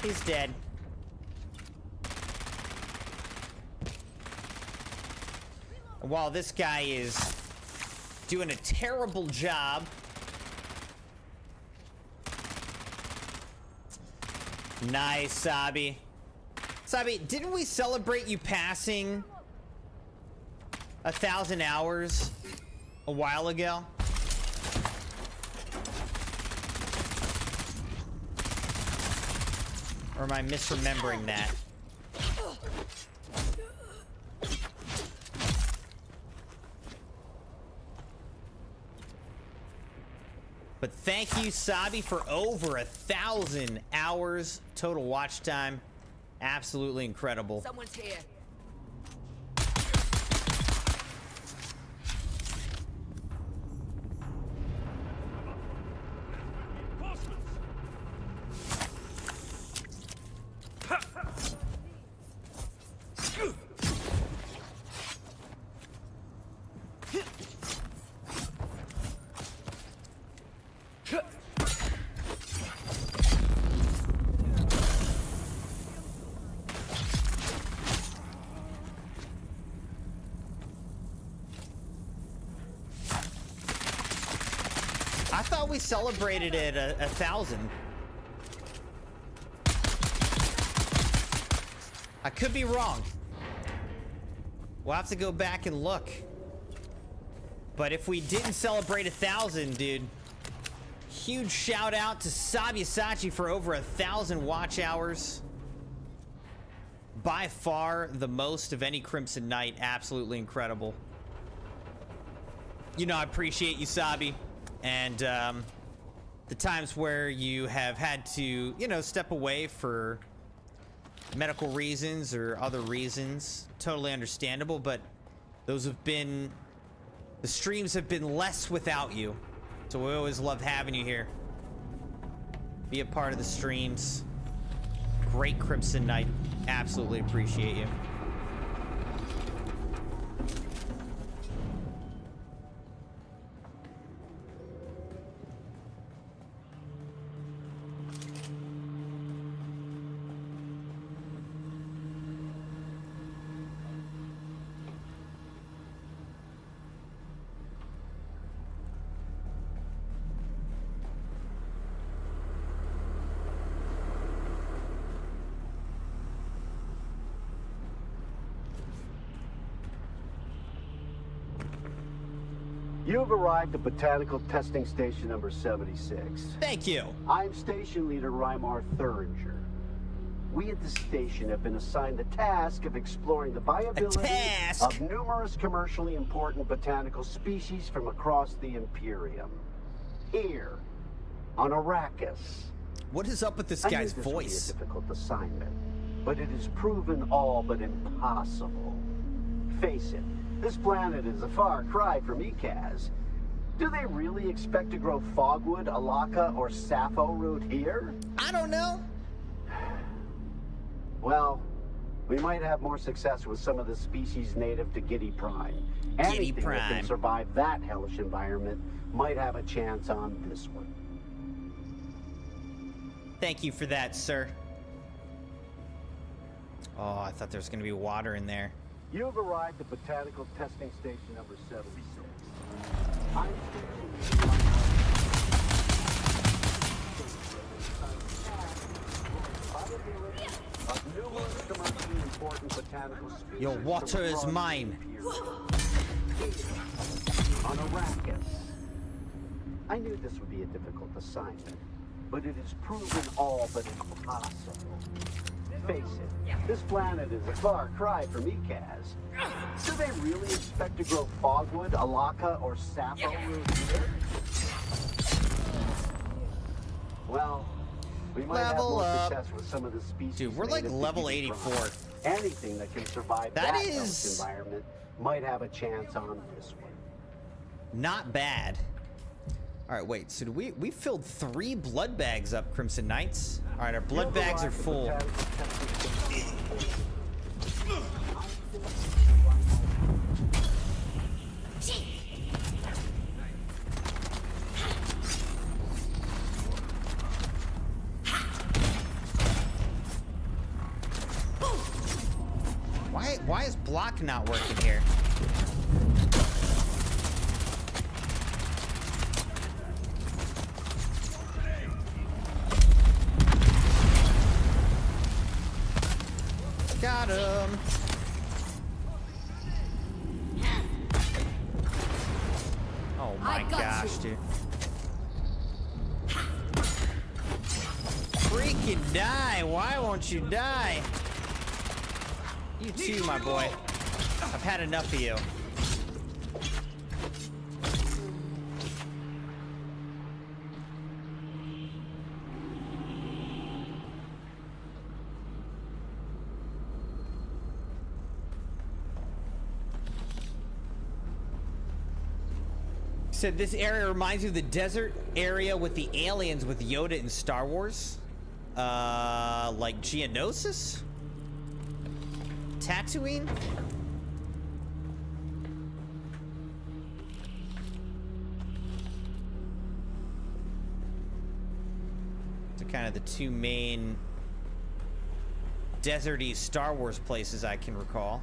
He's dead. While this guy is doing a terrible job, nice, Sabi. Sabi, didn't we celebrate you passing 1,000 hours a while ago? Or am I misremembering that? But thank you, Sabi, for over 1,000 hours total watch time. Absolutely incredible. Someone's here. We celebrated it 1,000. I could be wrong. We'll have to go back and look. But if we didn't celebrate 1,000, dude, Huge shout out to Sabyasachi for over 1,000 watch hours. By far the most of any Crimson Knight. Absolutely incredible. You know, I appreciate you, Sabi. And the times where you have had to, you know, step away for medical reasons or other reasons, totally understandable, but those have been, the streams have been less without you. So we always love having you here. Be a part of the streams. Great Crimson Knight. Absolutely appreciate you. You've arrived at Botanical Testing Station number 76. Thank you. I'm Station Leader Reimar Thuringer. We at the station have been assigned the task of exploring the viability of numerous commercially important botanical species from across the Imperium. Here, on Arrakis. What is up with this I guy's knew this voice? would be a difficult assignment, but it has proven all but impossible. Face it, this planet is a far cry from Ikaz. Do they really expect to grow fogwood, alaka, or sappho root here? I don't know. Well, we might have more success with some of the species native to Giddy Prime. Anything that Prime. can survive that hellish environment might have a chance on this one. Thank you for that, sir. Oh, I thought there was going to be water in there. You've arrived at Botanical Testing Station number 76. I'm of numerous commercially important botanical species. Your water from is across mine. the Imperium. On Arrakis. I knew this would be a difficult assignment, but it has proven all but impossible. Face it, this planet is a far cry from Ikaz. Do they really expect to grow fogwood, alaka, or sappho root here? Well, we might have Level more up. success with some of the species. Dude, we're like native to level Giddy 84. Prime. Anything that can survive That that is- hellish environment might have a chance on this one. Not bad. All right, wait. So do we filled 3 blood bags up, Crimson Knights. All right, our blood You've bags are arrived at full. Botanical Testing Station. Why is block not working here? Got him. Oh my I got gosh, you. dude. Freaking die. Why won't you die? You too, my boy. I've had enough of you. Said this area reminds you of the desert area with the aliens with Yoda in Star Wars. Like Geonosis? Tatooine? So kind of the 2 main deserty Star Wars places I can recall.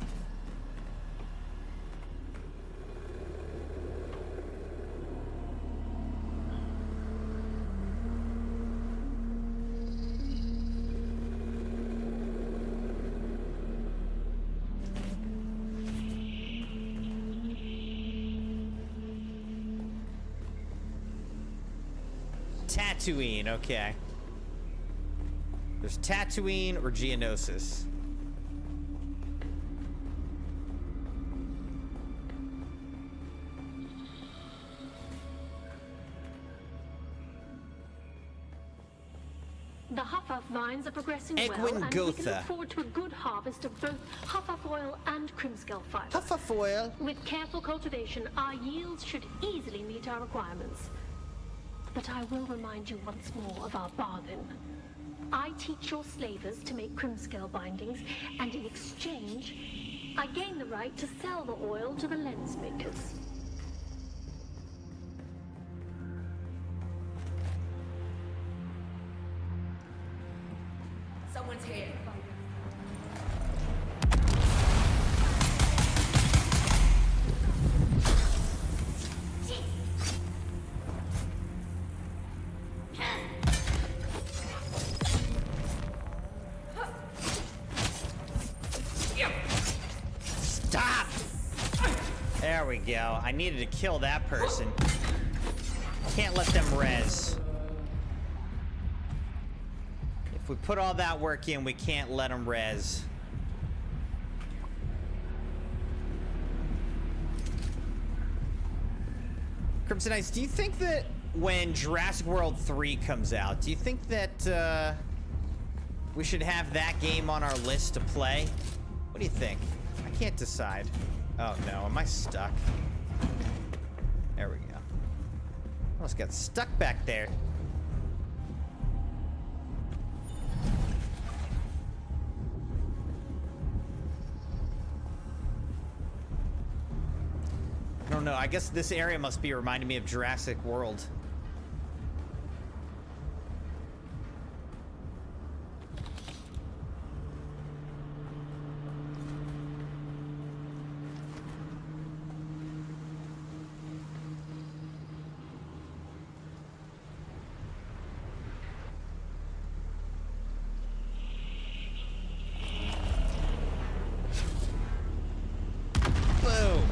Tatooine, okay. There's Tatooine or Geonosis. The Huffaf vines are progressing Egwin well, and we can Gotha. look forward to a good harvest of both Huffaf oil and Crimskull fiber. Huffaf oil. With careful cultivation, our yields should easily meet our requirements. But I will remind you once more of our bargain. I teach your slavers to make Crimskull bindings, and in exchange, I gain the right to sell the oil to the lens makers. Someone's here. Stop! There we go. I needed to kill that person. Can't let them res. If we put all that work in, we can't let them res. Crimson Ice, do you think that when Jurassic World 3 comes out, do you think that we should have that game on our list to play? What do you think? I can't decide. Oh no, am I stuck? There we go. Almost got stuck back there. I don't know. I guess this area must be reminding me of Jurassic World. Boom.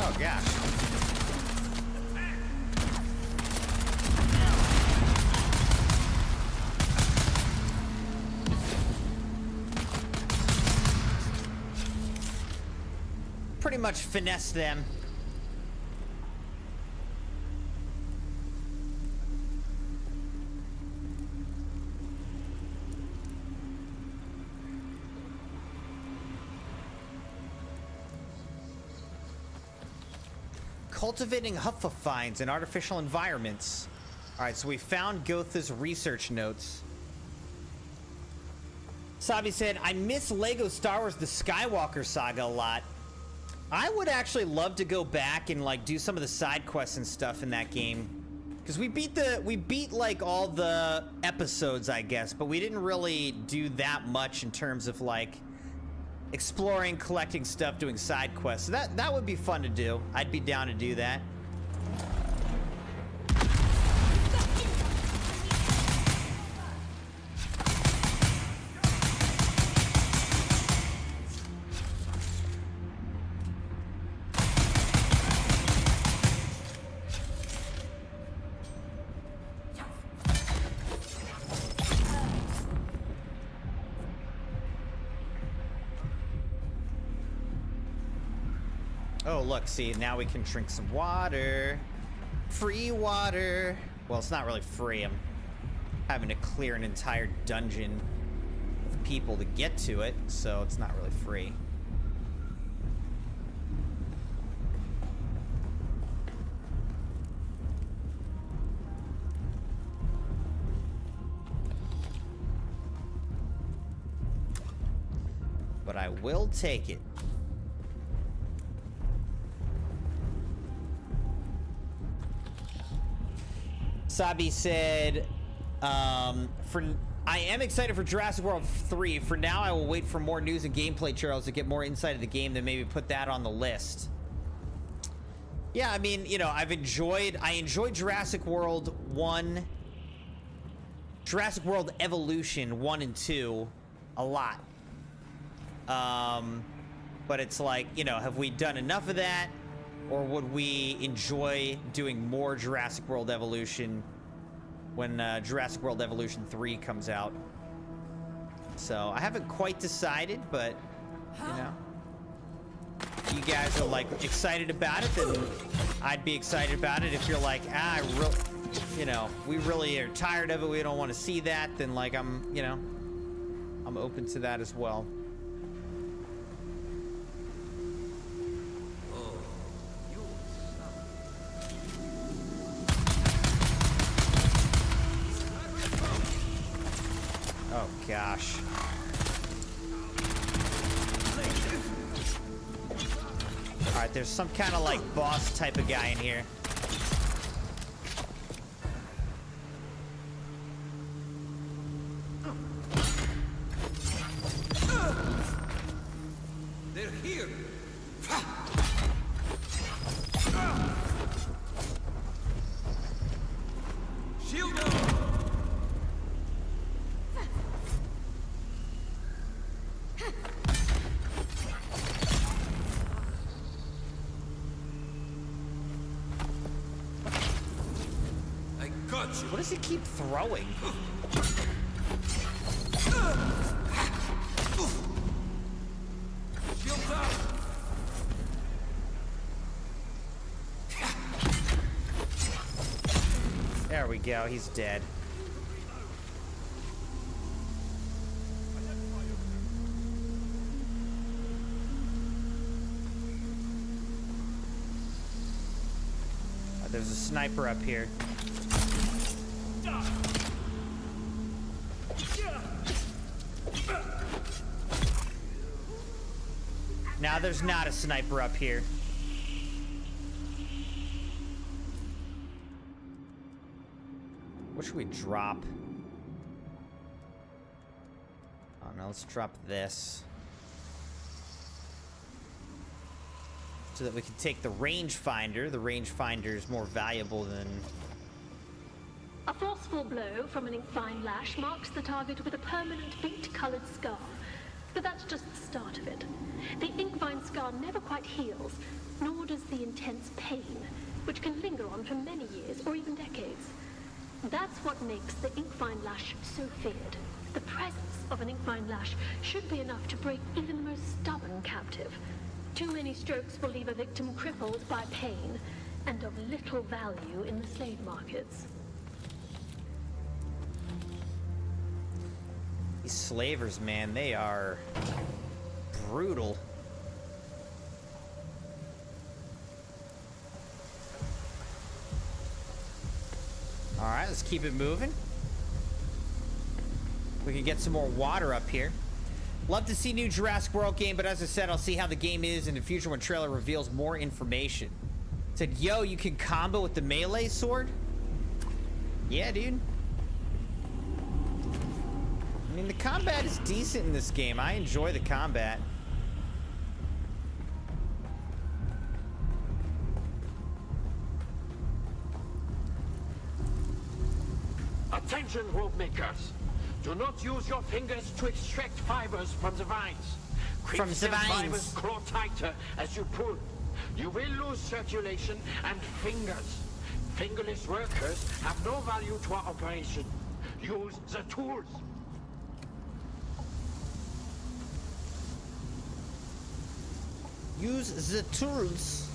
Oh gosh. Pretty much finesse them. Cultivating Huffafines in artificial environments. All right, so we found Gotha's research notes. Sabi said, I miss Lego Star Wars The Skywalker Saga a lot. I would actually love to go back and like do some of the side quests and stuff in that game. Because we beat like all the episodes, I guess, but we didn't really do that much in terms of like exploring, collecting stuff, doing side quests. So that would be fun to do. I'd be down to do that. Oh, look, see, now we can drink some water. Free water. Well, it's not really free. I'm having to clear an entire dungeon of people to get to it, so it's not really free. But I will take it. Sabi said, I am excited for Jurassic World 3. For now, I will wait for more news and gameplay trailers to get more insight of the game, then maybe put that on the list. Yeah, I mean, you know, I enjoyed Jurassic World 1, Jurassic World Evolution 1 and 2 a lot. But it's like, you know, have we done enough of that? Or would we enjoy doing more Jurassic World Evolution when Jurassic World Evolution 3 comes out? So I haven't quite decided, but, you know, if you guys are like excited about it, then I'd be excited about it. If you're like, you know, we really are tired of it, we don't want to see that, then like I'm open to that as well. Oh gosh. Alright, there's some kind of like boss type of guy in here. They're here. Shield up. What does he keep throwing? Shields up. There we go, he's dead. There's a sniper up here. Now there's not a sniper up here. What should we drop? Oh no, let's drop this. So that we can take the rangefinder. The rangefinder is more valuable than... A forceful blow from an ink-fine lash marks the target with a permanent paint-colored scar. But that's just the start of it. The ink-fine scar never quite heals, nor does the intense pain, which can linger on for many years or even decades. That's what makes the ink-fine lash so feared. The presence of an ink-fine lash should be enough to break even the most stubborn captive. Too many strokes will leave a victim crippled by pain and of little value in the slave markets. These slavers, man, they are brutal. All right, let's keep it moving. We can get some more water up here. Love to see new Jurassic World game, but as I said, I'll see how the game is in the future when trailer reveals more information. Said, yo, you can combo with the melee sword? Yeah, dude. I mean, the combat is decent in this game. I enjoy the combat. Attention, rope makers. Do not use your fingers to extract fibers from the vines. From the vines. Fibers claw tighter as you pull. You will lose circulation and fingers. Fingerless workers have no value to our operation. Use the tools. Use the tools.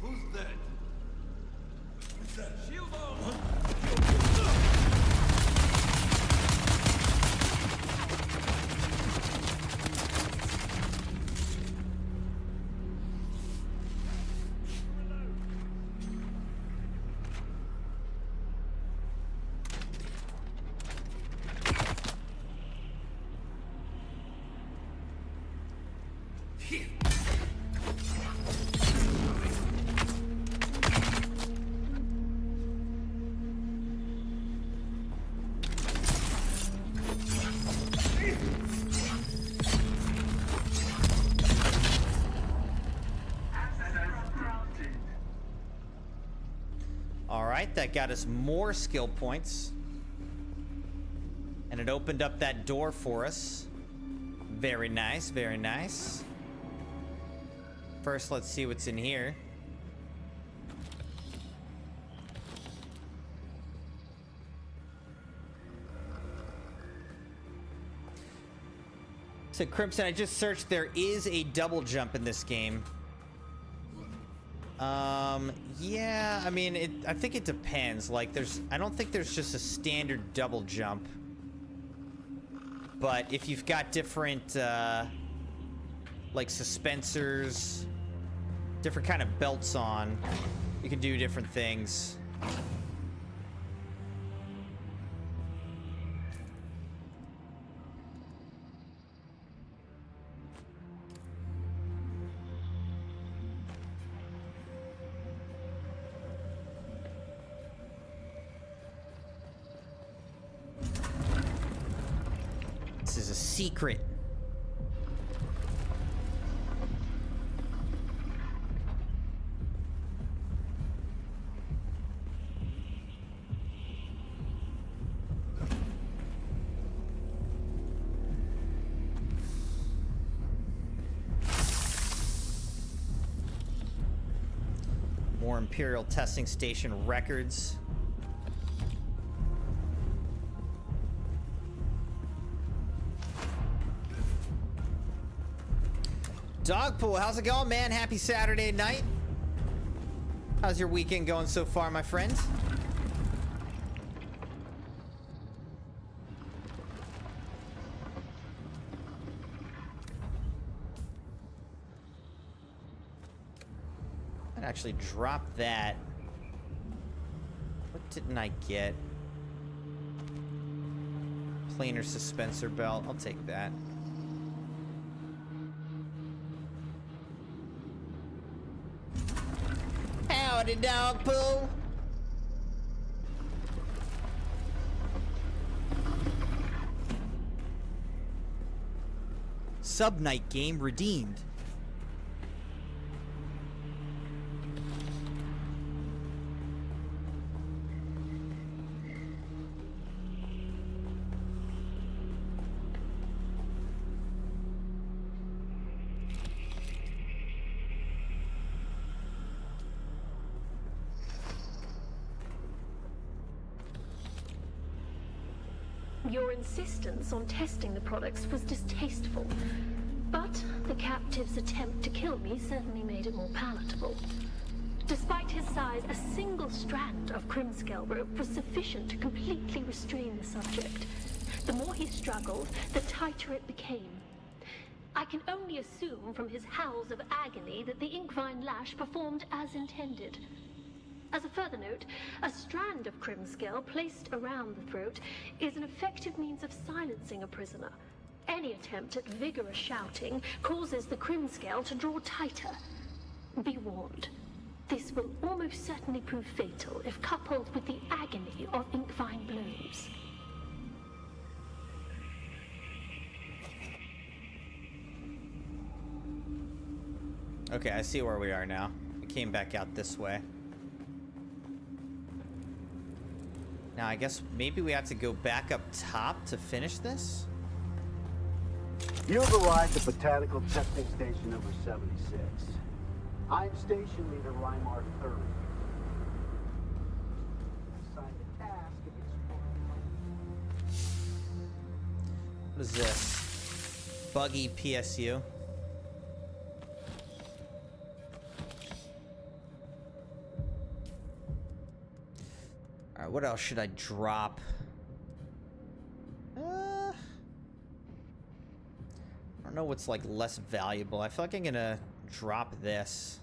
Who's that? Who's that? Shield on. All right, that got us more skill points. And it opened up that door for us. Very nice, very nice. First, let's see what's in here. So, Crimson, I just searched. There is a double jump in this game. Yeah, I mean, I think it depends. Like, I don't think there's just a standard double jump. But if you've got different, like, suspensors, different kind of belts on, you can do different things. This is a secret. More Imperial Testing Station records. Dogpool, how's it going, man? Happy Saturday night. How's your weekend going so far, my friend? I'd actually drop that. What didn't I get? Planar suspensor belt. I'll take that. Howdy, Dogpool. Sub-night game redeemed. Your insistence on testing the products was distasteful, but the captive's attempt to kill me certainly made it more palatable. Despite his size, a single strand of Crimscale rope was sufficient to completely restrain the subject. The more he struggled, the tighter it became. I can only assume from his howls of agony that the Inkvine lash performed as intended. As a further note, a strand of Crimscale placed around the throat is an effective means of silencing a prisoner. Any attempt at vigorous shouting causes the Crimscale to draw tighter. Be warned, this will almost certainly prove fatal if coupled with the agony of Inkvine blows. Okay, I see where we are now. We came back out this way. Now, I guess maybe we have to go back up top to finish this? You've arrived at Botanical Testing Station number 76. I'm Station Leader Reimar III. Assigned the task of exploring. What is this? Buggy PSU. Alright, what else should I drop? I don't know what's like less valuable. I feel like I'm gonna drop this.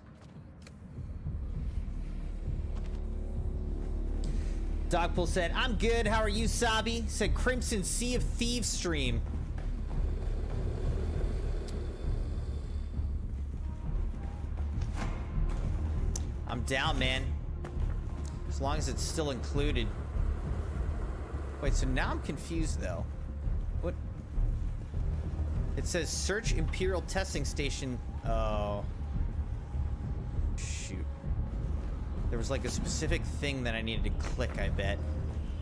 Dogpool said, I'm good. How are you, Sabi? Said Crimson Sea of Thieves stream. I'm down, man. As long as it's still included. Wait, so now I'm confused, though. What? It says search Imperial Testing Station. Oh. Shoot. There was like a specific thing that I needed to click, I bet.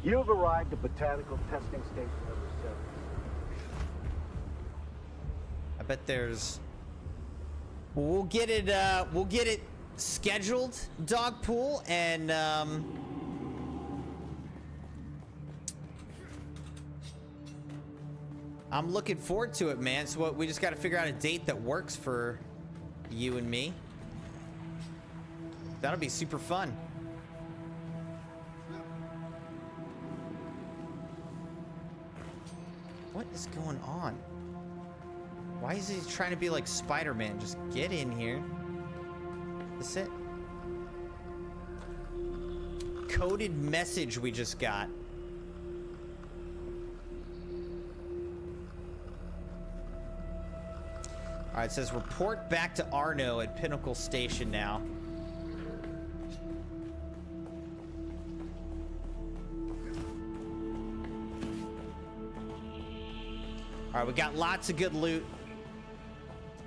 You've arrived at Botanical Testing Station number 7. I bet there's... We'll get it scheduled, Dogpool, and I'm looking forward to it, man. So we just got to figure out a date that works for you and me. That'll be super fun. What is going on? Why is he trying to be like Spider-Man? Just get in here. Is it? Coded message we just got. All right, it says report back to Arno at Pinnacle Station now. All right, we got lots of good loot.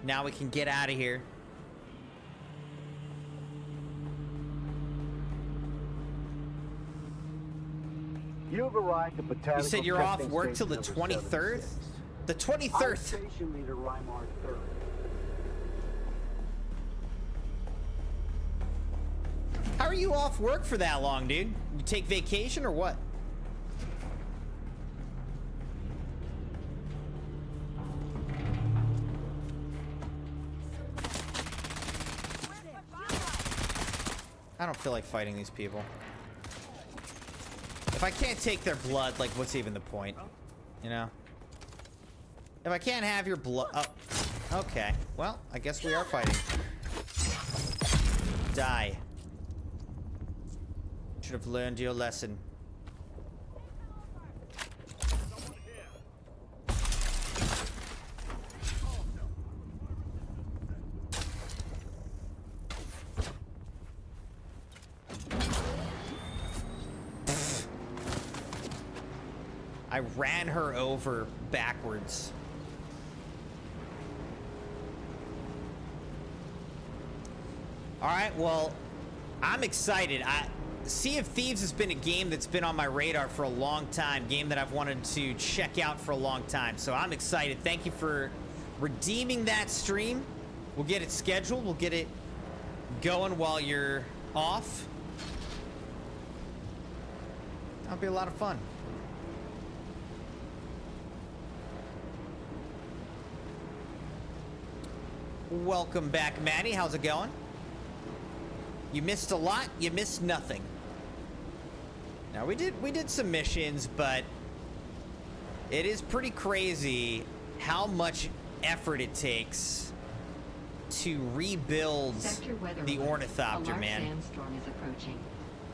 Now we can get out of here. You've arrived at Botanical. You said you're off Testing work till the Station number 23rd? 76. The 23rd. Station leader Reimar III. How are you off work for that long, dude? You take vacation or what? I don't feel like fighting these people. If I can't take their blood, like, what's even the point? You know? If I can't have your blood... Oh, okay. Well, I guess we are fighting. Die. Should have learned your lesson. I ran her over backwards. All right, well, I'm excited. Sea of Thieves has been a game that's been on my radar for a long time, game that I've wanted to check out for a long time, so I'm excited. Thank you for redeeming that stream. We'll get it scheduled. We'll get it going while you're off. That'll be a lot of fun. Welcome back, Maddie. How's it going? You missed a lot. You missed nothing. Now we did some missions, but it is pretty crazy how much effort it takes to rebuild the ornithopter, man. Sandstorm is approaching.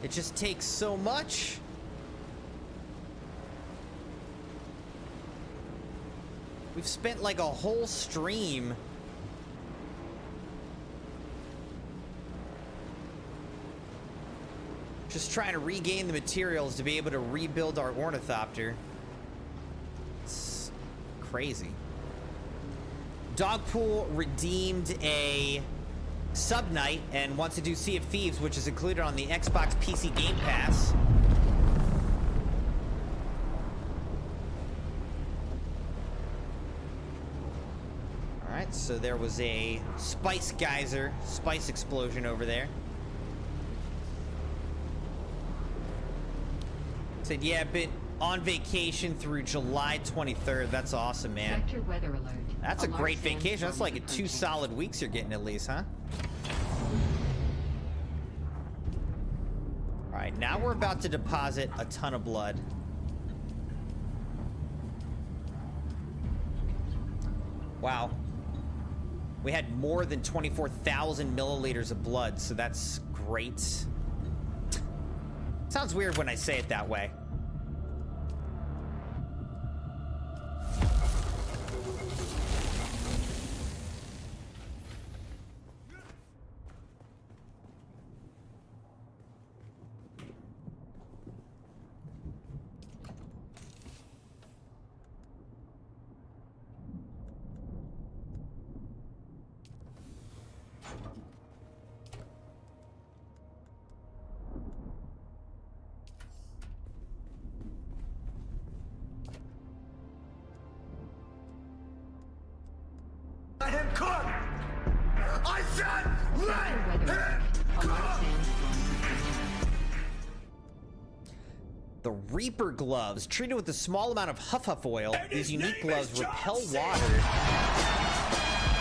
It just takes so much. We've spent like a whole stream just trying to regain the materials to be able to rebuild our ornithopter. It's crazy. Dogpool redeemed a sub night and wants to do Sea of Thieves, which is included on the Xbox PC Game Pass. All right, so there was a spice geyser, spice explosion over there. Said, yeah, been on vacation through July 23rd. That's awesome, man. Sector weather alert. That's a great vacation. That's like 2 solid weeks you're getting at least, huh? All right, now we're about to deposit a ton of blood. Wow. We had more than 24,000 milliliters of blood, so that's great. Sounds weird when I say it that way. cook! I said let Sector weather him alert. A large cook! sandstorm. The Reaper gloves, treated with a small amount of huff oil. And These his unique name gloves is John repel C. water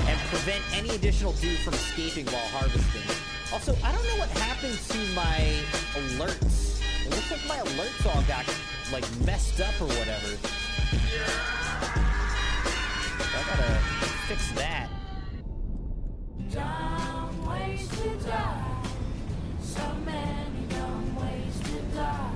and prevent any additional dew from escaping while harvesting. Also, I don't know what happened to my alerts. It looks like my alerts all got like messed up or whatever. So I gotta fix that. Dumb ways to die. So many dumb ways to die.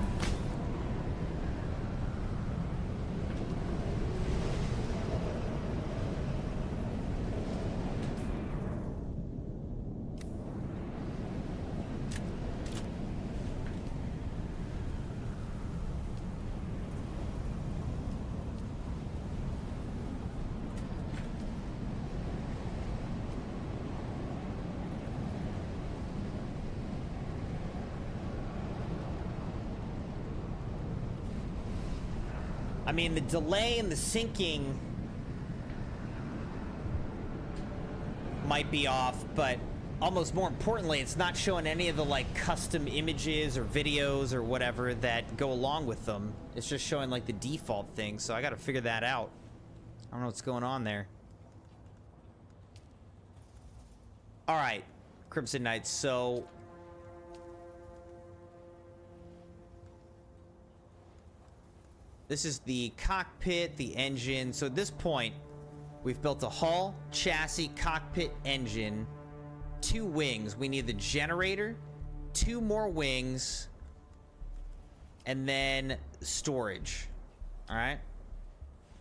I mean, the delay and the syncing might be off, but almost more importantly, it's not showing any of the like custom images or videos or whatever that go along with them. It's just showing like the default thing, so I gotta figure that out. I don't know what's going on there. All right, Crimson Knights, so this is the cockpit, the engine. So at this point, we've built a hull, chassis, cockpit, engine, 2 wings. We need the generator, 2 more wings, and then storage. All right.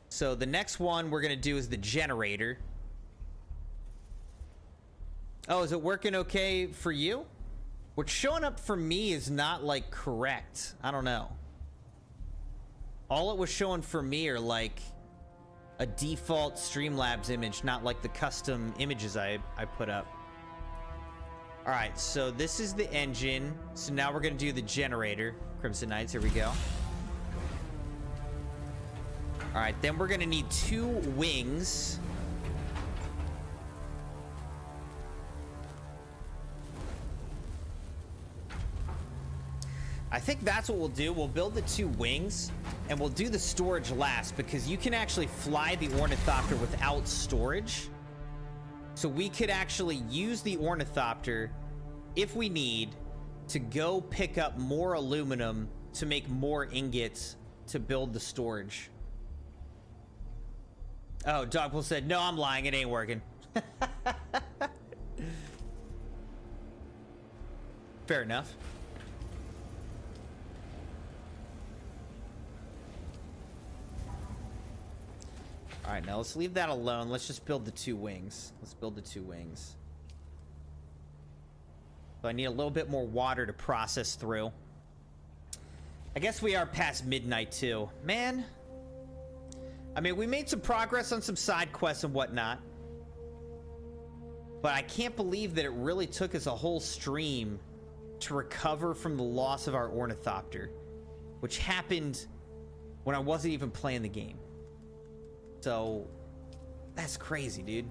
So the next one we're gonna do is the generator. Oh, is it working okay for you? What's showing up for me is not like correct. I don't know. All it was showing for me are like a default Streamlabs image, not like the custom images I put up. All right, so this is the engine. So now we're gonna do the generator. Crimson Knights, here we go. All right, then we're gonna need 2 wings. I think that's what we'll do. We'll build the 2 wings, and we'll do the storage last, because you can actually fly the Ornithopter without storage. So we could actually use the Ornithopter, if we need, to go pick up more aluminum to make more ingots to build the storage. Oh, Dogpool said, no, I'm lying. It ain't working. Fair enough. All right, now let's leave that alone. Let's just build the 2 wings. Let's build the 2 wings. So I need a little bit more water to process through. I guess we are past midnight too. Man. I mean, we made some progress on some side quests and whatnot. But I can't believe that it really took us a whole stream to recover from the loss of our Ornithopter, which happened when I wasn't even playing the game. So, that's crazy, dude.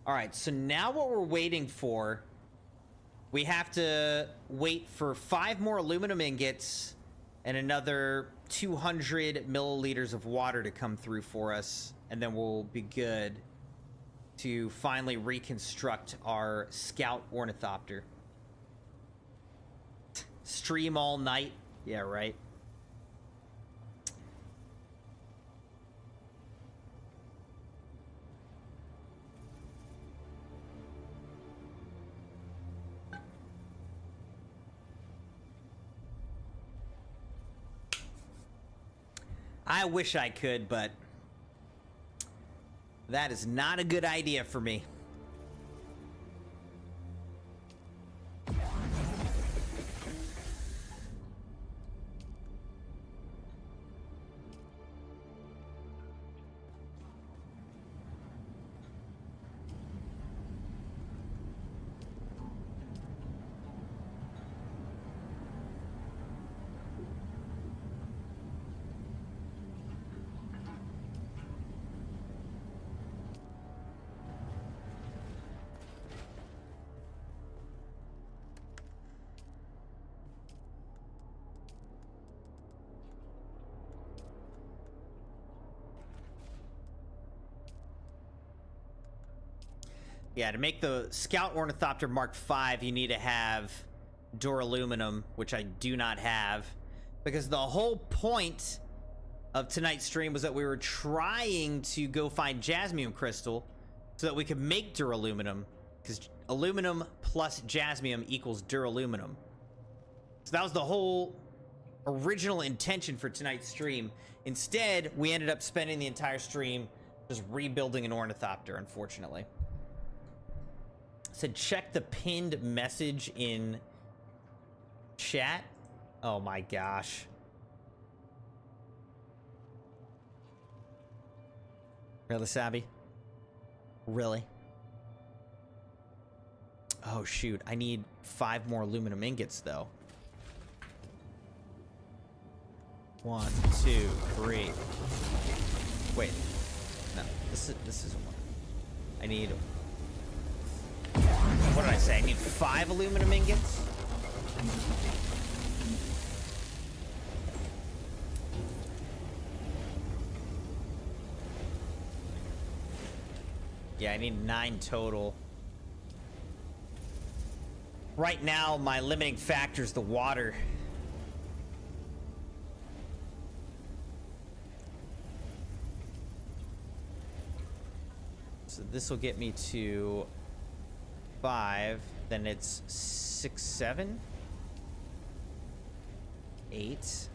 All right, so now what we're waiting for, we have to wait for 5 more aluminum ingots and another 200 milliliters of water to come through for us, and then we'll be good to finally reconstruct our Scout Ornithopter. Stream all night? Yeah, right. I wish I could, but that is not a good idea for me. Yeah, to make the Scout Ornithopter Mark V, you need to have duraluminum, which I do not have, because the whole point of tonight's stream was that we were trying to go find jasmium crystal so that we could make duraluminum, because aluminum plus jasmium equals duraluminum. So that was the whole original intention for tonight's stream. Instead, we ended up spending the entire stream just rebuilding an ornithopter, unfortunately. Said check the pinned message in chat. Oh my gosh. Really, Sabby? Really? Oh shoot, I need 5 more aluminum ingots though. 1, 2, 3. Wait. No, this is one. I need... What did I say? I need 5 aluminum ingots? Yeah, I need 9 total. Right now, my limiting factor is the water. So this will get me to 5. Then it's 6, 7, 8.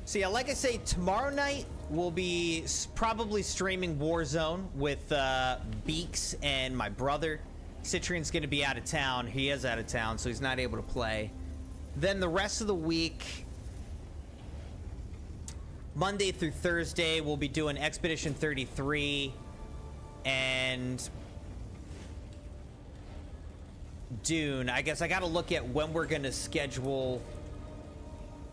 So yeah, like I say, tomorrow night we'll be probably streaming Warzone with Beaks and my brother. Citrian's going to be out of town. He is out of town, so he's not able to play. Then the rest of the week, Monday through Thursday, we'll be doing Expedition 33 and Dune. I guess I got to look at when we're going to schedule.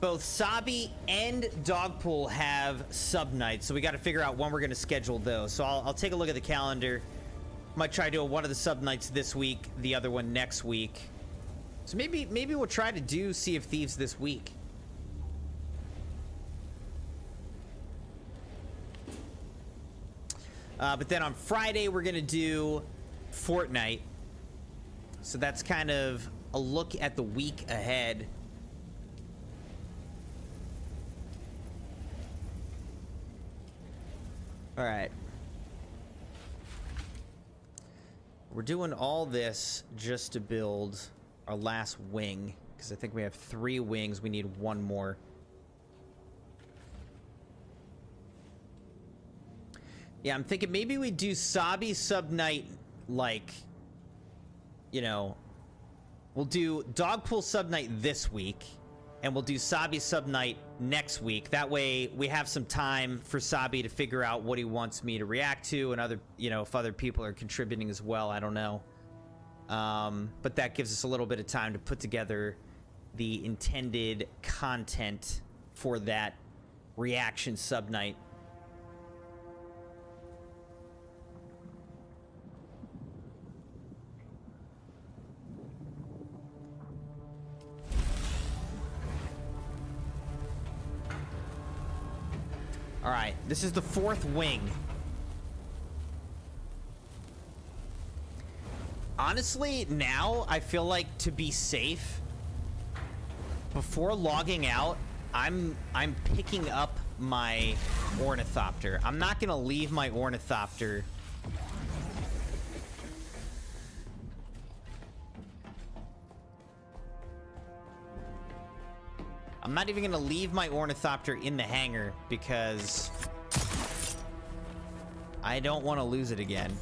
Both Sabi and Dogpool have sub nights, so we got to figure out when we're going to schedule those. So I'll take a look at the calendar. Might try to do one of the sub nights this week, the other one next week. So maybe we'll try to do Sea of Thieves this week. But then on Friday we're going to do Fortnite. So that's kind of a look at the week ahead. All right. We're doing all this just to build our last wing, because I think we have 3 wings. We need 1 more. Yeah, I'm thinking maybe we do Sabi sub night, like, you know, we'll do Dogpool sub night this week, and we'll do Sabi sub night next week. That way we have some time for Sabi to figure out what he wants me to react to, and other, you know, if other people are contributing as well, I don't know. But that gives us a little bit of time to put together the intended content for that reaction sub night. All right, this is the 4th wing. Honestly, now I feel like to be safe, before logging out, I'm picking up my ornithopter. I'm not gonna leave my ornithopter. I'm not even gonna leave my ornithopter in the hangar because I don't want to lose it again.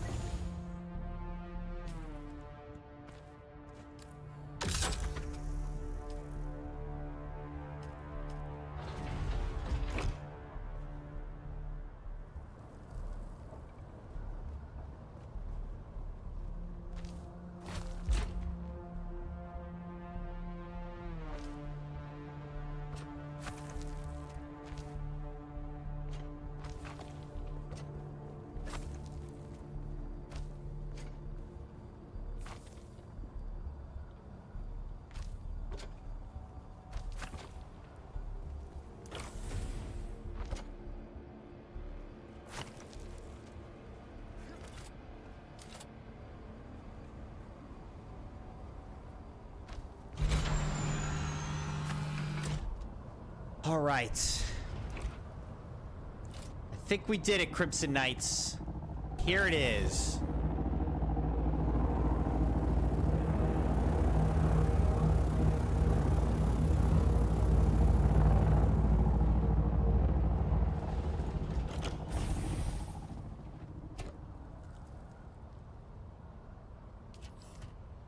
All right. I think we did it, Crimson Knights. Here it is.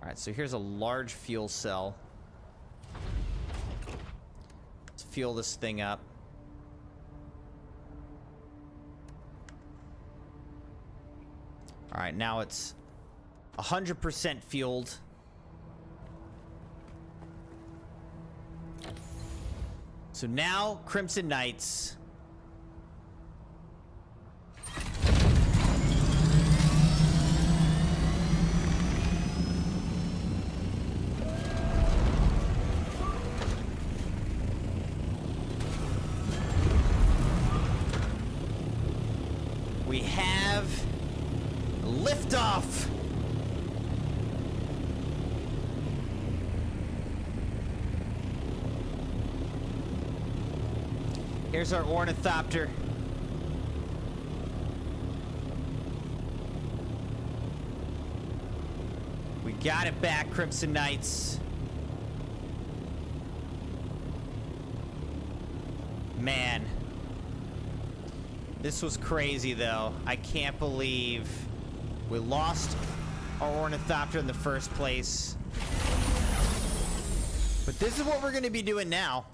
All right, so here's a large fuel cell. Let's fuel this thing up. All right, now it's 100% fueled. So now, Crimson Knights. We have liftoff. Here's our ornithopter. We got it back, Crimson Knights. Man. This was crazy, though. I can't believe we lost our ornithopter in the first place. But this is what we're going to be doing now.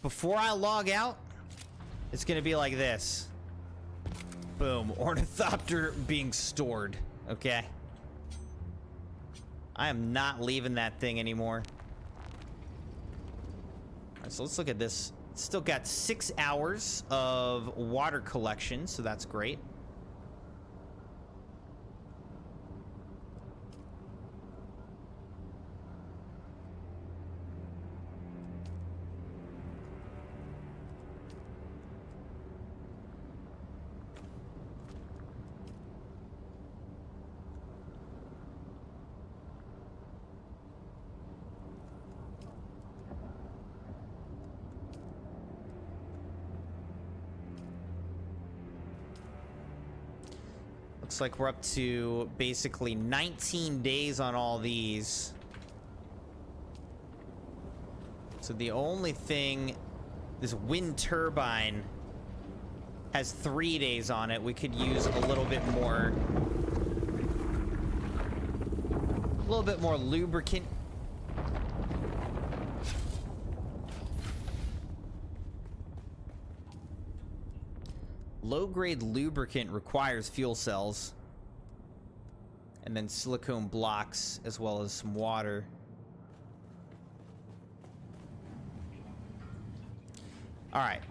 Before I log out, it's going to be like this. Boom. Ornithopter being stored. Okay. I am not leaving that thing anymore. All right, so let's look at this. It's still got 6 hours of water collection, so that's great. Looks like we're up to basically 19 days on all these. So the only thing, this wind turbine has 3 days on it. We could use a little bit more lubricant. Low-grade lubricant requires fuel cells. And then silicone blocks, as well as some water. Alright.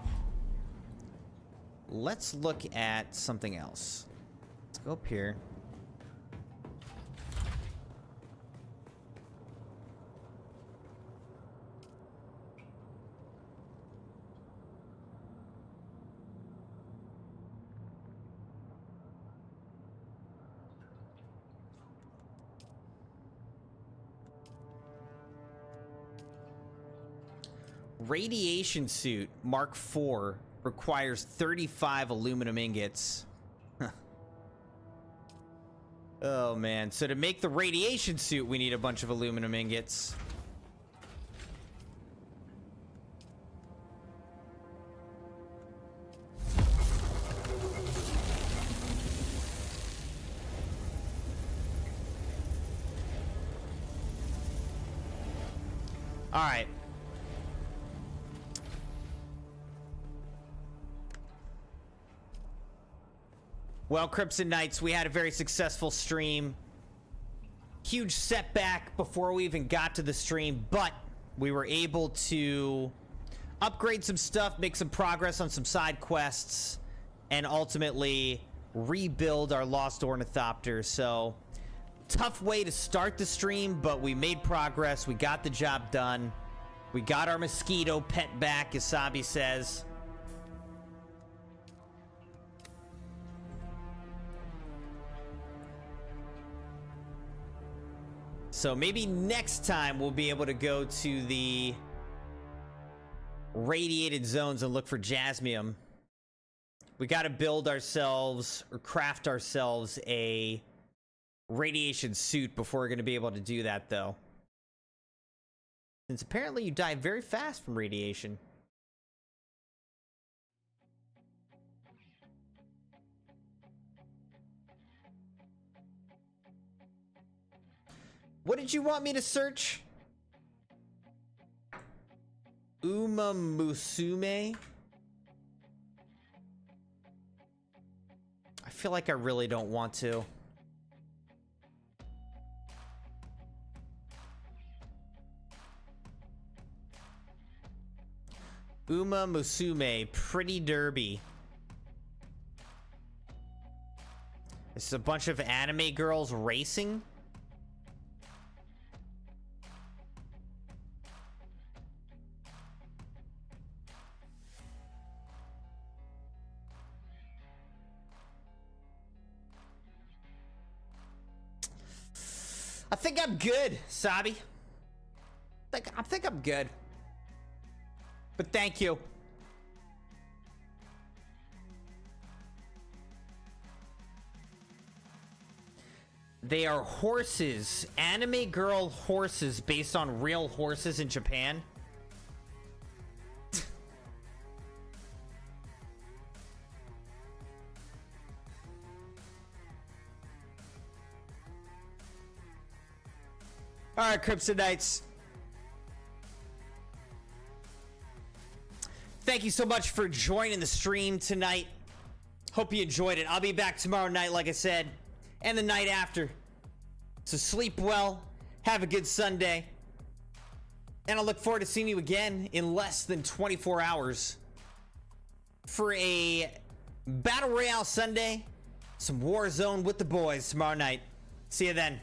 Let's look at something else. Let's go up here. Radiation suit Mark IV requires 35 aluminum ingots. Oh man, so to make the radiation suit we need a bunch of aluminum ingots. All right. Well, Crimson Knights, we had a very successful stream. Huge setback before we even got to the stream, but we were able to upgrade some stuff, make some progress on some side quests, and ultimately rebuild our lost ornithopter. So, tough way to start the stream, but we made progress. We got the job done. We got our mosquito pet back, as Sabi says. So maybe next time we'll be able to go to the radiated zones and look for jasmium. We got to build ourselves or craft ourselves a radiation suit before we're going to be able to do that, though. Since apparently you die very fast from radiation. What did you want me to search? Uma Musume? I feel like I really don't want to. Uma Musume, Pretty Derby. This is a bunch of anime girls racing? I think I'm good, Sabi. I think I'm good. But thank you. They are horses. Anime girl horses based on real horses in Japan. All right, Crimsonites. Thank you so much for joining the stream tonight. Hope you enjoyed it. I'll be back tomorrow night, like I said, and the night after. So sleep well, have a good Sunday, and I look forward to seeing you again in less than 24 hours for a Battle Royale Sunday, some Warzone with the boys tomorrow night. See you then.